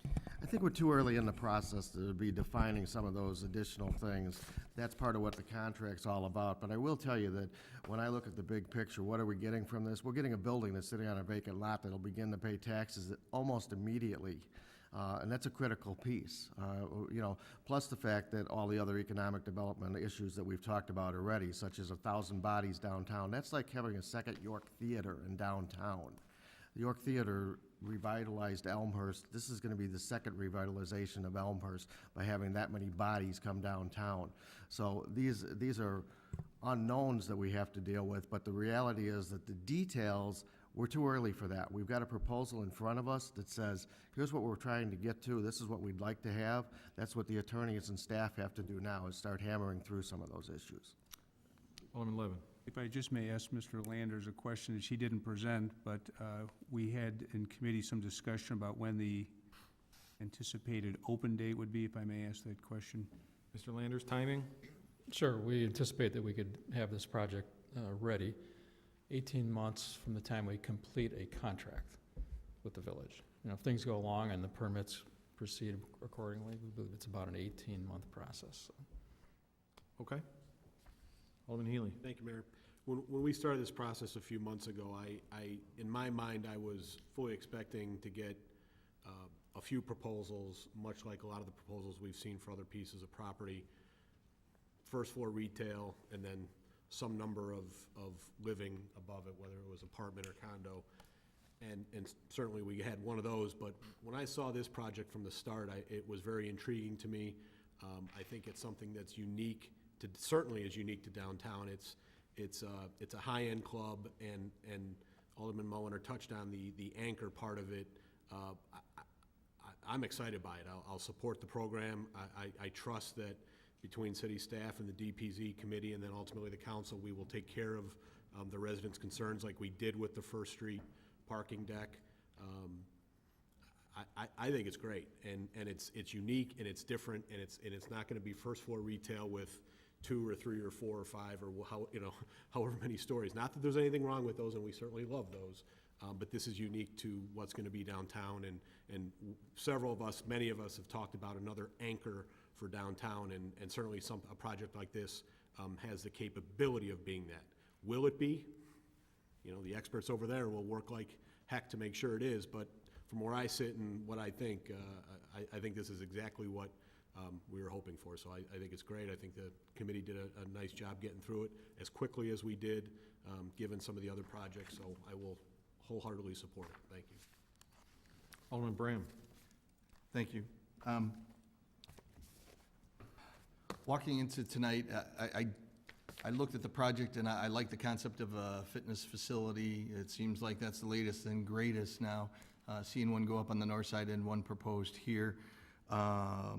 I think we're too early in the process to be defining some of those additional things. That's part of what the contract's all about. But I will tell you that when I look at the big picture, what are we getting from this? We're getting a building that's sitting on a vacant lot that'll begin to pay taxes almost immediately. And that's a critical piece, plus the fact that all the other economic development issues that we've talked about already, such as 1,000 bodies downtown. That's like having a second York Theater in downtown. The York Theater revitalized Elmhurst. This is going to be the second revitalization of Elmhurst by having that many bodies come downtown. So these are unknowns that we have to deal with, but the reality is that the details, we're too early for that. We've got a proposal in front of us that says, here's what we're trying to get to, this is what we'd like to have. That's what the attorneys and staff have to do now, is start hammering through some of those issues. Alderman Levin. If I just may ask Mr. Landers a question that she didn't present, but we had in committee some discussion about when the anticipated open date would be, if I may ask that question. Mr. Landers, timing? Sure, we anticipate that we could have this project ready 18 months from the time we complete a contract with the village. You know, if things go along and the permits proceed accordingly, we believe it's about an 18-month process. So. Okay. Alderman Healy. Thank you, Mayor. When we started this process a few months ago, in my mind, I was fully expecting to get a few proposals, much like a lot of the proposals we've seen for other pieces of property. First floor retail, and then some number of living above it, whether it was apartment or condo. And certainly we had one of those, but when I saw this project from the start, it was very intriguing to me. I think it's something that's unique to, certainly is unique to downtown. It's a high-end club, and Alderman Mulliner touched on the anchor part of it. I'm excited by it. I'll support the program. I trust that between city staff and the DPZ committee, and then ultimately the council, we will take care of the residents' concerns like we did with the First Street parking deck. I think it's great, and it's unique, and it's different, and it's not going to be first floor retail with 2 or 3 or 4 or 5 or however many stories. Not that there's anything wrong with those, and we certainly love those. But this is unique to what's going to be downtown, and several of us, many of us have talked about another anchor for downtown, and certainly a project like this has the capability of being that. Will it be? You know, the experts over there will work like heck to make sure it is, but from where I sit and what I think this is exactly what we were hoping for. So I think it's great. I think the committee did a nice job getting through it as quickly as we did, given some of the other projects, so I will wholeheartedly support it. Thank you. Alderman Bram. Thank you. Walking into tonight, I looked at the project and I like the concept of a fitness facility. It seems like that's the latest and greatest now, seeing one go up on the north side and one proposed here. I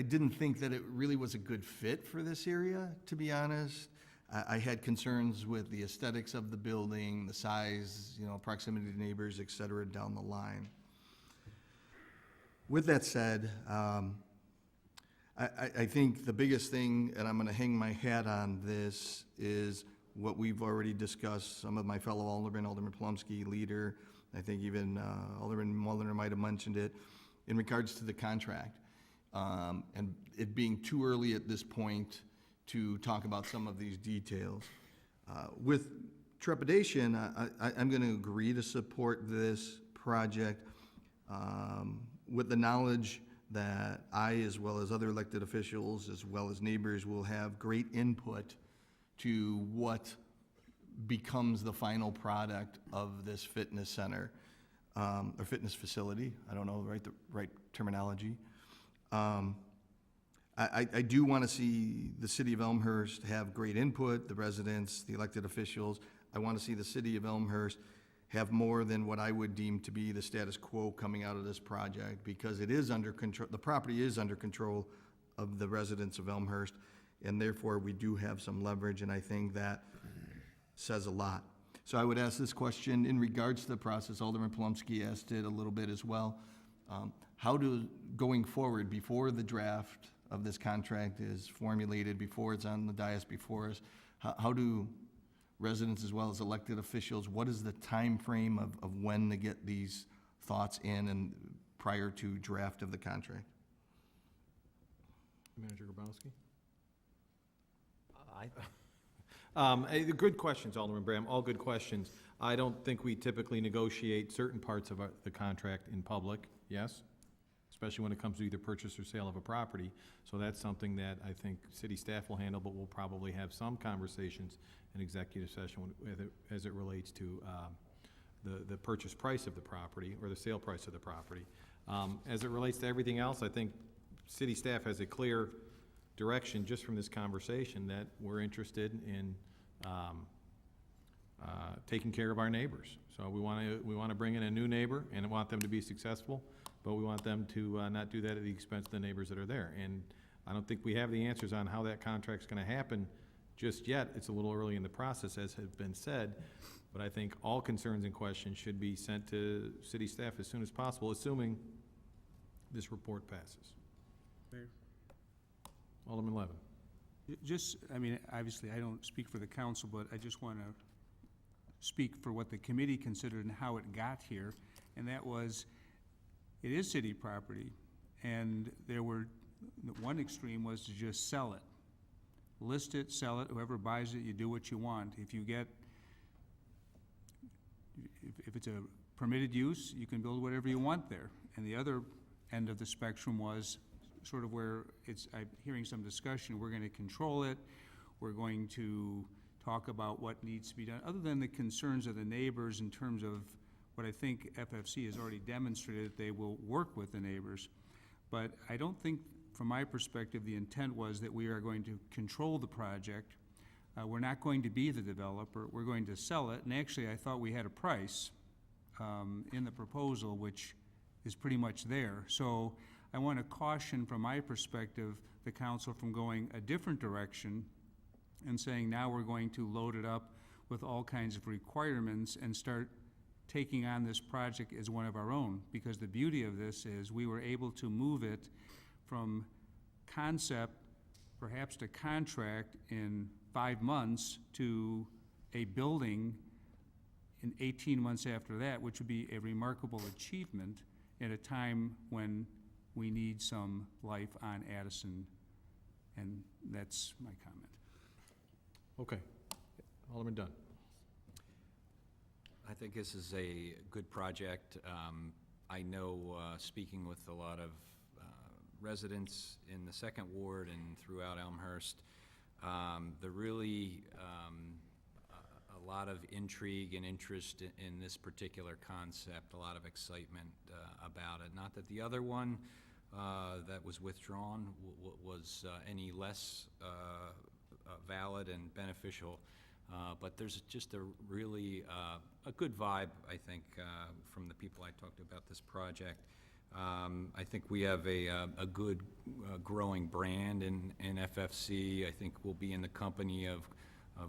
didn't think that it really was a good fit for this area, to be honest. I had concerns with the aesthetics of the building, the size, proximity to neighbors, et cetera, down the line. With that said, I think the biggest thing, and I'm going to hang my hat on this, is what we've already discussed. Some of my fellow aldermen, Alderman Plumsky, leader, I think even Alderman Mulliner might have mentioned it, in regards to the contract. And it being too early at this point to talk about some of these details. With trepidation, I'm going to agree to support this project with the knowledge that I, as well as other elected officials, as well as neighbors, will have great input to what becomes the final product of this fitness center, or fitness facility. I don't know the right terminology. I do want to see the city of Elmhurst have great input, the residents, the elected officials. I want to see the city of Elmhurst have more than what I would deem to be the status quo coming out of this project, because it is under control, the property is under control of the residents of Elmhurst, and therefore we do have some leverage, and I think that says a lot. So I would ask this question in regards to the process. Alderman Plumsky asked it a little bit as well. How do, going forward, before the draft of this contract is formulated, before it's on the dais before us, how do residents as well as elected officials, what is the time frame of when to get these thoughts in and prior to draft of the contract? Manager Grabowski? Good questions, Alderman Bram, all good questions. I don't think we typically negotiate certain parts of the contract in public, yes? Especially when it comes to either purchase or sale of a property. So that's something that I think city staff will handle, but we'll probably have some conversations in executive session as it relates to the purchase price of the property or the sale price of the property. As it relates to everything else, I think city staff has a clear direction just from this conversation that we're interested in taking care of our neighbors. So we want to bring in a new neighbor and want them to be successful, but we want them to not do that at the expense of the neighbors that are there. And I don't think we have the answers on how that contract's going to happen just yet. It's a little early in the process, as has been said, but I think all concerns and questions should be sent to city staff as soon as possible, assuming this report passes. Mayor? Alderman Levin. Just, I mean, obviously, I don't speak for the council, but I just want to speak for what the committee considered and how it got here, and that was, it is city property, and there were, one extreme was to just sell it. List it, sell it, whoever buys it, you do what you want. If you get, if it's a permitted use, you can build whatever you want there. And the other end of the spectrum was sort of where it's, I'm hearing some discussion, we're gonna control it, we're going to talk about what needs to be done, other than the concerns of the neighbors in terms of what I think FFC has already demonstrated, that they will work with the neighbors. But I don't think, from my perspective, the intent was that we are going to control the project. We're not going to be the developer, we're going to sell it, and actually I thought we had a price in the proposal, which is pretty much there. So I want to caution, from my perspective, the council from going a different direction and saying now we're going to load it up with all kinds of requirements and start taking on this project as one of our own. Because the beauty of this is we were able to move it from concept, perhaps to contract in 5 months, to a building in 18 months after that, which would be a remarkable achievement at a time when we need some life on Addison, and that's my comment. Okay. Alderman Dunn. I think this is a good project. I know, speaking with a lot of residents in the second ward and throughout Elmhurst, there really a lot of intrigue and interest in this particular concept, a lot of excitement about it. Not that the other one that was withdrawn was any less valid and beneficial, but there's just a really a good vibe, I think, from the people I talked about this project. I think we have a good growing brand in FFC. I think we'll be in the company of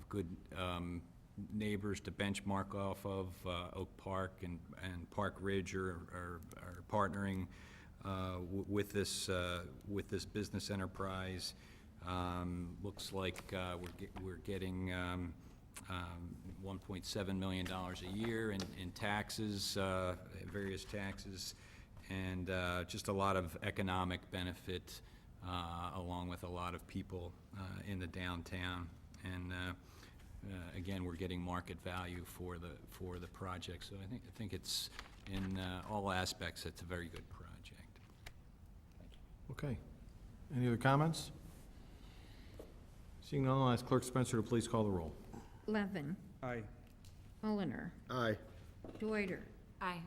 good neighbors to benchmark off of. Oak Park and Park Ridge are partnering with this business enterprise. Looks like we're getting $1.7 million a year in taxes, various taxes, and just a lot of economic benefit, along with a lot of people in the downtown. And again, we're getting market value for the project. So I think it's, in all aspects, it's a very good project. Okay. Any other comments? Seeing none, I'll ask Clerk Spencer to please call the roll. Levin. Aye. Mulliner. Aye. Deuter. Aye.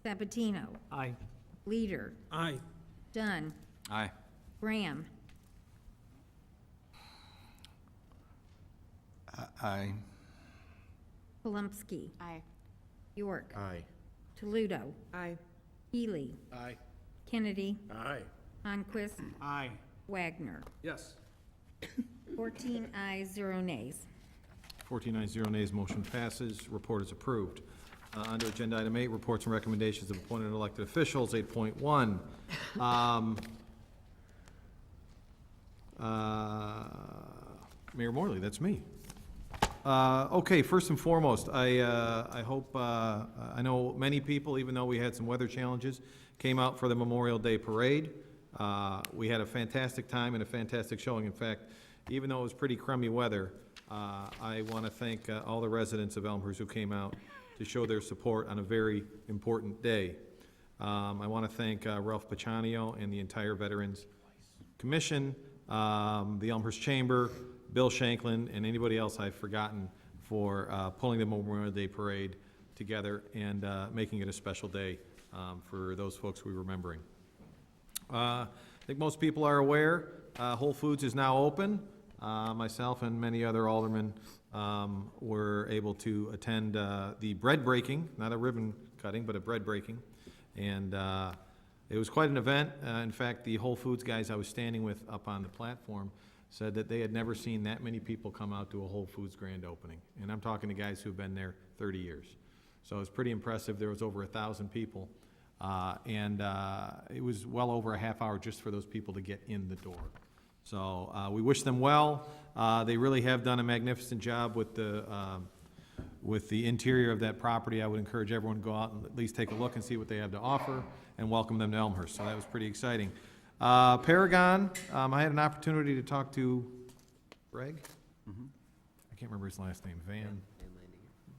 Sabatino. Aye. Leader. Aye. Dunn. Aye. Graham. Aye. Palumski. Aye. York. Aye. Toledo. Aye. Healy. Aye. Kennedy. Aye. Onquist. Aye. Wagner. Yes. 14 ayes, 0 nays. 14 ayes, 0 nays, motion passes. Report is approved. Under agenda item 8, reports and recommendations of appointed and elected officials, 8.1. Mayor Morley, that's me. Okay, first and foremost, I hope, I know many people, even though we had some weather challenges, came out for the Memorial Day Parade. We had a fantastic time and a fantastic showing. In fact, even though it was pretty crummy weather, I want to thank all the residents of Elmhurst who came out to show their support on a very important day. I want to thank Ralph Paccianio and the entire Veterans Commission, the Elmhurst Chamber, Bill Shanklin, and anybody else I've forgotten for pulling the Memorial Day Parade together and making it a special day for those folks we're remembering. I think most people are aware, Whole Foods is now open. Myself and many other aldermen were able to attend the bread breaking, not a ribbon cutting, but a bread breaking. And it was quite an event. In fact, the Whole Foods guys I was standing with up on the platform said that they had never seen that many people come out to a Whole Foods grand opening. And I'm talking to guys who've been there 30 years. So it's pretty impressive. There was over 1,000 people. And it was well over a half hour just for those people to get in the door. So we wish them well. They really have done a magnificent job with the interior of that property. I would encourage everyone to go out and at least take a look and see what they have to offer and welcome them to Elmhurst. So that was pretty exciting. Paragon, I had an opportunity to talk to Greg. I can't remember his last name.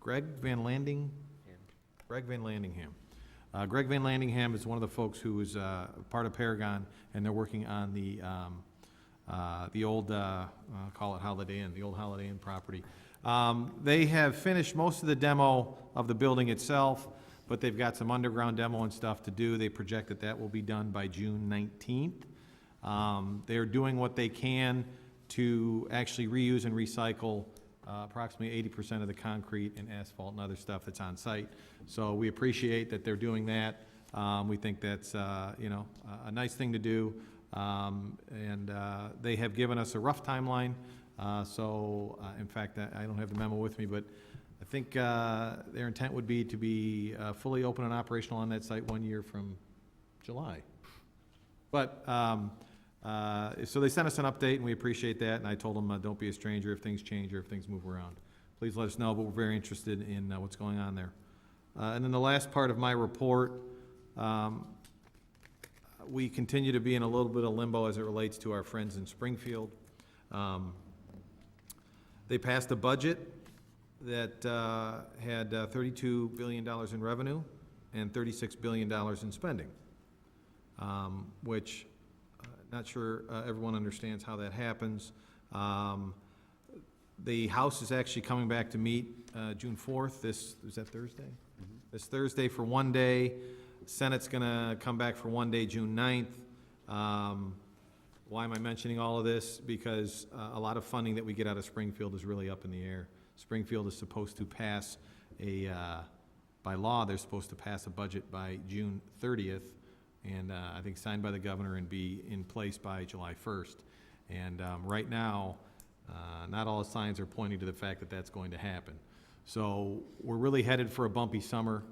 Greg Van Landingham. Greg Van Landingham. Greg Van Landingham is one of the folks who is part of Paragon, and they're working on the old, call it Holiday Inn, the old Holiday Inn property. They have finished most of the demo of the building itself, but they've got some underground demo and stuff to do. They project that that will be done by June 19th. They're doing what they can to actually reuse and recycle approximately 80% of the concrete and asphalt and other stuff that's on site. So we appreciate that they're doing that. We think that's a nice thing to do. And they have given us a rough timeline. In fact, I don't have the memo with me, but I think their intent would be to be fully open and operational on that site 1 year from July. But, so they sent us an update, and we appreciate that, and I told them, don't be a stranger if things change or if things move around. Please let us know, but we're very interested in what's going on there. And then the last part of my report, we continue to be in a little bit of limbo as it relates to our friends in Springfield. They passed a budget that had $32 billion in revenue and $36 billion in spending, which not sure everyone understands how that happens. The House is actually coming back to meet June 4th. Is that Thursday? Mm-hmm. This Thursday for 1 day. Senate's going to come back for 1 day, June 9th. Why am I mentioning all of this? Because a lot of funding that we get out of Springfield is really up in the air. Springfield is supposed to pass by law, they're supposed to pass a budget by June 30th, and I think signed by the governor and be in place by July 1st. And right now, not all the signs are pointing to the fact that that's going to happen. So we're really headed for a bumpy summer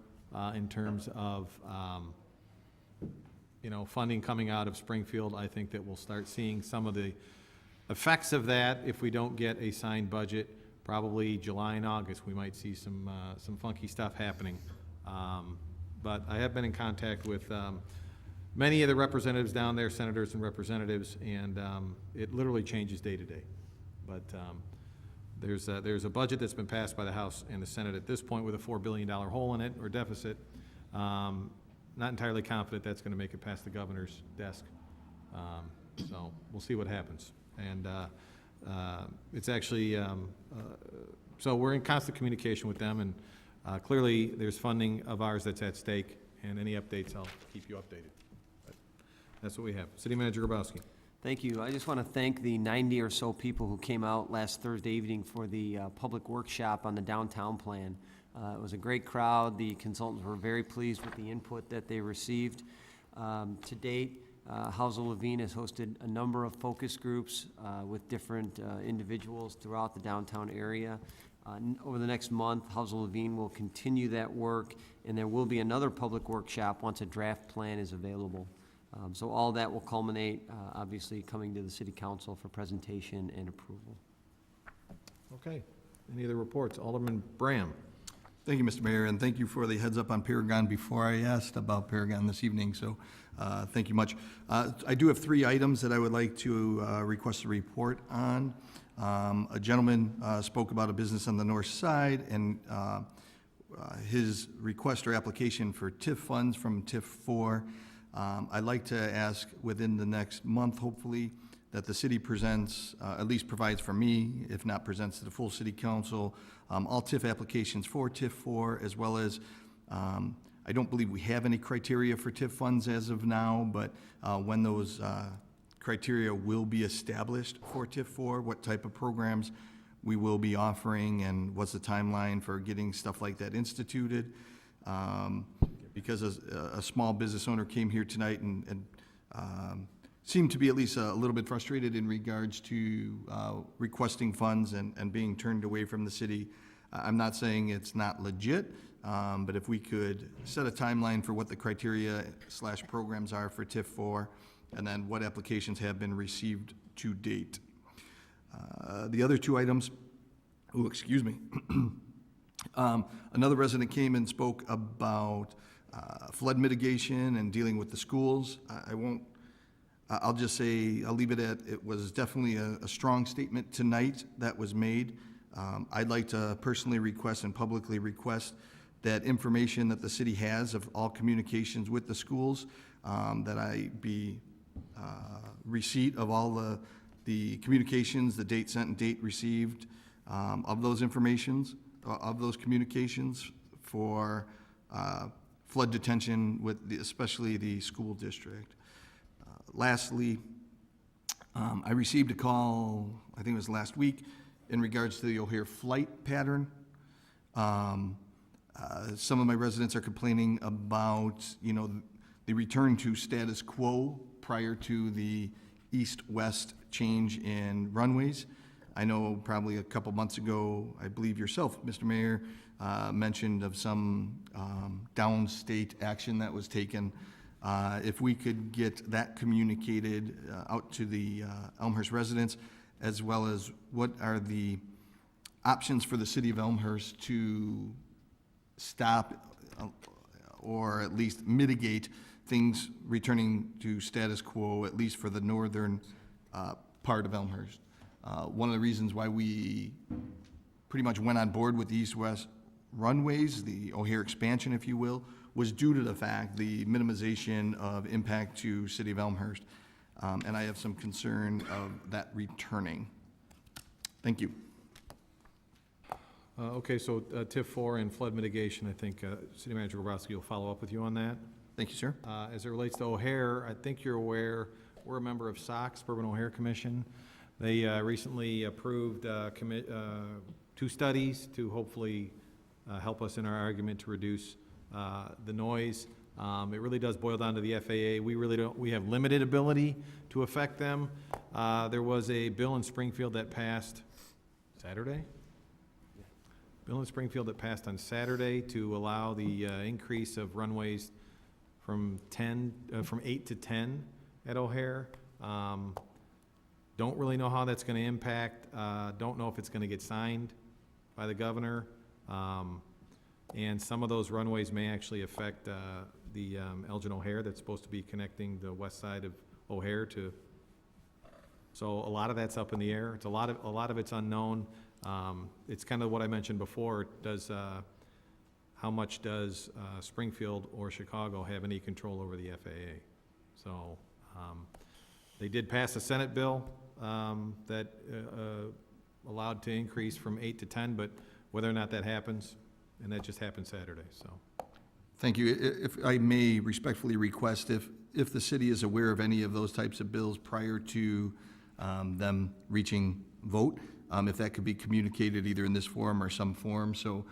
in terms of funding coming out of Springfield. I think that we'll start seeing some of the effects of that if we don't get a signed budget. Probably July and August, we might see some funky stuff happening. But I have been in contact with many of the representatives down there, senators and representatives, and it literally changes day to day. But there's a budget that's been passed by the House and the Senate at this point with a $4 billion hole in it, or deficit. Not entirely confident that's going to make it past the governor's desk. So we'll see what happens. And it's actually, so we're in constant communication with them, and clearly there's funding of ours that's at stake, and any updates, I'll keep you updated. But that's what we have. City Manager Grabowski. Thank you. I just want to thank the 90 or so people who came out last Thursday evening for the public workshop on the downtown plan. It was a great crowd. The consultants were very pleased with the input that they received. To date, Housel Levine has hosted a number of focus groups with different individuals throughout the downtown area. Over the next month, Housel Levine will continue that work, and there will be another public workshop once a draft plan is available. So all that will culminate, obviously, coming to the City Council for presentation and approval. Okay. Any other reports? Alderman Bram. Thank you, Mr. Mayor, and thank you for the heads up on Paragon before I asked about Paragon this evening, so thank you much. I do have 3 items that I would like to request a report on. A gentleman spoke about a business on the north side and his request or application for TIF funds from TIF 4. I'd like to ask within the next month, hopefully, that the city presents, at least provides for me, if not presents to the full city council, all TIF applications for TIF 4, as well as, I don't believe we have any criteria for TIF funds as of now, but when those criteria will be established for TIF 4, what type of programs we will be offering, and what's the timeline for getting stuff like that instituted. Because a small business owner came here tonight and seem to be at least a little bit frustrated in regards to requesting funds and being turned away from the city. I'm not saying it's not legit, but if we could set a timeline for what the criteria / programs are for TIF 4, and then what applications have been received to date. The other two items, excuse me. Another resident came and spoke about flood mitigation and dealing with the schools. I'll just say, I'll leave it at, it was definitely a strong statement tonight that was made. I'd like to personally request and publicly request that information that the city has of all communications with the schools, that I be receipt of all the communications, the date sent and date received, of those of those communications for flood detention with especially the school district. Lastly, I received a call, I think it was last week, in regards to the O'Hare flight pattern. Some of my residents are complaining about, the return to status quo prior to the east-west change in runways. I know probably a couple months ago, I believe yourself, Mr. Mayor, mentioned of some downstate action that was taken. If we could get that communicated out to the Elmhurst residents, as well as what are the options for the city of Elmhurst to stop or at least mitigate things returning to status quo, at least for the northern part of Elmhurst. One of the reasons why we pretty much went on board with the east-west runways, the O'Hare expansion, if you will, was due to the fact, the minimization of impact to city of Elmhurst. And I have some concern of that returning. Thank you. Okay, so TIF 4 and flood mitigation, I think City Manager Bobrowski will follow up with you on that. Thank you, sir. As it relates to O'Hare, I think you're aware, we're a member of SOC, Suburban O'Hare Commission. They recently approved 2 studies to hopefully help us in our argument to reduce the noise. It really does boil down to the FAA. We have limited ability to affect them. There was a bill in Springfield that passed Saturday? Bill in Springfield that passed on Saturday to allow the increase of runways from 8 to 10 at O'Hare. Don't really know how that's going to impact. Don't know if it's going to get signed by the governor. And some of those runways may actually affect the Elgin O'Hare that's supposed to be connecting the west side of O'Hare to. So a lot of that's up in the air. It's a lot of it's unknown. It's kind of what I mentioned before. How much does Springfield or Chicago have any control over the FAA? So they did pass a Senate bill that allowed to increase from 8 to 10, but whether or not that happens, and that just happened Saturday, so. Thank you. If I may respectfully request, if the city is aware of any of those types of bills prior to them reaching vote, if that could be communicated either in this forum or some form, so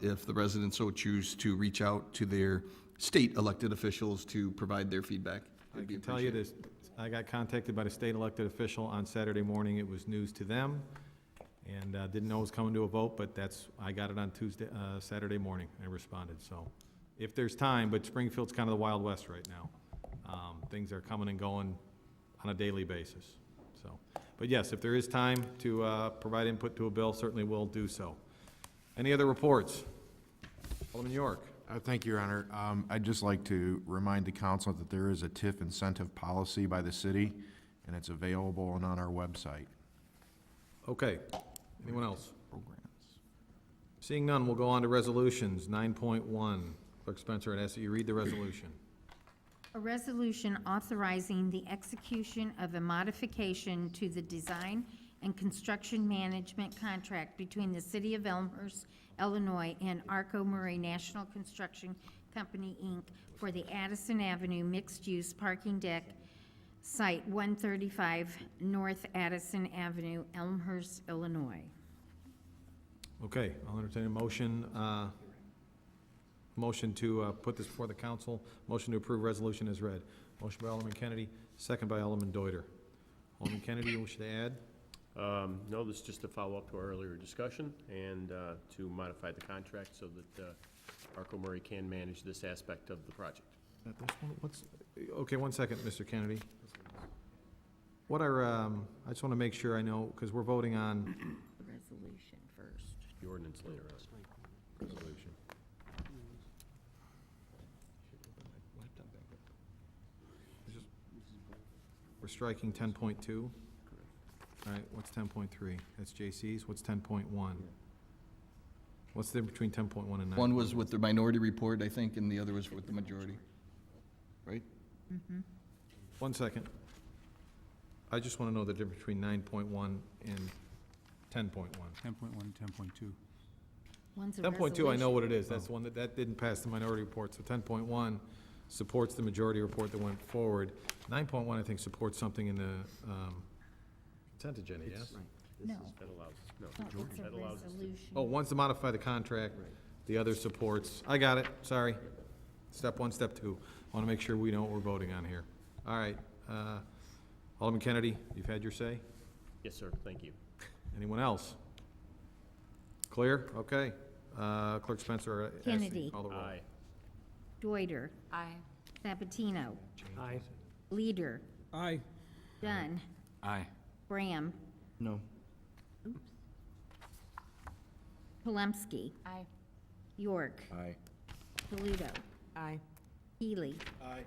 if the residents so choose to reach out to their state elected officials to provide their feedback. I can tell you this, I got contacted by the state elected official on Saturday morning. It was news to them, and didn't know it was coming to a vote, but I got it on Saturday morning, and responded. So if there's time, but Springfield's kind of the Wild West right now. Things are coming and going on a daily basis. So, but yes, if there is time to provide input to a bill, certainly we'll do so. Any other reports? Alderman York. Thank you, Your Honor. I'd just like to remind the council that there is a TIF incentive policy by the city, and it's available and on our website. Okay. Anyone else? Programs. Seeing none, we'll go on to resolutions. 9.1. Clerk Spencer, I'd ask that you read the resolution. A resolution authorizing the execution of a modification to the design and construction management contract between the City of Elmhurst, Illinois, and Arco Murray National Construction Company, Inc. for the Addison Avenue mixed-use parking deck site 135 North Addison Avenue, Elmhurst, Illinois. Okay, I'll entertain a motion motion to put this before the council, motion to approve resolution as read. Motion by Alderman Kennedy, second by Alderman Deuter. Alderman Kennedy, you wish to add? No, this is just to follow up to our earlier discussion and to modify the contract so that Arco Murray can manage this aspect of the project. Okay, 1 second, Mr. Kennedy. What are, I just want to make sure I know, because we're voting on Resolution first. The ordinance later on. Resolution. we're striking 10.2. All right, what's 10.3? That's J.C.'s. What's 10.1? What's the difference between 10.1 and 9? One was with the minority report, I think, and the other was with the majority, right? 1 second. I just want to know the difference between 9.1 and 10.1. 10.1 and 10.2. One's a 10.2, I know what it is. Oh. That's the one that didn't pass the minority report. So 10.1 supports the majority report that went forward. 9.1, I think, supports something in the consent agenda, yes? No. That allows, no, No, it's a that allows us to. resolution. Oh, one's to modify the contract, the other supports. I got it, sorry. Step 1, step 2. I want to make sure we know what we're voting on here. All right. Alderman Kennedy, you've had your say? Yes, sir, thank you. Anyone else? Clear? Okay. Clerk Spencer. Kennedy. Call the roll. Aye. Deuter. Aye. Sabatino. Aye. Leader. Aye. Dunn. Aye. Graham. No. Palumski. Aye. York. Aye. Toledo. Aye. Healy. Aye.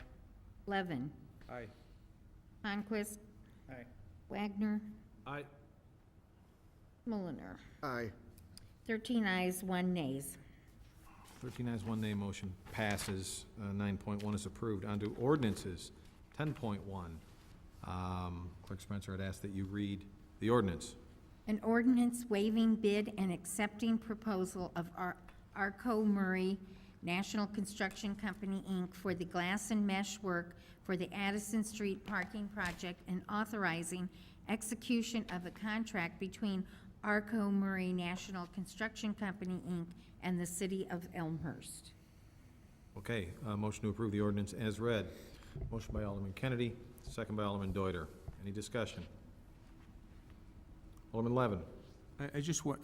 Levin. Aye. Conquest. Aye. Wagner. Aye. Mulliner. Aye. 13 ayes, 1 nays. 13 ayes, 1 nay, motion passes. 9.1 is approved. On to ordinances. 10.1. Clerk Spencer, I'd ask that you read the ordinance. An ordinance waiving bid and accepting proposal of Arco Murray National Construction Company, Inc. for the glass and mesh work for the Addison Street parking project and authorizing execution of a contract between Arco Murray National Construction Company, Inc. and the city of Elmhurst. Okay, motion to approve the ordinance as read. Motion by Alderman Kennedy, second by Alderman Deuter. Any discussion? Alderman Levin. I just want,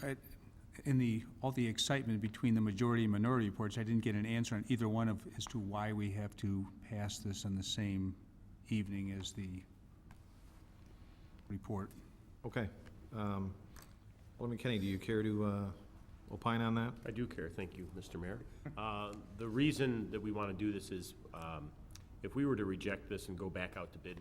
all the excitement between the majority and minority reports, I didn't get an answer on either one of, as to why we have to pass this on the same evening as the report. Okay. Alderman Kennedy, do you care to opine on that? I do care, thank you, Mr. Mayor. The reason that we want to do this is, if we were to reject this and go back out to bid,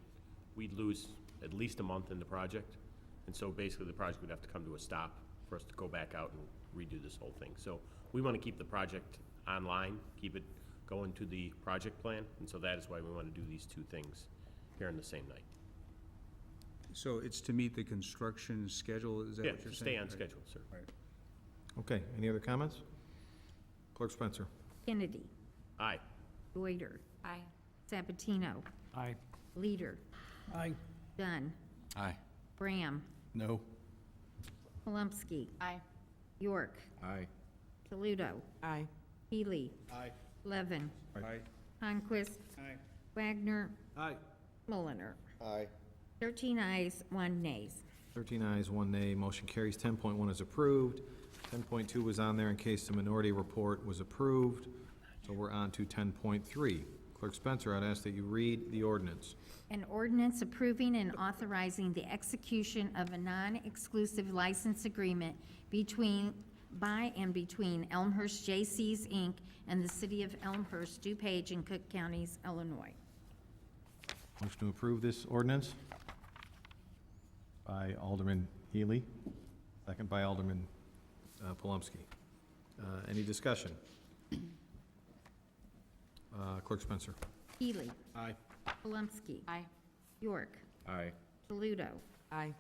we'd lose at least a month in the project. And so basically, the project would have to come to a stop for us to go back out and redo this whole thing. So we want to keep the project online, keep it going to the project plan, and so that is why we want to do these two things here on the same night. So it's to meet the construction schedule, is that Yeah, what you're to saying? stay on schedule, sir. Right. Okay, any other comments? Clerk Spencer. Kennedy. Aye. Deuter. Aye. Sabatino. Aye. Leader. Aye. Dunn. Aye. Graham. No. Palumski. Aye. York. Aye. Toledo. Aye. Healy. Aye. Levin. Aye. Conquest. Aye. Wagner. Aye. Mulliner. Aye. 13 ayes, 1 nays. 13 ayes, 1 nay, motion carries. 10.1 is approved. 10.2 was on there in case the minority report was approved. So we're on to 10.3. Clerk Spencer, I'd ask that you read the ordinance. An ordinance approving and authorizing the execution of a non-exclusive license agreement by and between Elmhurst J.C.'s, Inc. and the city of Elmhurst, DuPage, and Cook Counties, Illinois. Motion to approve this ordinance by Alderman Healy, second by Alderman Palumski. Any discussion? Clerk Spencer. Healy. Aye. Palumski. Aye. York. Aye. Toledo. Aye.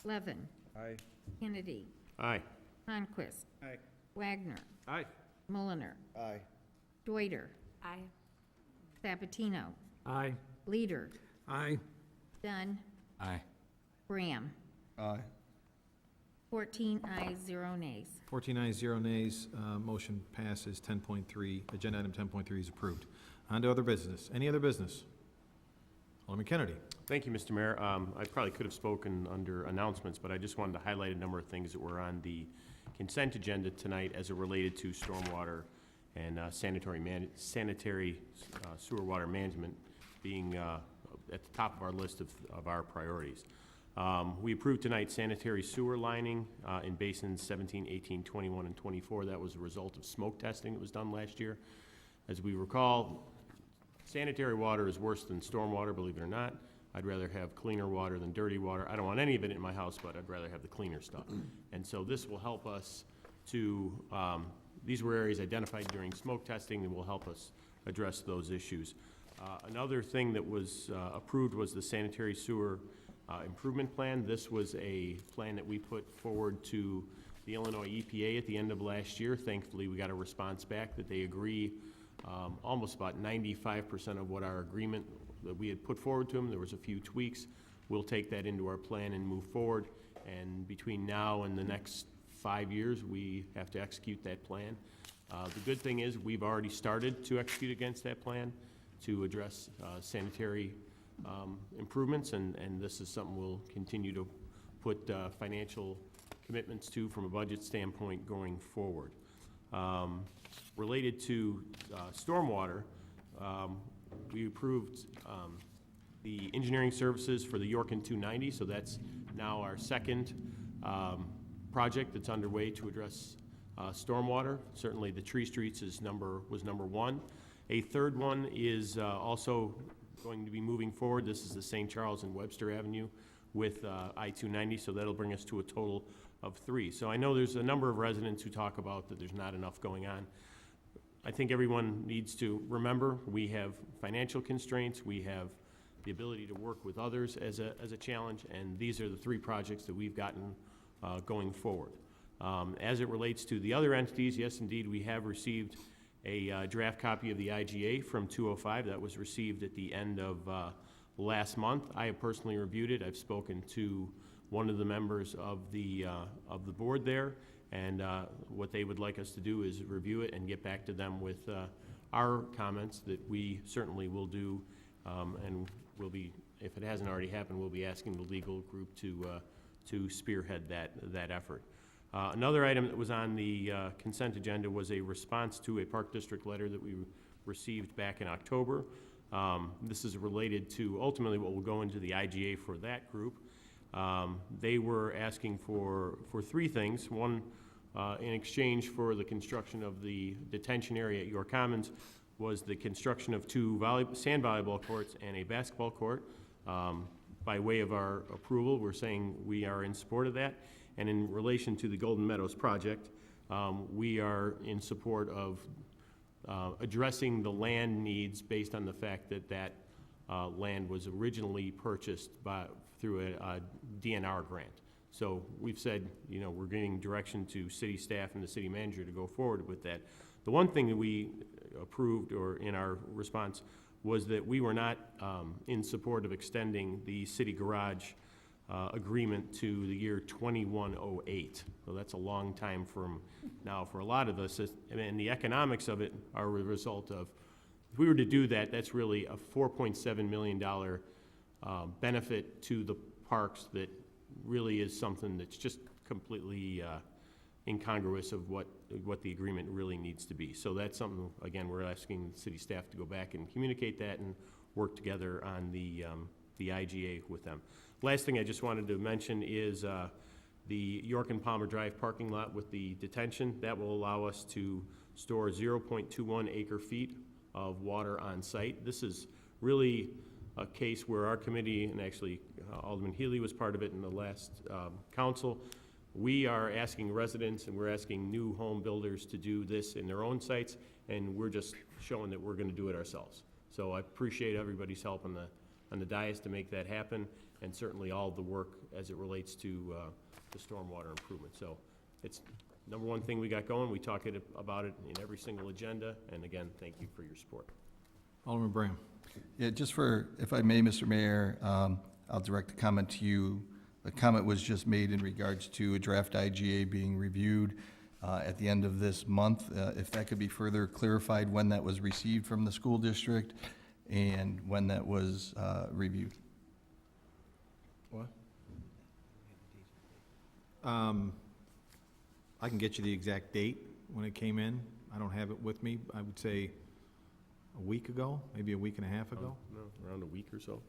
Levin. Aye. Kennedy. Aye. Conquest. Aye. Wagner. Aye. Mulliner. Aye. Deuter. Aye. Sabatino. Aye. Leader. Aye. Dunn. Aye. Graham. Aye. 14 ayes, 0 nays. 14 ayes, 0 nays, motion passes. 10.3, agenda item 10.3 is approved. On to other business. Any other business? Alderman Kennedy. Thank you, Mr. Mayor. I probably could have spoken under announcements, but I just wanted to highlight a number of things that were on the consent agenda tonight as it related to stormwater and sanitary sewer water management being at the top of our list of our priorities. We approved tonight sanitary sewer lining in basins 17, 18, 21, and 24. That was a result of smoke testing that was done last year. As we recall, sanitary water is worse than stormwater, believe it or not. I'd rather have cleaner water than dirty water. I don't want any of it in my house, but I'd rather have the cleaner stuff. And so this will help us to, these were areas identified during smoke testing that will help us address those issues. Another thing that was approved was the sanitary sewer improvement plan. This was a plan that we put forward to the Illinois EPA at the end of last year. Thankfully, we got a response back that they agree almost about 95% of what our agreement that we had put forward to them. There was a few tweaks. We'll take that into our plan and move forward. And between now and the next 5 years, we have to execute that plan. The good thing is we've already started to execute against that plan to address sanitary improvements, and this is something we'll continue to put financial commitments to from a budget standpoint going forward. Related to stormwater, we approved the engineering services for the Yorkin 290, so that's now our second project that's underway to address stormwater. Certainly the Tree Streets was number one. A third one is also going to be moving forward. This is the St. Charles and Webster Avenue with I-290, so that'll bring us to a total of 3. So I know there's a number of residents who talk about that there's not enough going on. I think everyone needs to remember we have financial constraints, we have the ability to work with others as a challenge, and these are the 3 projects that we've gotten going forward. As it relates to the other entities, yes, indeed, we have received a draft copy of the IGA from 205 that was received at the end of last month. I have personally reviewed it. I've spoken to one of the members of the board there, and what they would like us to do is review it and get back to them with our comments that we certainly will do, and we'll be, if it hasn't already happened, we'll be asking the legal group to spearhead that effort. Another item that was on the consent agenda was a response to a Park District letter that we received back in October. This is related to ultimately what will go into the IGA for that group. They were asking for 3 things. One, in exchange for the construction of the detention area at York Commons, was the construction of 2 sand volleyball courts and a basketball court. By way of our approval, we're saying we are in support of that. And in relation to the Golden Meadows project, we are in support of addressing the land needs based on the fact that land was originally purchased through a DNR grant. So we've said, you know, we're getting direction to city staff and the city manager to go forward with that. The one thing that we approved, or in our response, was that we were not in support of extending the city garage agreement to the year 2108. So that's a long time from now for a lot of us. And the economics of it are a result of, if we were to do that, that's really a $4.7 million benefit to the parks that really is something that's just completely incongruous of what the agreement really needs to be. So that's something, again, we're asking city staff to go back and communicate that and work together on the IGA with them. Last thing I just wanted to mention is the York and Palmer Drive parking lot with the detention. That will allow us to store 0.21 acre feet of water on site. This is really a case where our committee, and actually Alderman Healy was part of it in the last council, we are asking residents and we're asking new home builders to do this in their own sites, and we're just showing that we're going to do it ourselves. So I appreciate everybody's help on the dais to make that happen, and certainly all the work as it relates to the stormwater improvement. So it's number one thing we got going. We talk about it in every single agenda, and again, thank you for your support. Alderman Braham. Yeah, just for, if I may, Mr. Mayor, I'll direct a comment to you. The comment was just made in regards to a draft IGA being reviewed at the end of this month. If that could be further clarified, when that was received from the school district and when that was reviewed. What? I can get you the exact date when it came in. I don't have it with me. I would say a week ago, maybe a week and a half ago. No, around a week or so.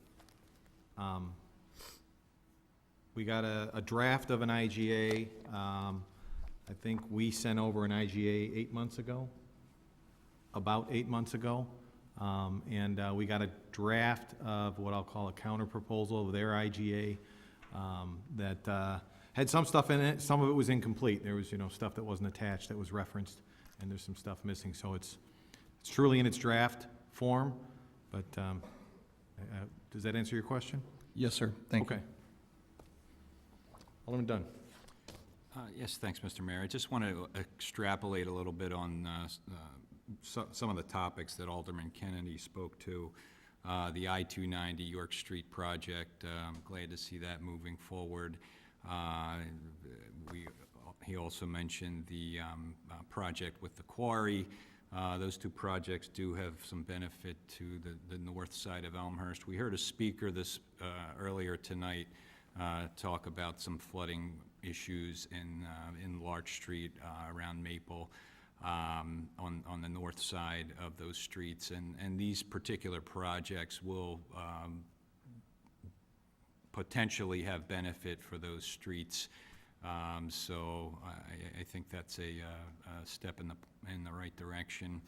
We got a draft of an IGA. I think we sent over an IGA 8 months ago, about 8 months ago. And we got a draft of what I'll call a counter proposal of their IGA that had some stuff in it. Some of it was incomplete. There was, stuff that wasn't attached that was referenced, and there's some stuff missing. So it's truly in its draft form, but does that answer your question? Yes, sir. Thank you. Okay. Alderman Dunn. Yes, thanks, Mr. Mayor. I just want to extrapolate a little bit on some of the topics that Alderman Kennedy spoke to. The I-290 York Street project, I'm glad to see that moving forward. He also mentioned the project with the quarry. Those two projects do have some benefit to the north side of Elmhurst. We heard a speaker earlier tonight talk about some flooding issues in Larch Street around Maple on the north side of those streets. And these particular projects will potentially have benefit for those streets. So I think that's a step in the right direction.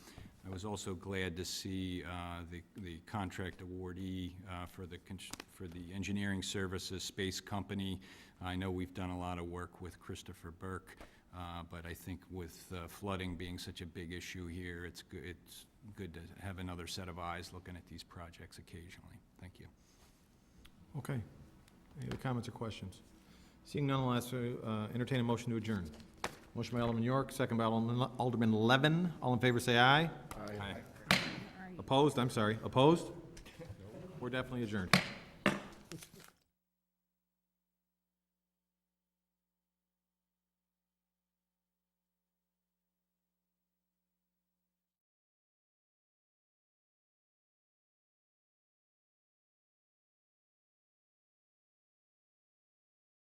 I was also glad to see the contract awardee for the engineering services space company. I know we've done a lot of work with Christopher Burke, but I think with flooding being such a big issue here, it's good to have another set of eyes looking at these projects occasionally. Thank you. Okay. Any other comments or questions? Seeing none, I'll entertain a motion to adjourn. Motion by Alderman York, second by Alderman Levin. All in favor say aye. Aye. Opposed? I'm sorry. Opposed? We're definitely adjourned.